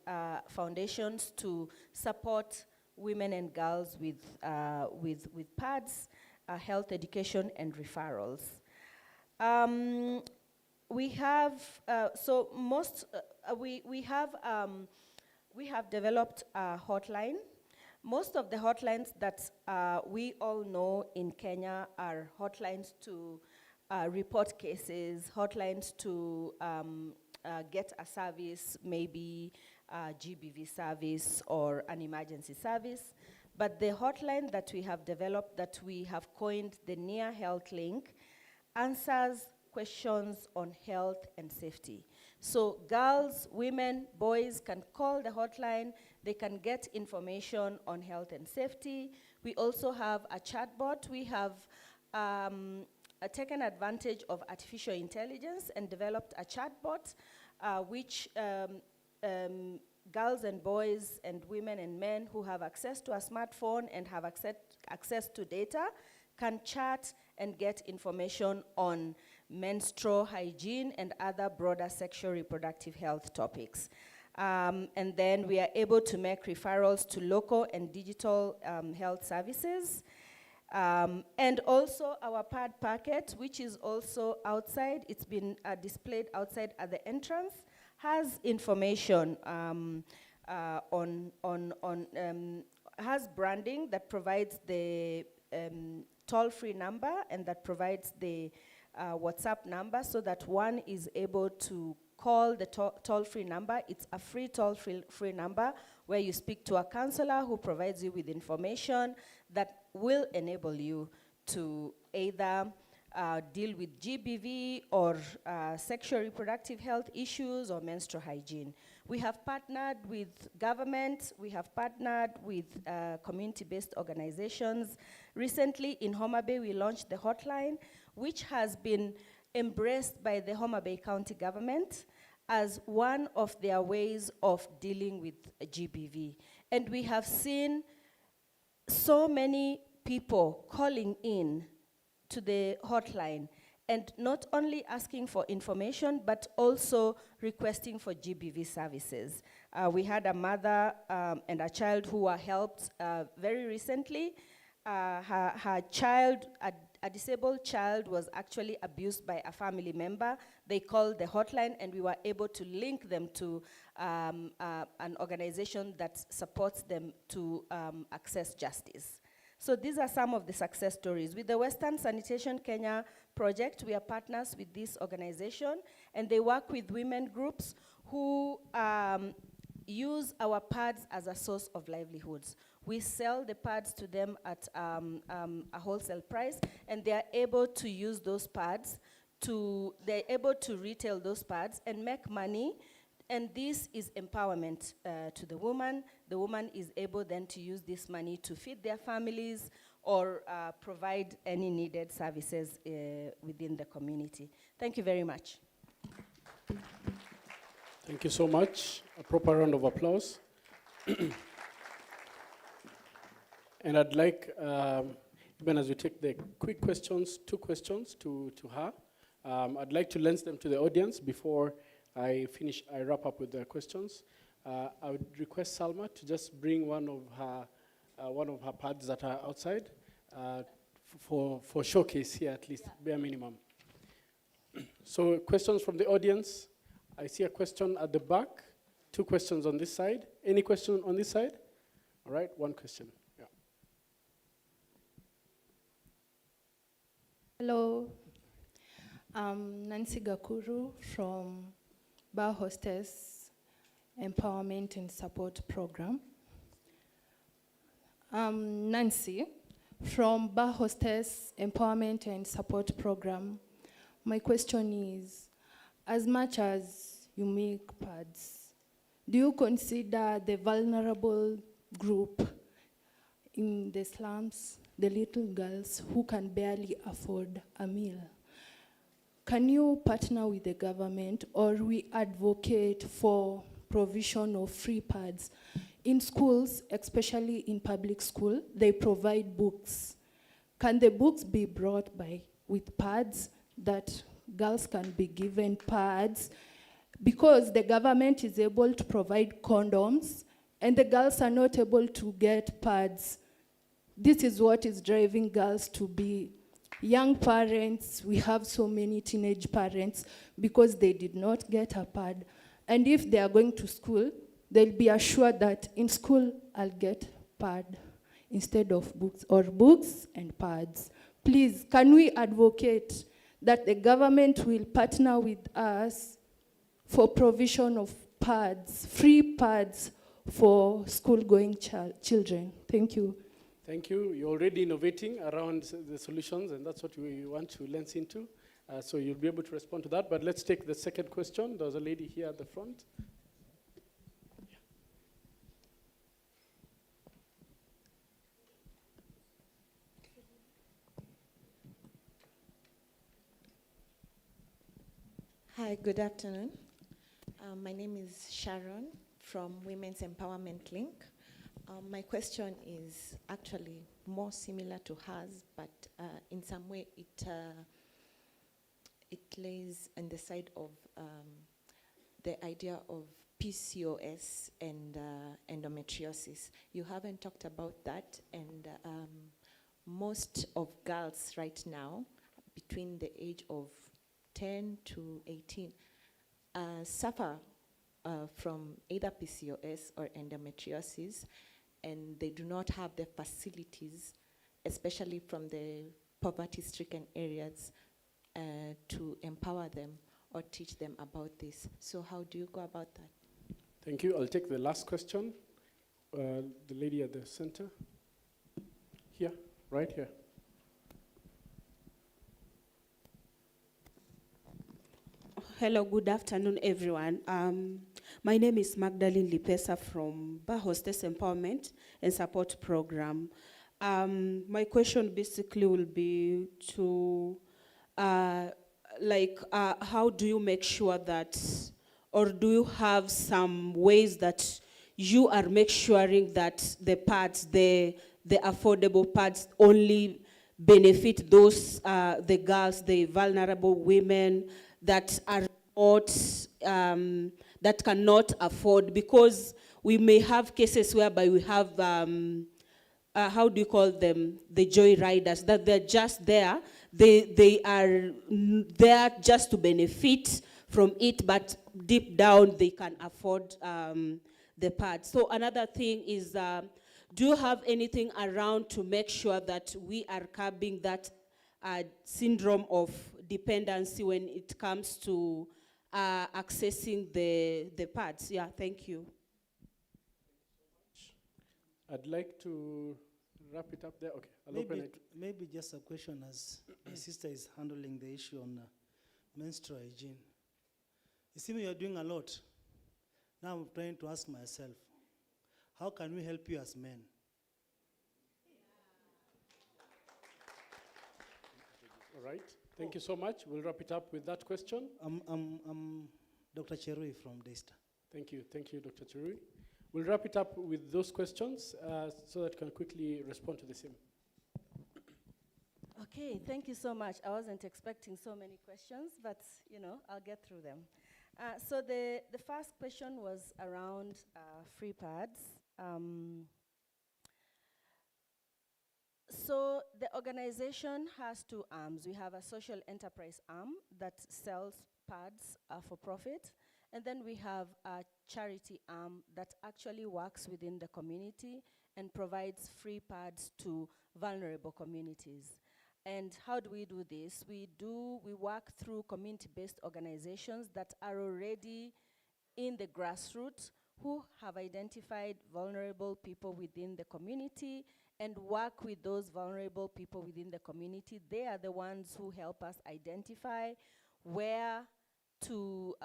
foundations to support women and girls with pads, health education, and referrals. We have we have developed a hotline. Most of the hotlines that we all know in Kenya are hotlines to report cases, hotlines to get a service, maybe a GBV service or an emergency service. But the hotline that we have developed, that we have coined the Near Health Link, answers questions on health and safety. So girls, women, boys can call the hotline. They can get information on health and safety. We also have a chatbot. We have taken advantage of artificial intelligence and developed a chatbot which girls and boys and women and men who have access to a smartphone and have access to data can chat and get information on menstrual hygiene and other broader sexual reproductive health topics. And then we are able to make referrals to local and digital health services. And also our pad packet, which is also outside, it's been displayed outside at the entrance, has information has branding that provides the toll-free number and that provides the WhatsApp number so that one is able to call the toll-free number. It's a free toll-free number where you speak to a counselor who provides you with information that will enable you to either deal with GBV or sexual reproductive health issues or menstrual hygiene. We have partnered with government, we have partnered with community-based organizations. Recently in Homa Bay, we launched the hotline, which has been embraced by the Homa Bay County Government as one of their ways of dealing with GBV. And we have seen so many people calling in to the hotline and not only asking for information, but also requesting for GBV services. We had a mother and a child who were helped very recently. Her child, a disabled child, was actually abused by a family member. They called the hotline and we were able to link them to an organization that supports them to access justice. So these are some of the success stories. With the Western Sanitation Kenya project, we are partners with this organization, and they work with women groups who use our pads as a source of livelihoods. We sell the pads to them at a wholesale price, and they are able to use those pads they're able to retail those pads and make money. And this is empowerment to the woman. The woman is able then to use this money to feed their families or provide any needed services within the community. Thank you very much.
Thank you so much. A proper round of applause. And I'd like, even as we take the quick questions, 2 questions to her, I'd like to lend them to the audience before I wrap up with the questions. I would request Salma to just bring one of her pads that are outside for showcase here, at least, bare minimum. So questions from the audience. I see a question at the back. 2 questions on this side. Any question on this side? All right, 1 question. Yeah.
Hello, I'm Nancy Gakuru from Bar Hostess Empowerment and Support Program. Nancy from Bar Hostess Empowerment and Support Program. My question is, as much as you make pads, do you consider the vulnerable group in the slums, the little girls who can barely afford a meal? Can you partner with the government, or we advocate for provision of free pads? In schools, especially in public school, they provide books. Can the books be brought with pads, that girls can be given pads? Because the government is able to provide condoms and the girls are not able to get pads. This is what is driving girls to be young parents. We have so many teenage parents because they did not get a pad. And if they are going to school, they'll be assured that in school I'll get pad instead of books, or books and pads. Please, can we advocate that the government will partner with us for provision of pads, free pads for school-going children? Thank you.
Thank you. You're already innovating around the solutions, and that's what we want to lens into. So you'll be able to respond to that. But let's take the second question. There's a lady here at the front.
Hi, good afternoon. My name is Sharon from Women's Empowerment Link. My question is actually more similar to hers, but in some way it lays on the side of the idea of PCOS and endometriosis. You haven't talked about that, and most of girls right now, between the age of 10 to 18, suffer from either PCOS or endometriosis, and they do not have the facilities, especially from the poverty-stricken areas, to empower them or teach them about this. So how do you go about that?
Thank you. I'll take the last question. The lady at the center. Here, right here.
Hello, good afternoon, everyone. My name is Magdalene Lipesa from Bar Hostess Empowerment and Support Program. My question basically will be to, how do you make sure that, or do you have some ways that you are making sure that the pads, the affordable pads only benefit those, the girls, the vulnerable women that are not, that cannot afford, because we may have cases whereby we have, how do you call them, the joy riders, that they're just there, they are there just to benefit from it, but deep down they can afford the pads. So another thing is, do you have anything around to make sure that we are curbing that syndrome of dependency when it comes to accessing the pads? Yeah, thank you.
I'd like to wrap it up there. Okay, I'll open it.
Maybe just a question, as my sister is handling the issue on menstrual hygiene. You see, you're doing a lot. Now I'm trying to ask myself, how can we help you as men?
All right. Thank you so much. We'll wrap it up with that question.
I'm Dr. Cherui from Daystar.
Thank you, Dr. Cherui. We'll wrap it up with those questions so that you can quickly respond to the same.
Okay, thank you so much. I wasn't expecting so many questions, but I'll get through them. So the first question was around free pads. So the organization has two arms. We have a social enterprise arm that sells pads for profit, and then we have a charity arm that actually works within the community and provides free pads to vulnerable communities. And how do we do this? We work through community-based organizations that are already in the grassroots, who have identified vulnerable people within the community and work with those vulnerable people within the community. They are the ones who help us identify where to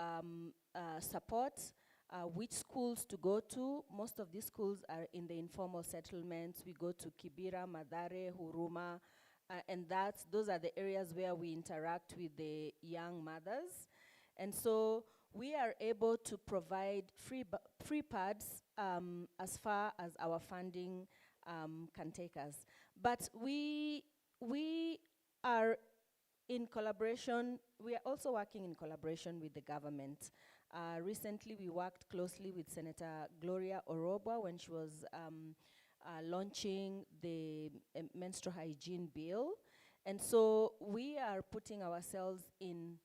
support, which schools to go to. Most of these schools are in the informal settlements. We go to Kibera, Madare, Huruma, and those are the areas where we interact with the young mothers. And so we are able to provide free pads as far as our funding can take us. But we are in collaboration, we are also working in collaboration with the government. Recently, we worked closely with Senator Gloria Orobwa when she was launching the menstrual hygiene bill. And so we are putting ourselves in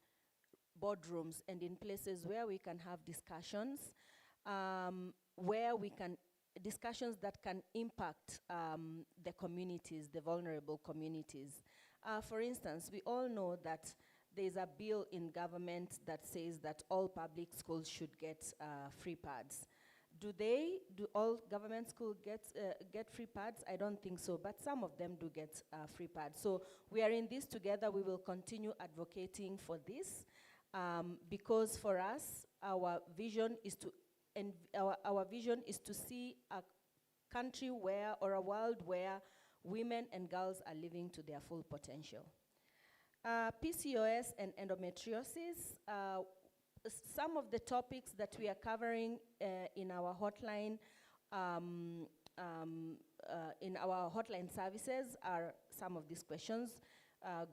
boardrooms and in places where we can have discussions, discussions that can impact the communities, the vulnerable communities. For instance, we all know that there's a bill in government that says that all public schools should get free pads. Do all government schools get free pads? I don't think so, but some of them do get free pads. So we are in this together. We will continue advocating for this because for us, our vision is to see a country where, or a world where, women and girls are living to their full potential. PCOS and endometriosis, some of the topics that we are covering in our hotline, services are some of these questions.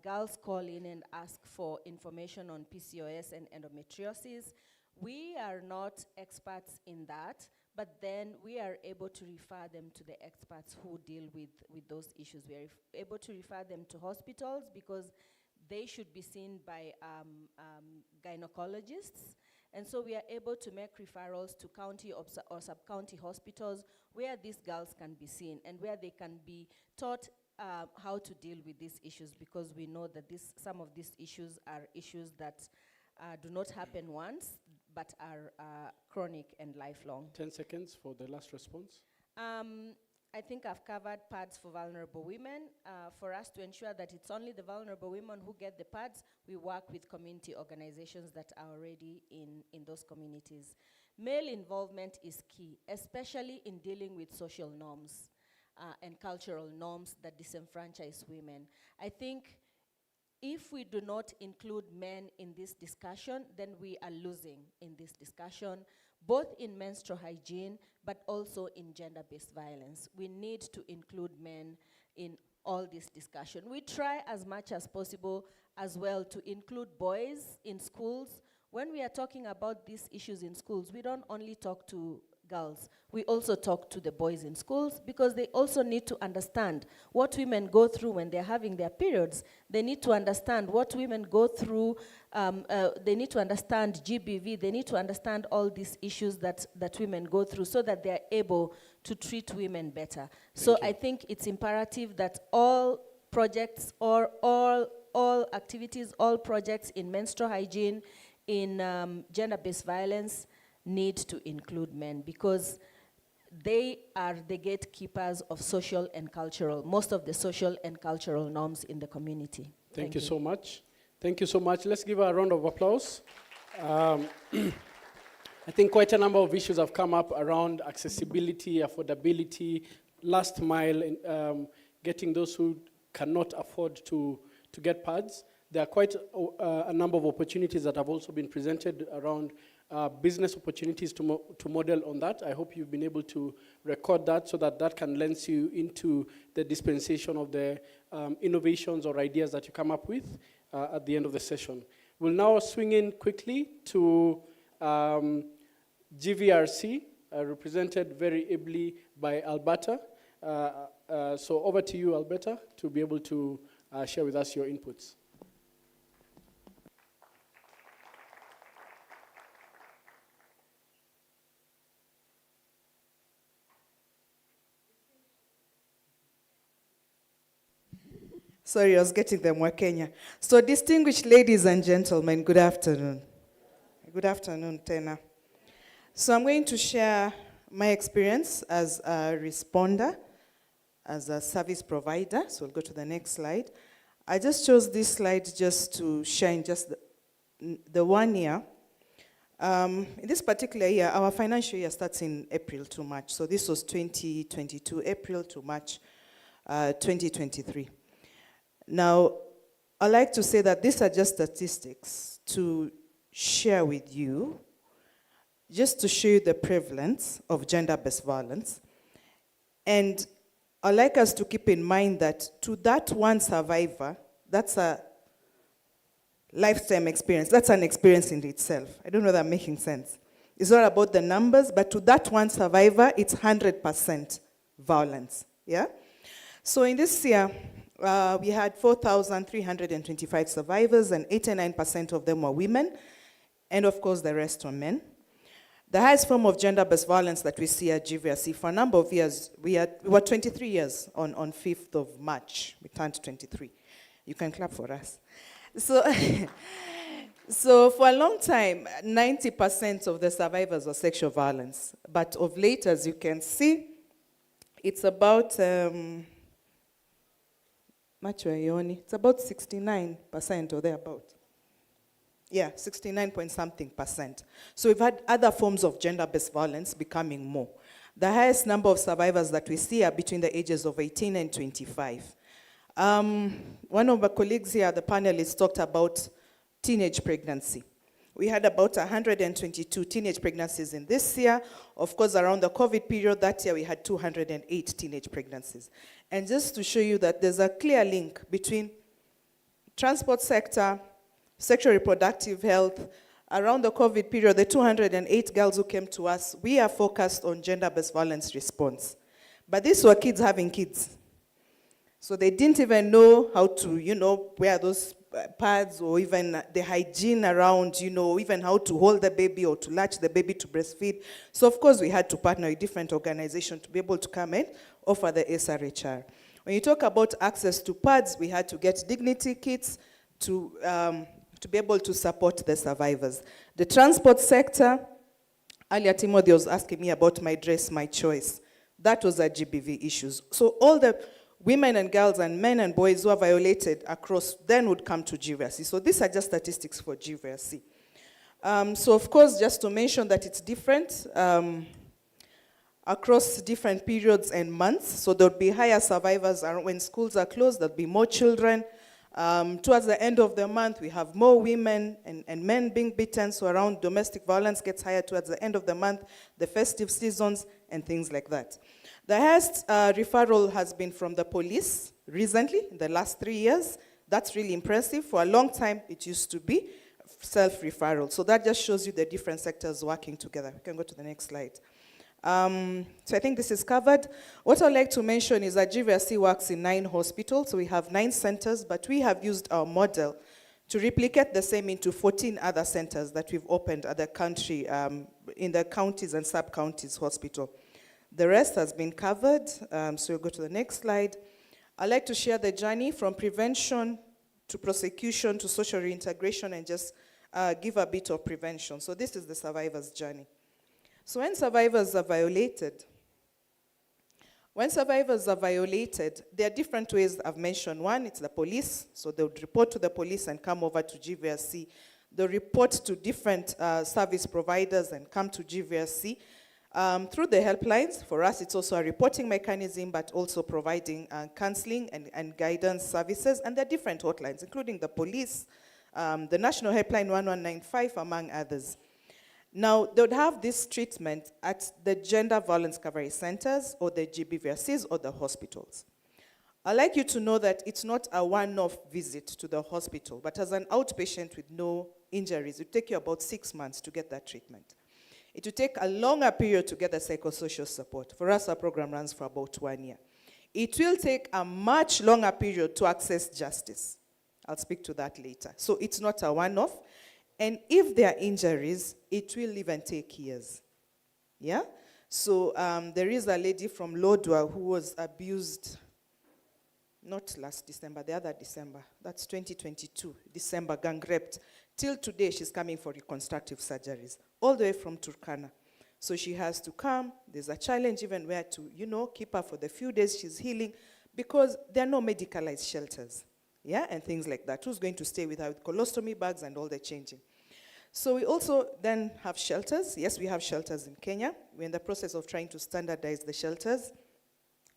Girls call in and ask for information on PCOS and endometriosis. We are not experts in that, but then we are able to refer them to the experts who deal with those issues. We are able to refer them to hospitals because they should be seen by gynecologists. And so we are able to make referrals to county or sub-county hospitals where these girls can be seen and where they can be taught how to deal with these issues, because we know that some of these issues are issues that do not happen once, but are chronic and lifelong.
10 seconds for the last response.
I think I've covered pads for vulnerable women. For us to ensure that it's only the vulnerable women who get the pads, we work with community organizations that are already in those communities. Male involvement is key, especially in dealing with social norms and cultural norms that disenfranchise women. I think if we do not include men in this discussion, then we are losing in this discussion, both in menstrual hygiene, but also in gender-based violence. We need to include men in all this discussion. We try as much as possible as well to include boys in schools. When we are talking about these issues in schools, we don't only talk to girls. We also talk to the boys in schools because they also need to understand what women go through when they're having their periods. They need to understand what women go through. They need to understand GBV. They need to understand all these issues that women go through so that they're able to treat women better. So I think it's imperative that all projects or all activities, all projects in menstrual hygiene, in gender-based violence, need to include men because they are the gatekeepers of social and cultural, most of the social and cultural norms in the community.
Thank you so much. Thank you so much. Let's give her a round of applause. I think quite a number of issues have come up around accessibility, affordability, last mile, getting those who cannot afford to get pads. There are quite a number of opportunities that have also been presented around business opportunities to model on that. I hope you've been able to record that so that can lend you into the dispensation of the innovations or ideas that you come up with at the end of the session. We'll now swing in quickly to GVRC, represented very ably by Alberta. So over to you, Alberta, to be able to share with us your inputs.
Sorry, I was getting them more Kenya. So distinguished ladies and gentlemen, good afternoon. Good afternoon, Tena. So I'm going to share my experience as a responder, as a service provider. So we'll go to the next slide. I just chose this slide just to share in just the 1 year. In this particular year, our financial year starts in April to March. So this was 2022, April to March 2023. Now, I like to say that these are just statistics to share with you, just to show you the prevalence of gender-based violence. And I'd like us to keep in mind that to that one survivor, that's a lifetime experience. That's an experience in itself. I don't know that I'm making sense. It's not about the numbers, but to that one survivor, it's 100% violence. Yeah? So in this year, we had 4,325 survivors, and 89% of them were women, and of course the rest were men. The highest form of gender-based violence that we see at GVRC for a number of years, we were 23 years on 5th of March. We turned 23. You can clap for us. So, so for a long time, 90% of the survivors were sexual violence. But of late, as you can see, it's about, it's about 69% or thereabout. Yeah, 69 point something percent. So we've had other forms of gender-based violence becoming more. The highest number of survivors that we see are between the ages of 18 and 25. One of my colleagues here, the panelists, talked about teenage pregnancy. We had about 122 teenage pregnancies in this year. Of course, around the COVID period, that year we had 208 teenage pregnancies. And just to show you that there's a clear link between transport sector, sexual reproductive health. Around the COVID period, the 208 girls who came to us, we are focused on gender-based violence response. But these were kids having kids. So they didn't even know how to, wear those pads, or even the hygiene around, even how to hold the baby or to latch the baby to breastfeed. So of course we had to partner with different organizations to be able to come and offer the SRHR. When you talk about access to pads, we had to get dignity kits to be able to support the survivors. The transport sector, earlier Timothy was asking me about my dress, my choice. That was a GBV issues. So all the women and girls and men and boys who are violated across then would come to GVRC. So these are just statistics for GVRC. So of course, just to mention that it's different across different periods and months. So there'll be higher survivors when schools are closed, there'll be more children. Towards the end of the month, we have more women and men being beaten, so around domestic violence gets higher towards the end of the month, the festive seasons, and things like that. The highest referral has been from the police recently, in the last 3 years. That's really impressive. For a long time, it used to be self-referral. So that just shows you the different sectors working together. We can go to the next slide. So I think this is covered. What I'd like to mention is that GVRC works in 9 hospitals, so we have 9 centers, but we have used our model to replicate the same into 14 other centers that we've opened at the country, in the counties and sub-counties hospital. The rest has been covered, so we'll go to the next slide. I'd like to share the journey from prevention to prosecution to social reintegration and just give a bit of prevention. So this is the survivor's journey. So when survivors are violated, there are different ways I've mentioned. One, it's the police. So they would report to the police and come over to GVRC. They'll report to different service providers and come to GVRC. Through the helplines, for us it's also a reporting mechanism, but also providing counseling and guidance services. And there are different hotlines, including the police, the National Helpline 1195, among others. Now, they would have this treatment at the Gender Violence Recovery Centers or the GBVRCs or the hospitals. I'd like you to know that it's not a one-off visit to the hospital, but as an outpatient with no injuries, it would take you about 6 months to get that treatment. It will take a longer period to get the psychosocial support. For us, our program runs for about 1 year. It will take a much longer period to access justice. I'll speak to that later. So it's not a one-off. And if there are injuries, it will even take years. Yeah? So there is a lady from Lodwar who was abused, not last December, the other December. That's 2022, December, gang raped. Till today, she's coming for reconstructive surgeries, all the way from Turkana. So she has to come. There's a challenge even where to, keep her for the few days she's healing, because there are no medicalized shelters. Yeah, and things like that. Who's going to stay with her with colostomy bags and all the changing? So we also then have shelters. Yes, we have shelters in Kenya. We're in the process of trying to standardize the shelters.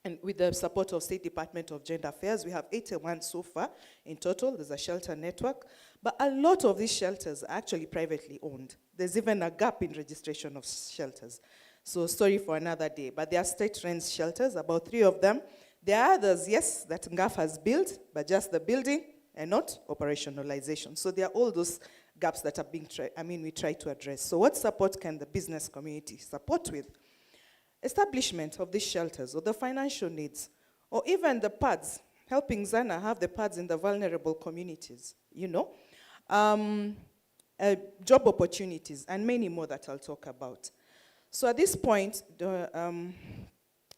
And with the support of State Department of Gender Affairs, we have 81 so far in total. There's a shelter network. But a lot of these shelters are actually privately owned. There's even a gap in registration of shelters. So story for another day. But there are state-run shelters, about 3 of them. There are others, yes, that NGAF has built, but just the building, and not operationalization. So there are all those gaps that are being we try to address. So what support can the business community support with? Establishment of these shelters, or the financial needs, or even the pads, helping Zana have the pads in the vulnerable communities, job opportunities, and many more that I'll talk about. So at this point,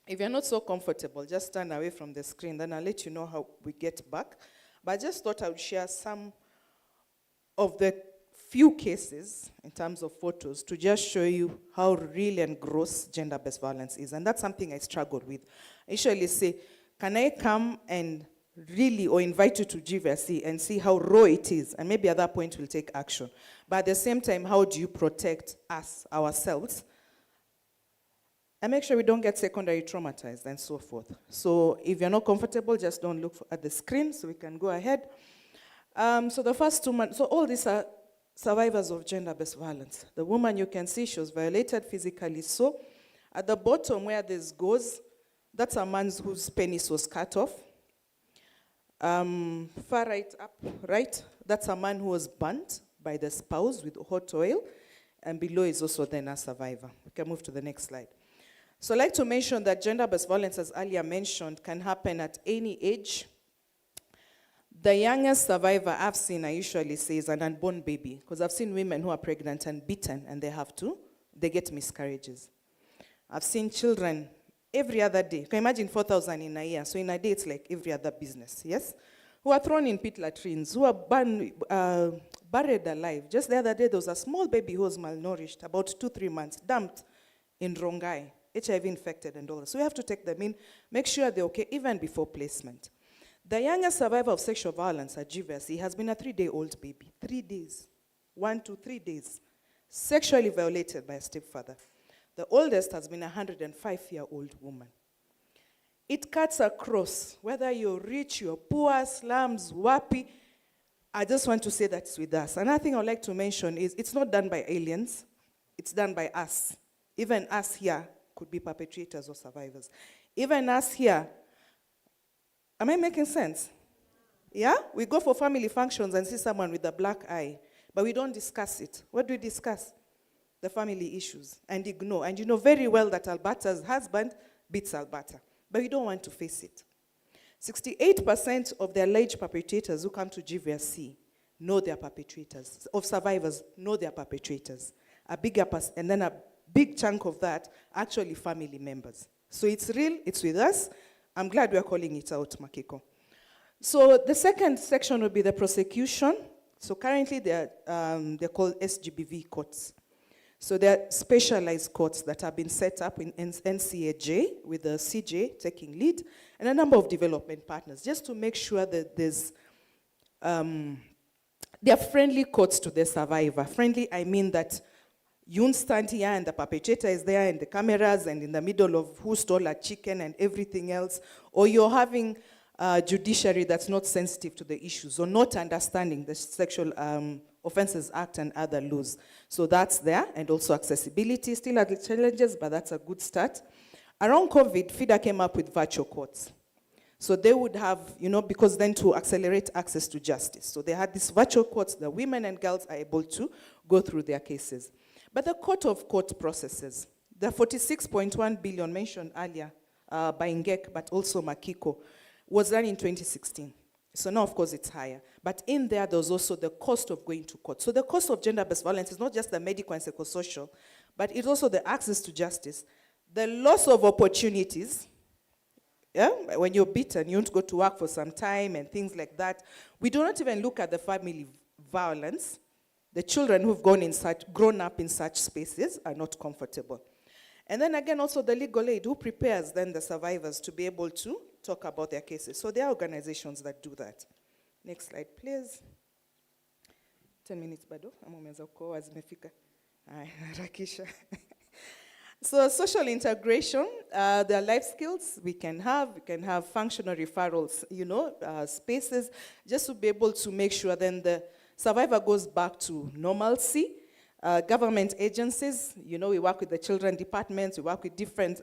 if you're not so comfortable, just stand away from the screen, then I'll let you know how we get back. But I just thought I would share some of the few cases in terms of photos to just show you how real and gross gender-based violence is. And that's something I struggled with. I usually say, can I come and really, or invite you to GICA and see how raw it is, and maybe at that point we'll take action. But at the same time, how do you protect us, ourselves, and make sure we don't get secondary traumatized and so forth. So if you're not comfortable, just don't look at the screen so we can go ahead. So the first 2 months, so all these are survivors of gender-based violence. The woman you can see, she was violated physically. So at the bottom where this goes, that's a man whose penis was cut off. Far right up, right, that's a man who was burnt by the spouse with hot oil, and below is also then a survivor. We can move to the next slide. So I'd like to mention that gender-based violence, as earlier mentioned, can happen at any age. The youngest survivor I've seen, I usually say, is an unborn baby, because I've seen women who are pregnant and beaten, and they get miscarriages. I've seen children every other day. You can imagine 4,000 in a year. So in a day, it's like every other business, yes? Who are thrown in pit latrines, who are buried alive. Just the other day, there was a small baby who was malnourished, about 2-3 months, dumped in Rongai, HIV infected and all that. So we have to take them in, make sure they're okay, even before placement. The youngest survivor of sexual violence at GICA has been a 3-day-old baby. 3 days. 1 to 3 days. Sexually violated by a stepfather. The oldest has been a 105-year-old woman. It cuts across, whether you're rich, you're poor, slums, wapi. I just want to say that it's with us. Another thing I'd like to mention is it's not done by aliens. It's done by us. Even us here could be perpetrators or survivors. Even us here, am I making sense? Yeah? We go for family functions and see someone with a black eye, but we don't discuss it. What do we discuss? The family issues, and ignore. And you know very well that Alberta's husband beats Alberta, but we don't want to face it. 68% of the alleged perpetrators who come to GICA know their perpetrators, of survivors know their perpetrators. And then a big chunk of that actually family members. So it's real, it's with us. I'm glad we're calling it out, Makiko. So the second section will be the prosecution. So currently they're called SGBV courts. So there are specialized courts that have been set up in NCAJ, with the CJ taking lead, and a number of development partners, just to make sure that there are friendly courts to the survivor. Friendly, I mean that you won't stand here and the perpetrator is there and the cameras and in the middle of who stole a chicken and everything else, or you're having a judiciary that's not sensitive to the issues or not understanding the Sexual Offences Act and other laws. So that's there, and also accessibility. Still are the challenges, but that's a good start. Around COVID, FIDA came up with virtual courts. So they would have, because then to accelerate access to justice. So they had these virtual courts that women and girls are able to go through their cases. But the court processes, the 46.1 billion mentioned earlier by NGEC, but also Makiko, was done in 2016. So now, of course, it's higher. But in there was also the cost of going to court. So the cost of gender-based violence is not just the medical and psychosocial, but it's also the access to justice, the loss of opportunities. Yeah? When you're beaten, you want to go to work for some time and things like that. We do not even look at the family violence. The children who've grown up in such spaces are not comfortable. And then again, also the legal aid, who prepares then the survivors to be able to talk about their cases. So there are organizations that do that. Next slide, please. 10 minutes bado. Rakisha. So social integration, there are life skills we can have functional referrals, spaces, just to be able to make sure then the survivor goes back to normalcy. Government agencies, we work with the children departments, we work with different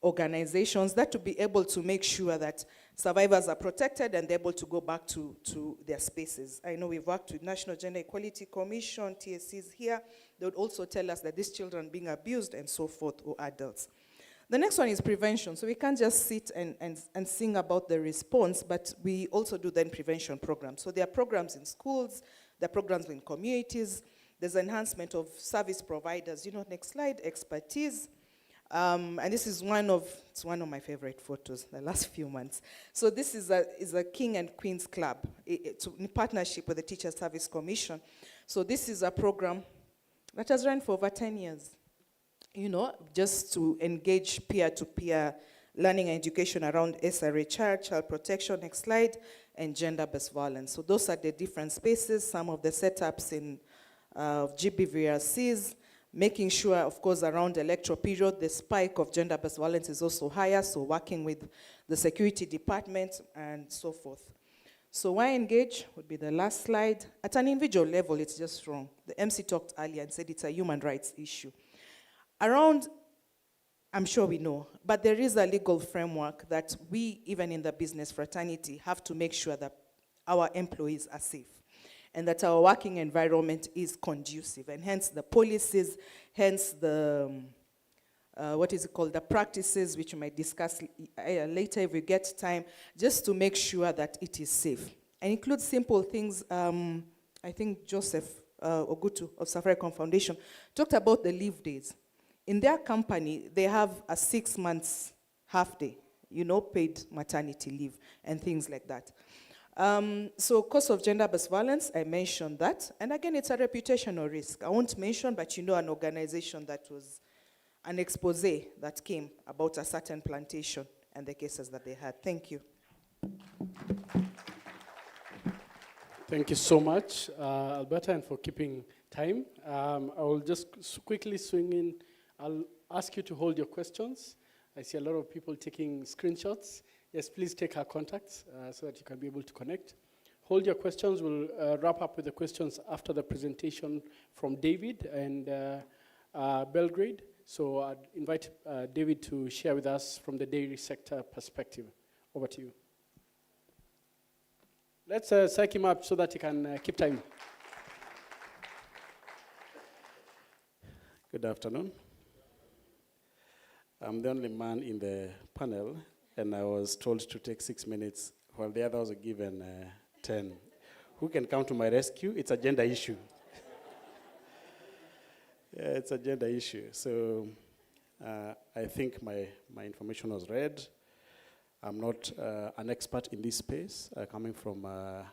organizations, that to be able to make sure that survivors are protected and they're able to go back to their spaces. I know we've worked with National Gender Equality Commission, TSCs here. They would also tell us that these children being abused and so forth, or adults. The next one is prevention. So we can't just sit and sing about the response, but we also do then prevention programs. So there are programs in schools, there are programs in communities, there's enhancement of service providers. Next slide, expertise. And this is one of my favorite photos, the last few months. So this is a King and Queens Club in partnership with the Teacher Service Commission. So this is a program that has run for over 10 years. Just to engage peer-to-peer learning and education around SRA, child protection, next slide, and gender-based violence. So those are the different spaces, some of the setups in GBVRCs, making sure, of course, around electoral period, the spike of gender-based violence is also higher, so working with the security department and so forth. So why engage would be the last slide. At an individual level, it's just wrong. The MC talked earlier and said it's a human rights issue. Around, I'm sure we know, but there is a legal framework that we, even in the business fraternity, have to make sure that our employees are safe and that our working environment is conducive, and hence the policies, hence the, the practices, which we might discuss later if we get time, just to make sure that it is safe. And includes simple things. I think Joseph Ogutu of Safaricom Foundation talked about the leave days. In their company, they have a 6 months half day, paid maternity leave and things like that. So cost of gender-based violence, I mentioned that. And again, it's a reputational risk. I won't mention, but an organization that was an expose that came about a certain plantation and the cases that they had. Thank you.
Thank you so much, Alberta, and for keeping time. I will just quickly swing in. I'll ask you to hold your questions. I see a lot of people taking screenshots. Yes, please take our contacts so that you can be able to connect. Hold your questions. We'll wrap up with the questions after the presentation from David and Belgrade. So I'd invite David to share with us from the dairy sector perspective. Over to you. Let's psych him up so that he can keep time.
Good afternoon. I'm the only man in the panel, and I was told to take 6 minutes, while the others were given 10. Who can come to my rescue? It's a gender issue. Yeah, it's a gender issue. So I think my information was read. I'm not an expert in this space, coming from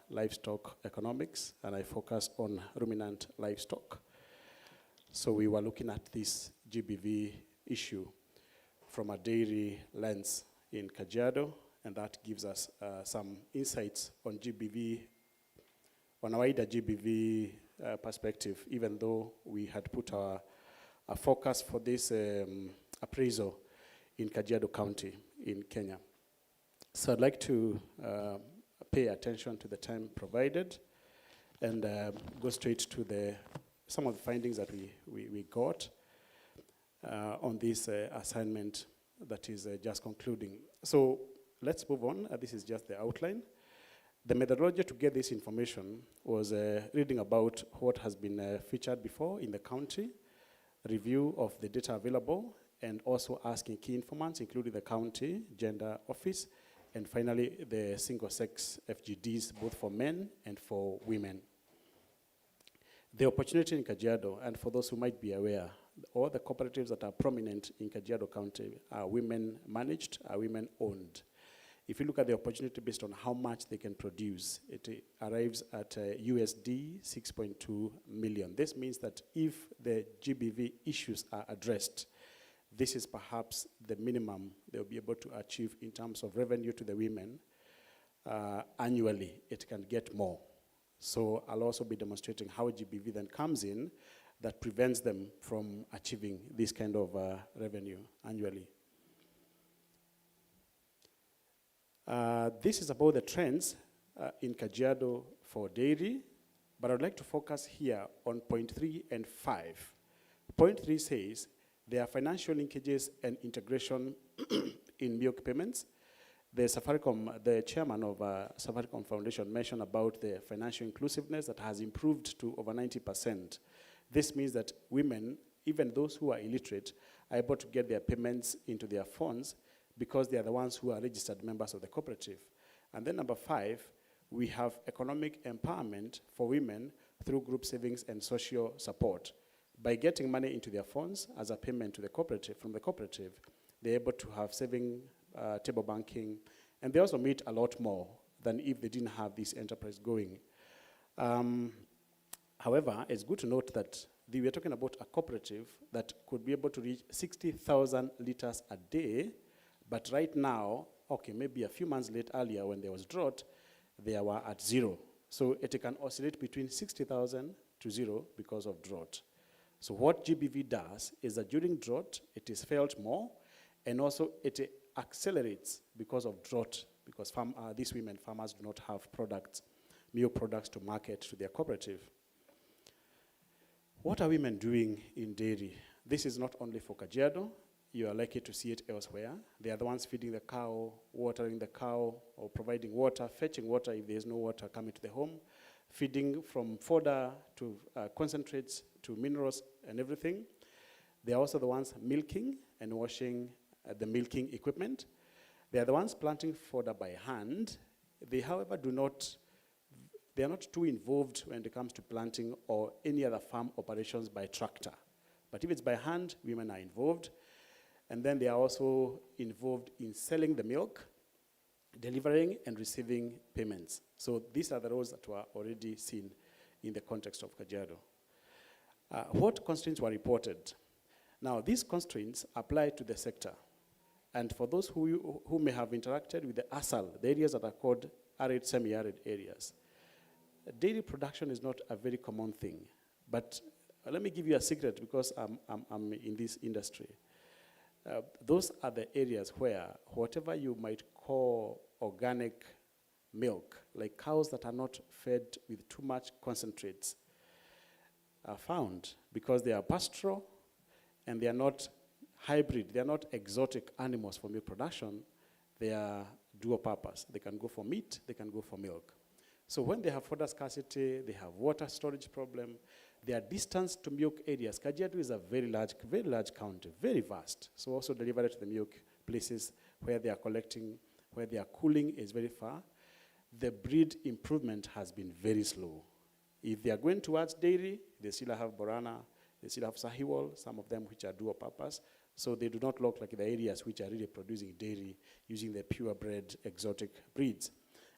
livestock economics, and I focus on ruminant livestock. So we were looking at this GBV issue from a dairy lens in Kajiado, and that gives us some insights on GBV, on a wider GBV perspective, even though we had put our focus for this appraisal in Kajiado County in Kenya. So I'd like to pay attention to the time provided and go straight to some of the findings that we got on this assignment that is just concluding. So let's move on. This is just the outline. The methodology to get this information was reading about what has been featured before in the county, review of the data available, and also asking key informants, including the county gender office, and finally the single-sex FGDs, both for men and for women. The opportunity in Kajiado, and for those who might be aware, all the cooperatives that are prominent in Kajiado County are women-managed, are women-owned. If you look at the opportunity based on how much they can produce, it arrives at USD 6.2 million. This means that if the GBV issues are addressed, this is perhaps the minimum they'll be able to achieve in terms of revenue to the women annually. It can get more. So I'll also be demonstrating how GBV then comes in that prevents them from achieving this kind of revenue annually. This is about the trends in Kajiado for dairy, but I'd like to focus here on point 3 and 5. Point 3 says, There are financial linkages and integration in milk payments. The chairman of Safaricom Foundation mentioned about the financial inclusiveness that has improved to over 90%. This means that women, even those who are illiterate, are able to get their payments into their funds because they are the ones who are registered members of the cooperative. And then number 5, we have economic empowerment for women through group savings and social support. By getting money into their funds as a payment to the cooperative, from the cooperative, they're able to have saving, table banking, and they also meet a lot more than if they didn't have this enterprise going. However, it's good to note that we are talking about a cooperative that could be able to reach 60,000 liters a day, but right now, okay, maybe a few months earlier when there was drought, they were at 0. So it can oscillate between 60,000 to 0 because of drought. So what GBV does is that during drought, it is felt more, and also it accelerates because of drought, because these women farmers do not have milk products to market to their cooperative. What are women doing in dairy? This is not only for Kajiado. You are likely to see it elsewhere. They are the ones feeding the cow, watering the cow, or providing water, fetching water if there is no water coming to the home, feeding from fodder to concentrates to minerals and everything. They are also the ones milking and washing the milking equipment. They are the ones planting fodder by hand. They, however, they are not too involved when it comes to planting or any other farm operations by tractor. But if it's by hand, women are involved. And then they are also involved in selling the milk, delivering and receiving payments. So these are the roles that were already seen in the context of Kajiado. What constraints were reported? Now, these constraints apply to the sector. And for those who may have interacted with the ASAL, the areas that are called arid, semi-arid areas, dairy production is not a very common thing. But let me give you a secret because I'm in this industry. Those are the areas where whatever you might call organic milk, like cows that are not fed with too much concentrates, are found because they are pastoral and they are not hybrid, they are not exotic animals for milk production, they are dual purpose. They can go for meat, they can go for milk. So when they have fodder scarcity, they have water storage problem, their distance to milk areas. Kajiado is a very large county, very vast. So also delivery to the milk places where they are collecting, where they are cooling is very far. The breed improvement has been very slow. If they are going towards dairy, they still have Borana, they still have Sahiwal, some of them which are dual purpose. So they do not look like the areas which are really producing dairy using the purebred exotic breeds.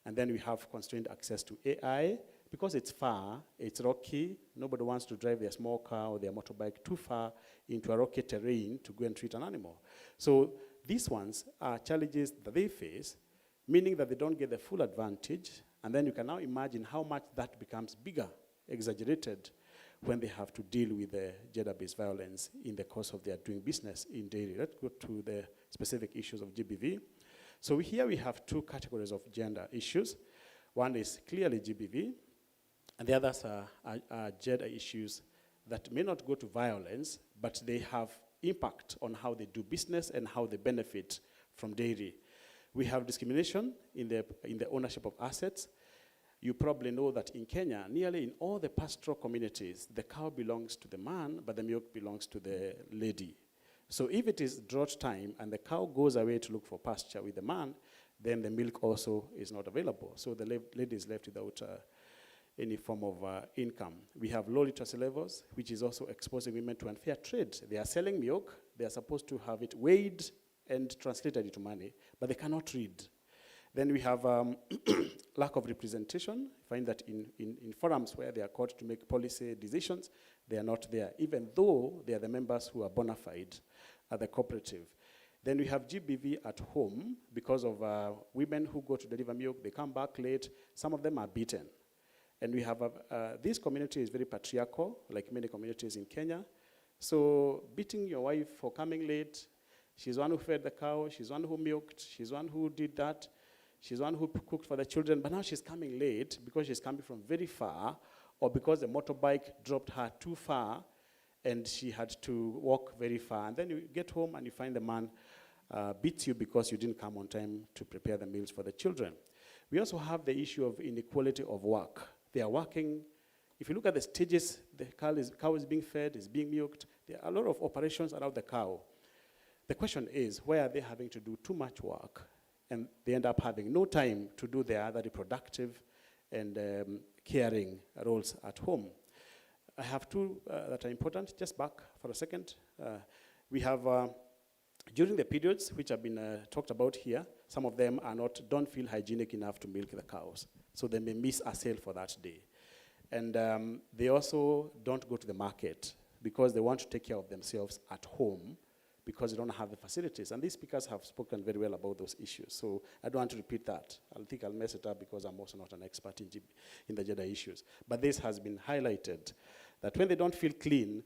And then we have constrained access to AI. Because it's far, it's rocky, nobody wants to drive their small car or their motorbike too far into a rocky terrain to go and treat an animal. So these ones are challenges that they face, meaning that they don't get the full advantage, and then you can now imagine how much that becomes bigger, exaggerated, when they have to deal with the gender-based violence in the course of their doing business in dairy. Let's go to the specific issues of GBV. So here we have two categories of gender issues. One is clearly GBV, and the others are gender issues that may not go to violence, but they have impact on how they do business and how they benefit from dairy. We have discrimination in the ownership of assets. You probably know that in Kenya, nearly in all the pastoral communities, the cow belongs to the man, but the milk belongs to the lady. So if it is drought time and the cow goes away to look for pasture with the man, then the milk also is not available. So the lady is left without any form of income. We have low literacy levels, which is also exposing women to unfair trade. They are selling milk, they are supposed to have it weighed and translated into money, but they cannot read. Then we have lack of representation. I find that in forums where they are called to make policy decisions, they are not there, even though they are the members who are bona fide at the cooperative. Then we have GBV at home because of women who go to deliver milk, they come back late, some of them are beaten. And we have, this community is very patriarchal, like many communities in Kenya. So beating your wife for coming late, she's one who fed the cow, she's one who milked, she's one who did that, she's one who cooked for the children, but now she's coming late because she's coming from very far, or because the motorbike dropped her too far, and she had to walk very far. And then you get home and you find the man beats you because you didn't come on time to prepare the meals for the children. We also have the issue of inequality of work. They are working. If you look at the stages, the cow is being fed, is being milked. There are a lot of operations around the cow. The question is, where are they having to do too much work, and they end up having no time to do their other reproductive and caring roles at home? I have two that are important. Just back for a second. We have, during the periods which have been talked about here, some of them don't feel hygienic enough to milk the cows. So they may miss a sale for that day. And they also don't go to the market because they want to take care of themselves at home because they don't have the facilities. And these speakers have spoken very well about those issues. So I don't want to repeat that. I think I'll mess it up because I'm also not an expert in the gender issues. But this has been highlighted, that when they don't feel clean,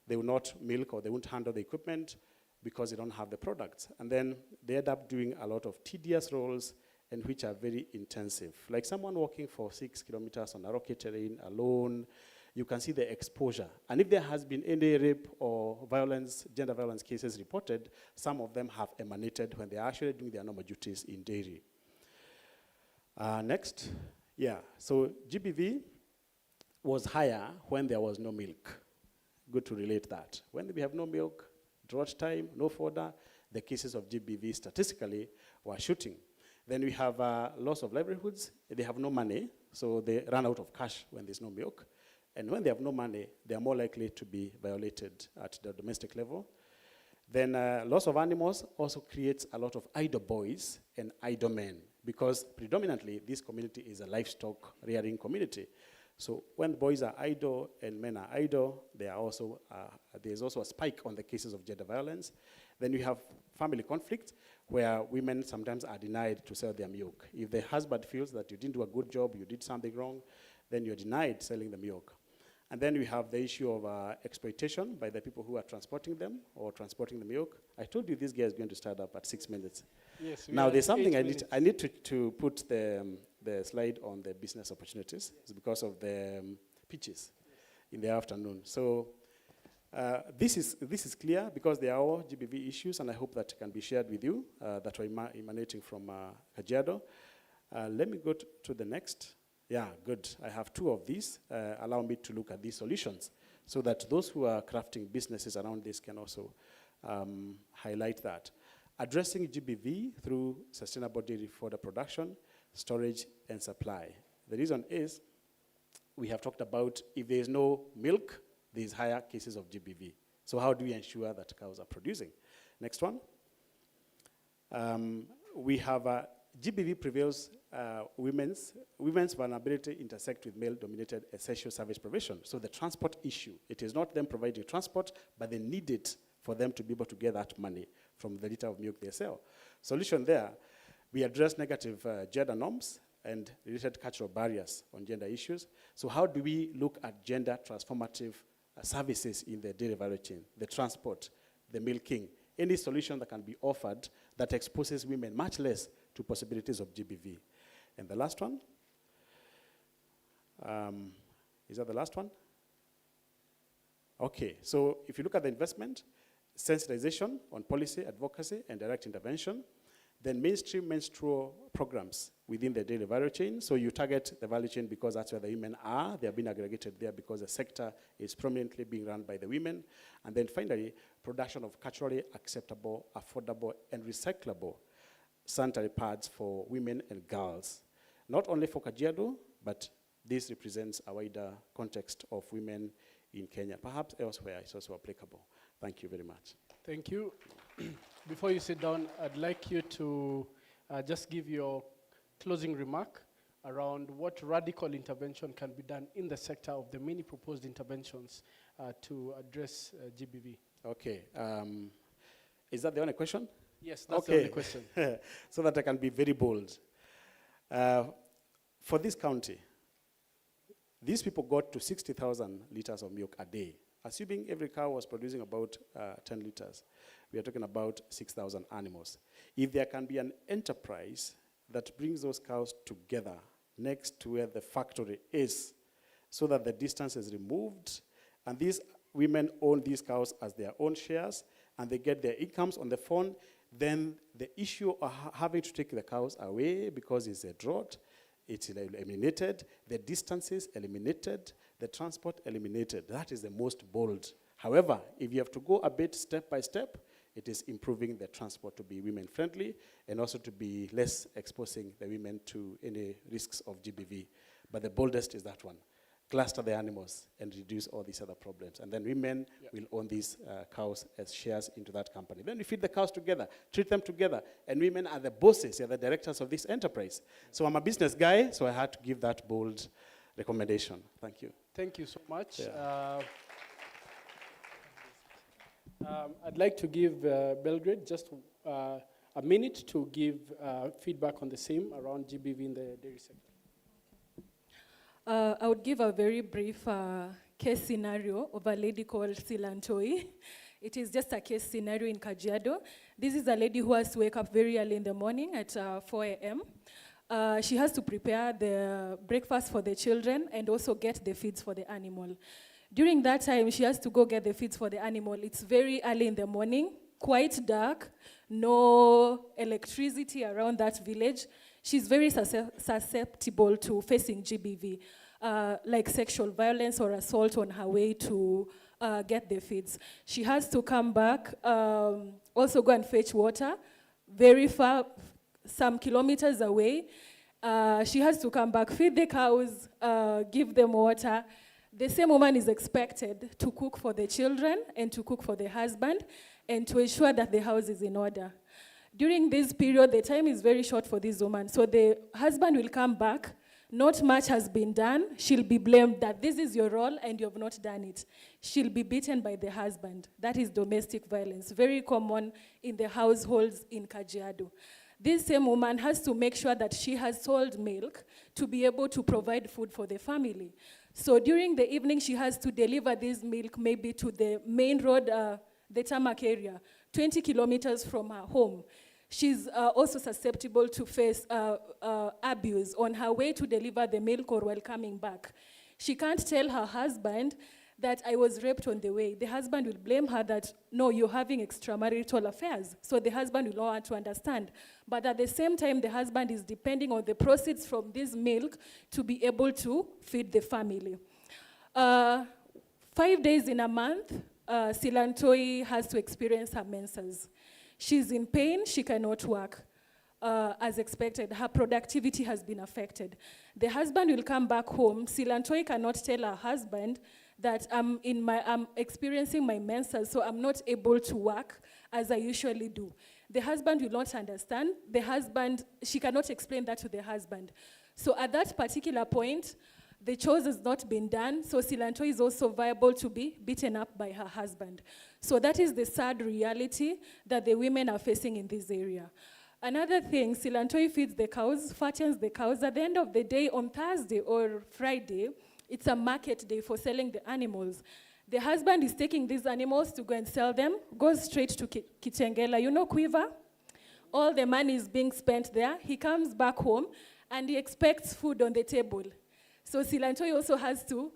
they will not milk or they won't handle the equipment because they don't have the products. And then they end up doing a lot of tedious roles and which are very intensive. Like someone walking for 6 kilometers on a rocky terrain alone, you can see the exposure. And if there has been any rape or violence, gender violence cases reported, some of them have emanated when they are actually doing their normal duties in dairy. Next, yeah, so GBV was higher when there was no milk. Good to relate that. When we have no milk, drought time, no fodder, the cases of GBV statistically were shooting. Then we have loss of livelihoods. They have no money, so they run out of cash when there's no milk. And when they have no money, they are more likely to be violated at the domestic level. Then loss of animals also creates a lot of idle boys and idle men, because predominantly this community is a livestock rearing community. So when boys are idle and men are idle, there's also a spike on the cases of gender violence. Then you have family conflict, where women sometimes are denied to sell their milk. If the husband feels that you didn't do a good job, you did something wrong, then you're denied selling the milk. And then we have the issue of exploitation by the people who are transporting them or transporting the milk. I told you this guy is going to start up at 6 minutes.
Yes,
now there's something I need to put the slide on the business opportunities. It's because of the pitches in the afternoon. So this is clear because they are all GBV issues, and I hope that can be shared with you that are emanating from Kajiado. Let me go to the next. Yeah, good. I have two of these. Allow me to look at these solutions so that those who are crafting businesses around this can also highlight that. Addressing GBV through sustainable dairy fodder production, storage, and supply. The reason is we have talked about if there is no milk, there is higher cases of GBV. So how do we ensure that cows are producing? Next one. We have GBV prevails women's vulnerability intersect with male-dominated essential service provision. So the transport issue, it is not them providing transport, but they need it for them to be able to get that money from the liter of milk they sell. Solution there, we address negative gender norms and related cultural barriers on gender issues. So how do we look at gender transformative services in the dairy value chain, the transport, the milking, any solution that can be offered that exposes women much less to possibilities of GBV. And the last one, is that the last one? Okay, so if you look at the investment, sensitization on policy, advocacy, and direct intervention, then mainstream menstrual programs within the dairy value chain. So you target the value chain because that's where the women are. They are being aggregated there because the sector is prominently being run by the women. And then finally, production of culturally acceptable, affordable, and recyclable sanitary pads for women and girls. Not only for Kajiado, but this represents a wider context of women in Kenya. Perhaps elsewhere it's also applicable. Thank you very much.
Thank you. Before you sit down, I'd like you to just give your closing remark around what radical intervention can be done in the sector of the many proposed interventions to address GBV.
Okay. Is that the only question?
Yes, that's the only question.
So that I can be very bold. For this county, these people got to 60,000 liters of milk a day. Assuming every cow was producing about 10 liters, we are talking about 6,000 animals. If there can be an enterprise that brings those cows together next to where the factory is, so that the distance is removed, and these women own these cows as their own shares and they get their incomes on the phone, then the issue of having to take the cows away because it's a drought, it's eliminated, the distances eliminated, the transport eliminated. That is the most bold. However, if you have to go a bit step by step, it is improving the transport to be women-friendly and also to be less exposing the women to any risks of GBV. But the boldest is that one. Cluster the animals and reduce all these other problems. And then women will own these cows as shares into that company. Then we feed the cows together, treat them together, and women are the bosses, they're the directors of this enterprise. So I'm a business guy, so I had to give that bold recommendation. Thank you.
Thank you so much.
Yeah.
I'd like to give Belgrade just a minute to give feedback on the same around GBV in the dairy sector.
I would give a very brief case scenario of a lady called Silantoi. It is just a case scenario in Kajiado. This is a lady who has to wake up very early in the morning at 4 a.m. She has to prepare the breakfast for the children and also get the feeds for the animal. During that time, she has to go get the feeds for the animal. It's very early in the morning, quite dark, no electricity around that village. She's very susceptible to facing GBV, like sexual violence or assault on her way to get the feeds. She has to come back, also go and fetch water, very far, some kilometers away. She has to come back, feed the cows, give them water. The same woman is expected to cook for the children and to cook for the husband and to ensure that the house is in order. During this period, the time is very short for this woman. So the husband will come back. Not much has been done. She'll be blamed that this is your role and you have not done it. She'll be beaten by the husband. That is domestic violence, very common in the households in Kajiado. This same woman has to make sure that she has sold milk to be able to provide food for the family. So during the evening, she has to deliver this milk maybe to the main road, the tarmac area, 20 kilometers from her home. She's also susceptible to face abuse on her way to deliver the milk or while coming back. She can't tell her husband that I was raped on the way. The husband will blame her that, no, you're having extramarital affairs. So the husband will not want to understand. But at the same time, the husband is depending on the proceeds from this milk to be able to feed the family. 5 days in a month, Silantoi has to experience her menses. She's in pain, she cannot work. As expected, her productivity has been affected. The husband will come back home. Silantoi cannot tell her husband that I'm experiencing my menses, so I'm not able to work as I usually do. The husband will not understand. She cannot explain that to the husband. So at that particular point, the chores has not been done, so Silantoi is also viable to be beaten up by her husband. So that is the sad reality that the women are facing in this area. Another thing, Silantoi feeds the cows, fattens the cows. At the end of the day, on Thursday or Friday, it's a market day for selling the animals. The husband is taking these animals to go and sell them, goes straight to Kitengela. You know Quiver? All the money is being spent there. He comes back home, and he expects food on the table. So Silantoi also has to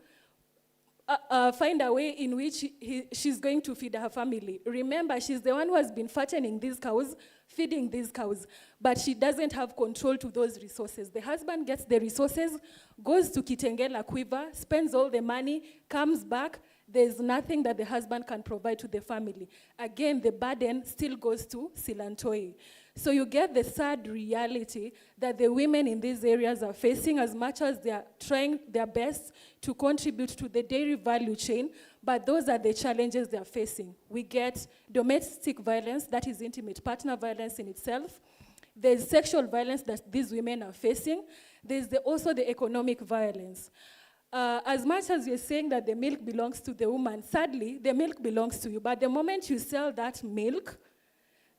find a way in which she's going to feed her family. Remember, she's the one who has been fattening these cows, feeding these cows, but she doesn't have control to those resources. The husband gets the resources, goes to Kitengela Quiver, spends all the money, comes back. There's nothing that the husband can provide to the family. Again, the burden still goes to Silantoi. So you get the sad reality that the women in these areas are facing, as much as they are trying their best to contribute to the dairy value chain, but those are the challenges they are facing. We get domestic violence, that is intimate partner violence in itself. There's sexual violence that these women are facing. There's also the economic violence. As much as you're saying that the milk belongs to the woman, sadly, the milk belongs to you. But the moment you sell that milk,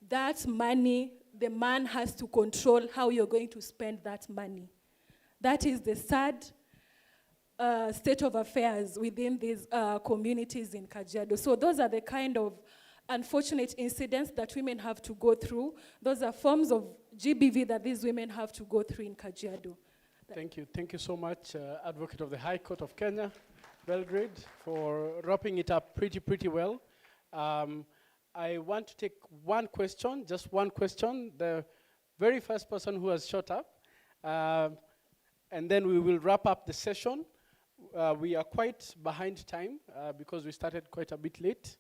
that money, the man has to control how you're going to spend that money. That is the sad state of affairs within these communities in Kajiado. So those are the kind of unfortunate incidents that women have to go through. Those are forms of GBV that these women have to go through in Kajiado.
Thank you. Thank you so much, Advocate of the High Court of Kenya. Belgrade, for wrapping it up pretty well. I want to take one question, just one question. The very first person who has shot up, and then we will wrap up the session. We are quite behind time because we started quite a bit late.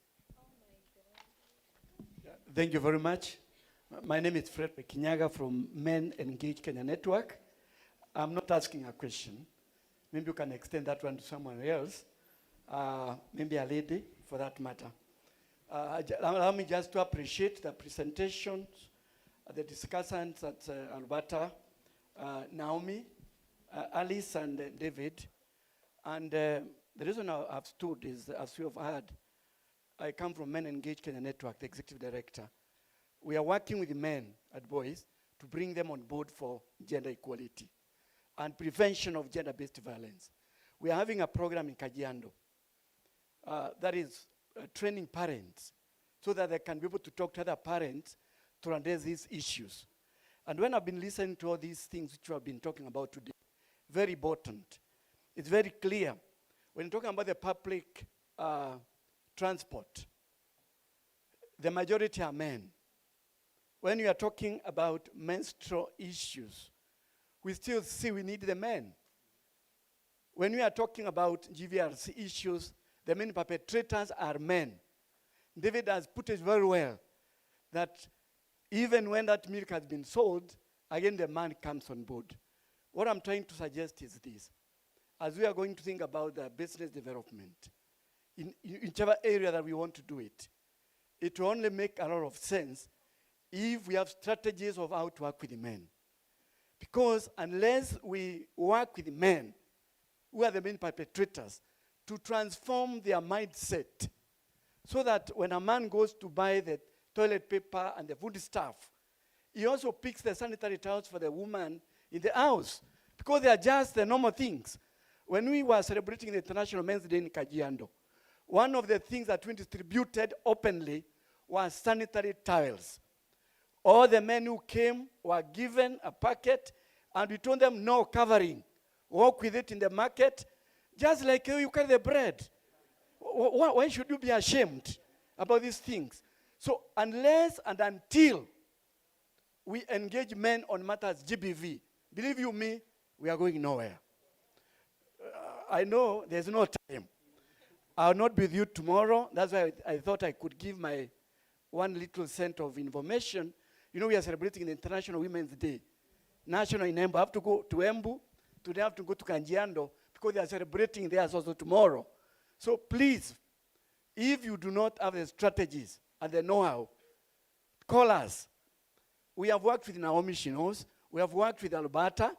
Thank you very much. My name is Fred Kinyaga from Men Engage Kenya Network. I'm not asking a question. Maybe you can extend that one to someone else. Maybe a lady, for that matter. Allow me just to appreciate the presentations, the discussants at Alberta, Naomi, Alice, and David. And the reason I've stood is, as you have heard, I come from Men Engage Kenya Network, the executive director. We are working with men and boys to bring them on board for gender equality and prevention of gender-based violence. We are having a program in Kajiado that is training parents so that they can be able to talk to other parents to address these issues. And when I've been listening to all these things which we have been talking about today, very important. It's very clear. When you're talking about the public transport, the majority are men. When you are talking about menstrual issues, we still see we need the men. When we are talking about GVRC issues, the main perpetrators are men. David has put it very well, that even when that milk has been sold, again the man comes on board. What I'm trying to suggest is this. As we are going to think about the business development, in whichever area that we want to do it, it will only make a lot of sense if we have strategies of how to work with the men. Because unless we work with the men, who are the main perpetrators, to transform their mindset, so that when a man goes to buy the toilet paper and the food stuff, he also picks the sanitary towels for the woman in the house, because they are just the normal things. When we were celebrating the International Men's Day in Kajiado, one of the things that we distributed openly was sanitary towels. All the men who came were given a packet, and we told them no covering. Walk with it in the market, just like you carry the bread. Why should you be ashamed about these things? So unless and until we engage men on matters GBV, believe you me, we are going nowhere. I know there's no time. I'll not be with you tomorrow. That's why I thought I could give my one little cent of information. You know, we are celebrating the International Women's Day. National in Embu. I have to go to Embu. Today I have to go to Kajiado because they are celebrating theirs also tomorrow. So please, if you do not have the strategies and the know-how, call us. We have worked with Naomi, she knows. We have worked with Alberta,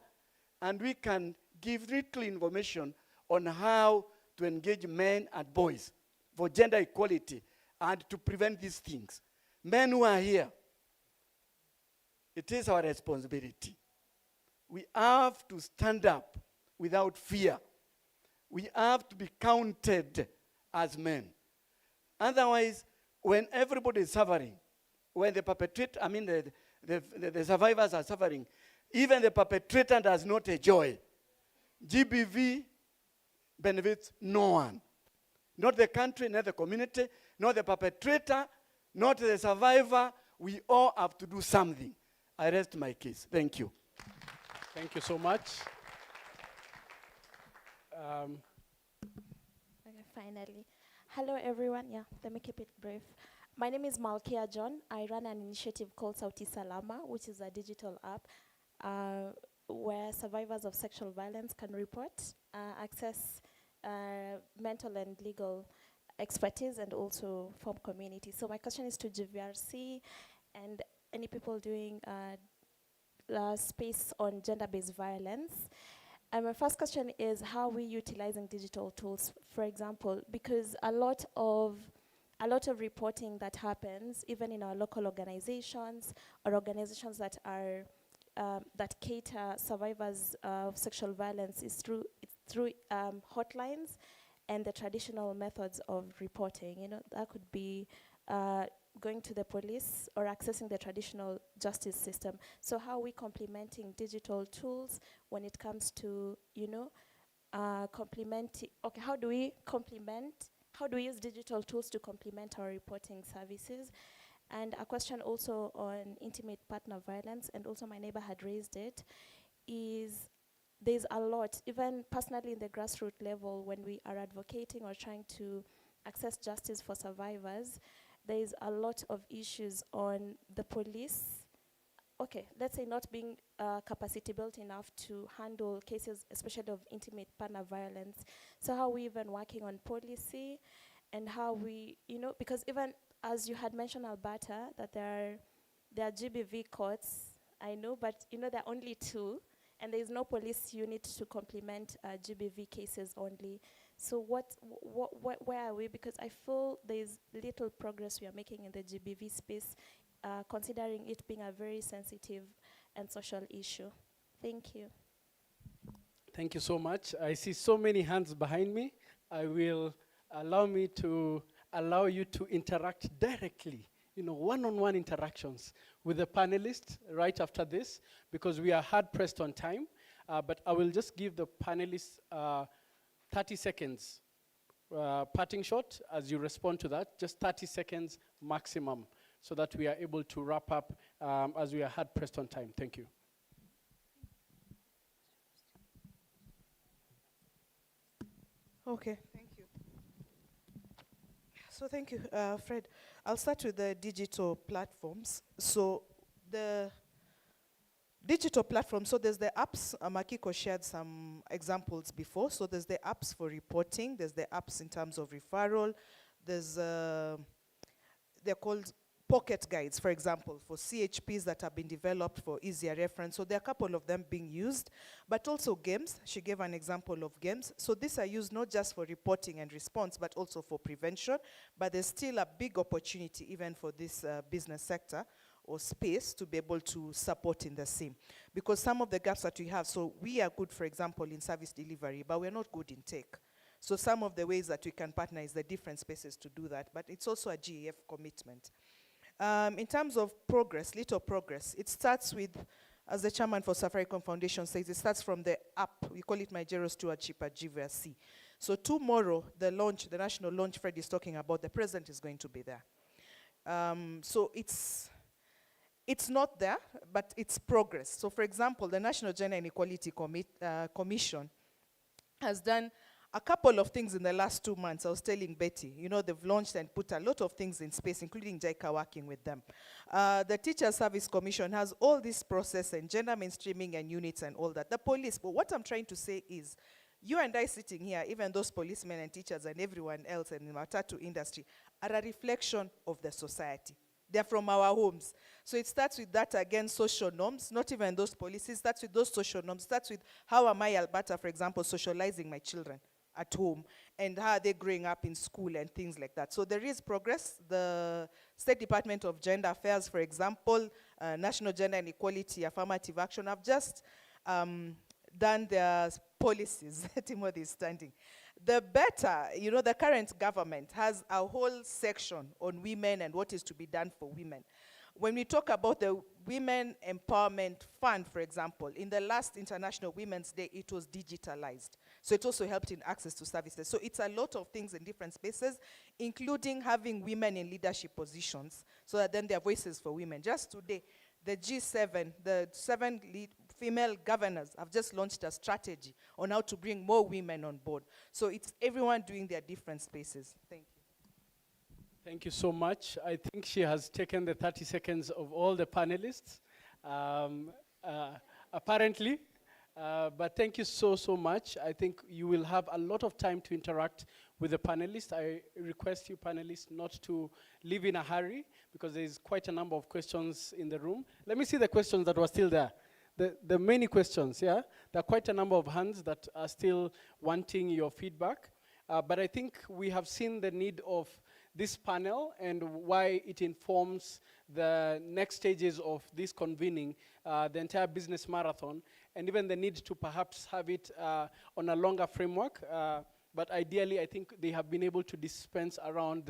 and we can give little information on how to engage men and boys for gender equality and to prevent these things. Men who are here, it is our responsibility. We have to stand up without fear. We have to be counted as men. Otherwise, when everybody is suffering, when the perpetrator, the survivors are suffering, even the perpetrator does not enjoy. GBV benefits no one. Not the country, not the community, not the perpetrator, not the survivor. We all have to do something. I rest my case. Thank you.
Thank you so much.
Okay, finally. Hello, everyone. Yeah, let me keep it brief. My name is Malkia John. I run an initiative called Sauti Salama, which is a digital app where survivors of sexual violence can report, access mental and legal expertise, and also form community. So my question is to GVRC and any people doing space on gender-based violence. And my first question is, how are we utilizing digital tools, for example, because a lot of reporting that happens, even in our local organizations or organizations that are that cater survivors of sexual violence, is through hotlines and the traditional methods of reporting. You know, that could be going to the police or accessing the traditional justice system. So how are we complementing digital tools when it comes to, you know, how do we use digital tools to complement our reporting services? And a question also on intimate partner violence, and also my neighbor had raised it, is there's a lot, even personally in the grassroots level, when we are advocating or trying to access justice for survivors, there's a lot of issues on the police, let's say not being capacity built enough to handle cases, especially of intimate partner violence. So how we even working on policy, and how we, because even as you had mentioned, Alberta, that there are GBV courts, I know, but there are only 2, and there is no police unit to complement GBV cases only. So where are we? Because I feel there is little progress we are making in the GBV space, considering it being a very sensitive and social issue. Thank you.
Thank you so much. I see so many hands behind me. I will allow you to interact directly, one-on-one interactions with the panelists right after this, because we are hard pressed on time. But I will just give the panelists 30 seconds parting shot as you respond to that, just 30 seconds maximum, so that we are able to wrap up as we are hard pressed on time. Thank you.
Okay, thank you. So thank you, Fred. I'll start with the digital platforms. So the digital platform, so there's the apps, Makiko shared some examples before. So there's the apps for reporting, there's the apps in terms of referral, there's, they're called pocket guides, for example, for CHPs that have been developed for easier reference. So there are a couple of them being used, but also games. She gave an example of games. So these are used not just for reporting and response, but also for prevention. But there's still a big opportunity even for this business sector or space to be able to support in the same. Because some of the gaps that we have, so we are good, for example, in service delivery, but we're not good in tech. So some of the ways that we can partner is the different spaces to do that, but it's also a GEF commitment. In terms of progress, little progress, it starts with, as the chairman for Safaricom Foundation says, it starts from the app. We call it Nigeria Stewardship at GVRC. So tomorrow, the national launch Fred is talking about, the president is going to be there. So it's not there, but it's progress. So for example, the National Gender and Equality Commission has done a couple of things in the last 2 months. I was telling Betty, they've launched and put a lot of things in space, including JICA working with them. The Teacher Service Commission has all this process and gender mainstreaming and units and all that. The police, but what I'm trying to say is, you and I sitting here, even those policemen and teachers and everyone else in the matatu industry, are a reflection of the society. They're from our homes. So it starts with that, again, social norms, not even those policies, starts with those social norms, starts with how am I, Alberta, for example, socializing my children at home, and how are they growing up in school and things like that. So there is progress. The State Department of Gender Affairs, for example, National Gender and Equality Affirmative Action, have just done their policies. Timothy is standing. The better, the current government has a whole section on women and what is to be done for women. When we talk about the Women Empowerment Fund, for example, in the last International Women's Day, it was digitalized. So it also helped in access to services. So it's a lot of things in different spaces, including having women in leadership positions, so that then there are voices for women. Just today, the G7, the 7 female governors have just launched a strategy on how to bring more women on board. So it's everyone doing their different spaces. Thank you.
Thank you so much. I think she has taken the 30 seconds of all the panelists, apparently. But thank you so much. I think you will have a lot of time to interact with the panelists. I request you panelists not to leave in a hurry, because there is quite a number of questions in the room. Let me see the questions that were still there. The many questions, yeah? There are quite a number of hands that are still wanting your feedback. But I think we have seen the need of this panel and why it informs the next stages of this convening, the entire business marathon, and even the need to perhaps have it on a longer framework. But ideally, I think they have been able to dispense around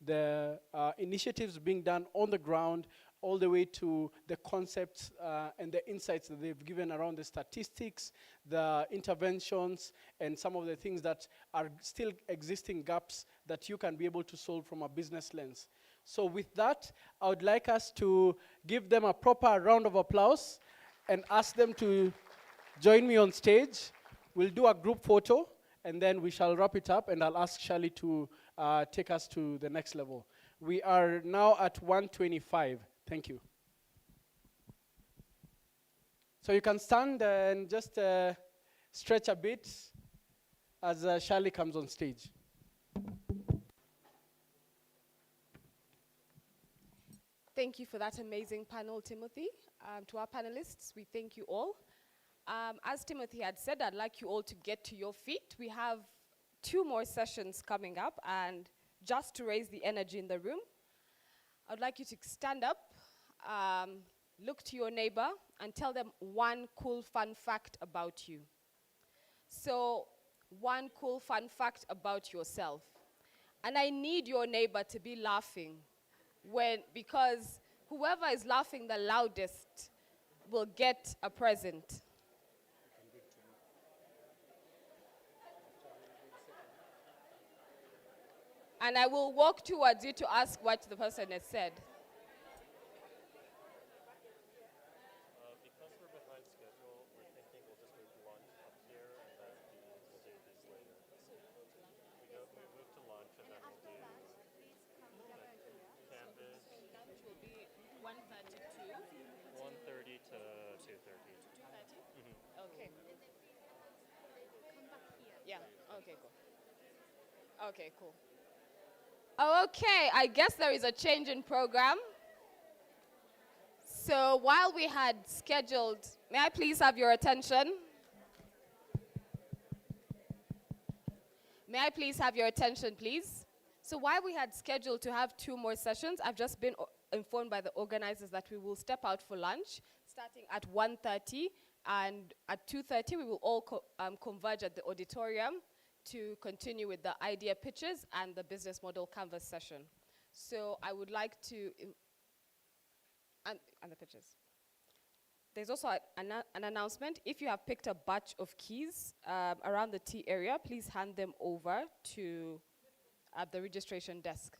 the initiatives being done on the ground, all the way to the concepts and the insights that they've given around the statistics, the interventions, and some of the things that are still existing gaps that you can be able to solve from a business lens. So with that, I would like us to give them a proper round of applause and ask them to join me on stage. We'll do a group photo, and then we shall wrap it up, and I'll ask Shirley to take us to the next level. We are now at 125. Thank you. So you can stand and just stretch a bit as Shirley comes on stage.
Thank you for that amazing panel, Timothy. To our panelists, we thank you all. As Timothy had said, I'd like you all to get to your feet. We have 2 more sessions coming up, and just to raise the energy in the room, I'd like you to stand up, look to your neighbor, and tell them one cool fun fact about you. So, one cool fun fact about yourself. And I need your neighbor to be laughing, because whoever is laughing the loudest will get a present. And I will walk towards you to ask what the person has said.
Because we're behind schedule, we're thinking we'll just move lunch up here and then we'll do these later. We move to lunch and then we'll do canvas.
Lunch will be 1:30 to
1:30 to 2:30.
2:30?
Mm-hmm.
Okay. Come back here. Yeah, okay, cool. Okay, cool. Okay, I guess there is a change in program. So while we had scheduled, may I please have your attention? May I please have your attention, please? So while we had scheduled to have 2 more sessions, I've just been informed by the organizers that we will step out for lunch, starting at 1:30, and at 2:30 we will all converge at the auditorium to continue with the idea pitches and the business model canvas session. So I would like to, and the pitches. There's also an announcement. If you have picked a batch of keys around the tea area, please hand them over to the registration desk.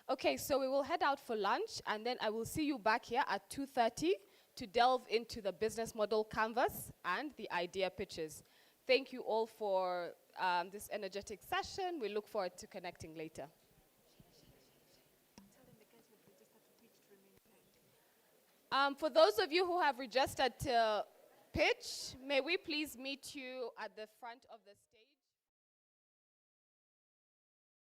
Okay, so we will head out for lunch, and then I will see you back here at 2:30 to delve into the business model canvas and the idea pitches. Thank you all for this energetic session. We look forward to connecting later. For those of you who have registered to pitch, may we please meet you at the front of the stage.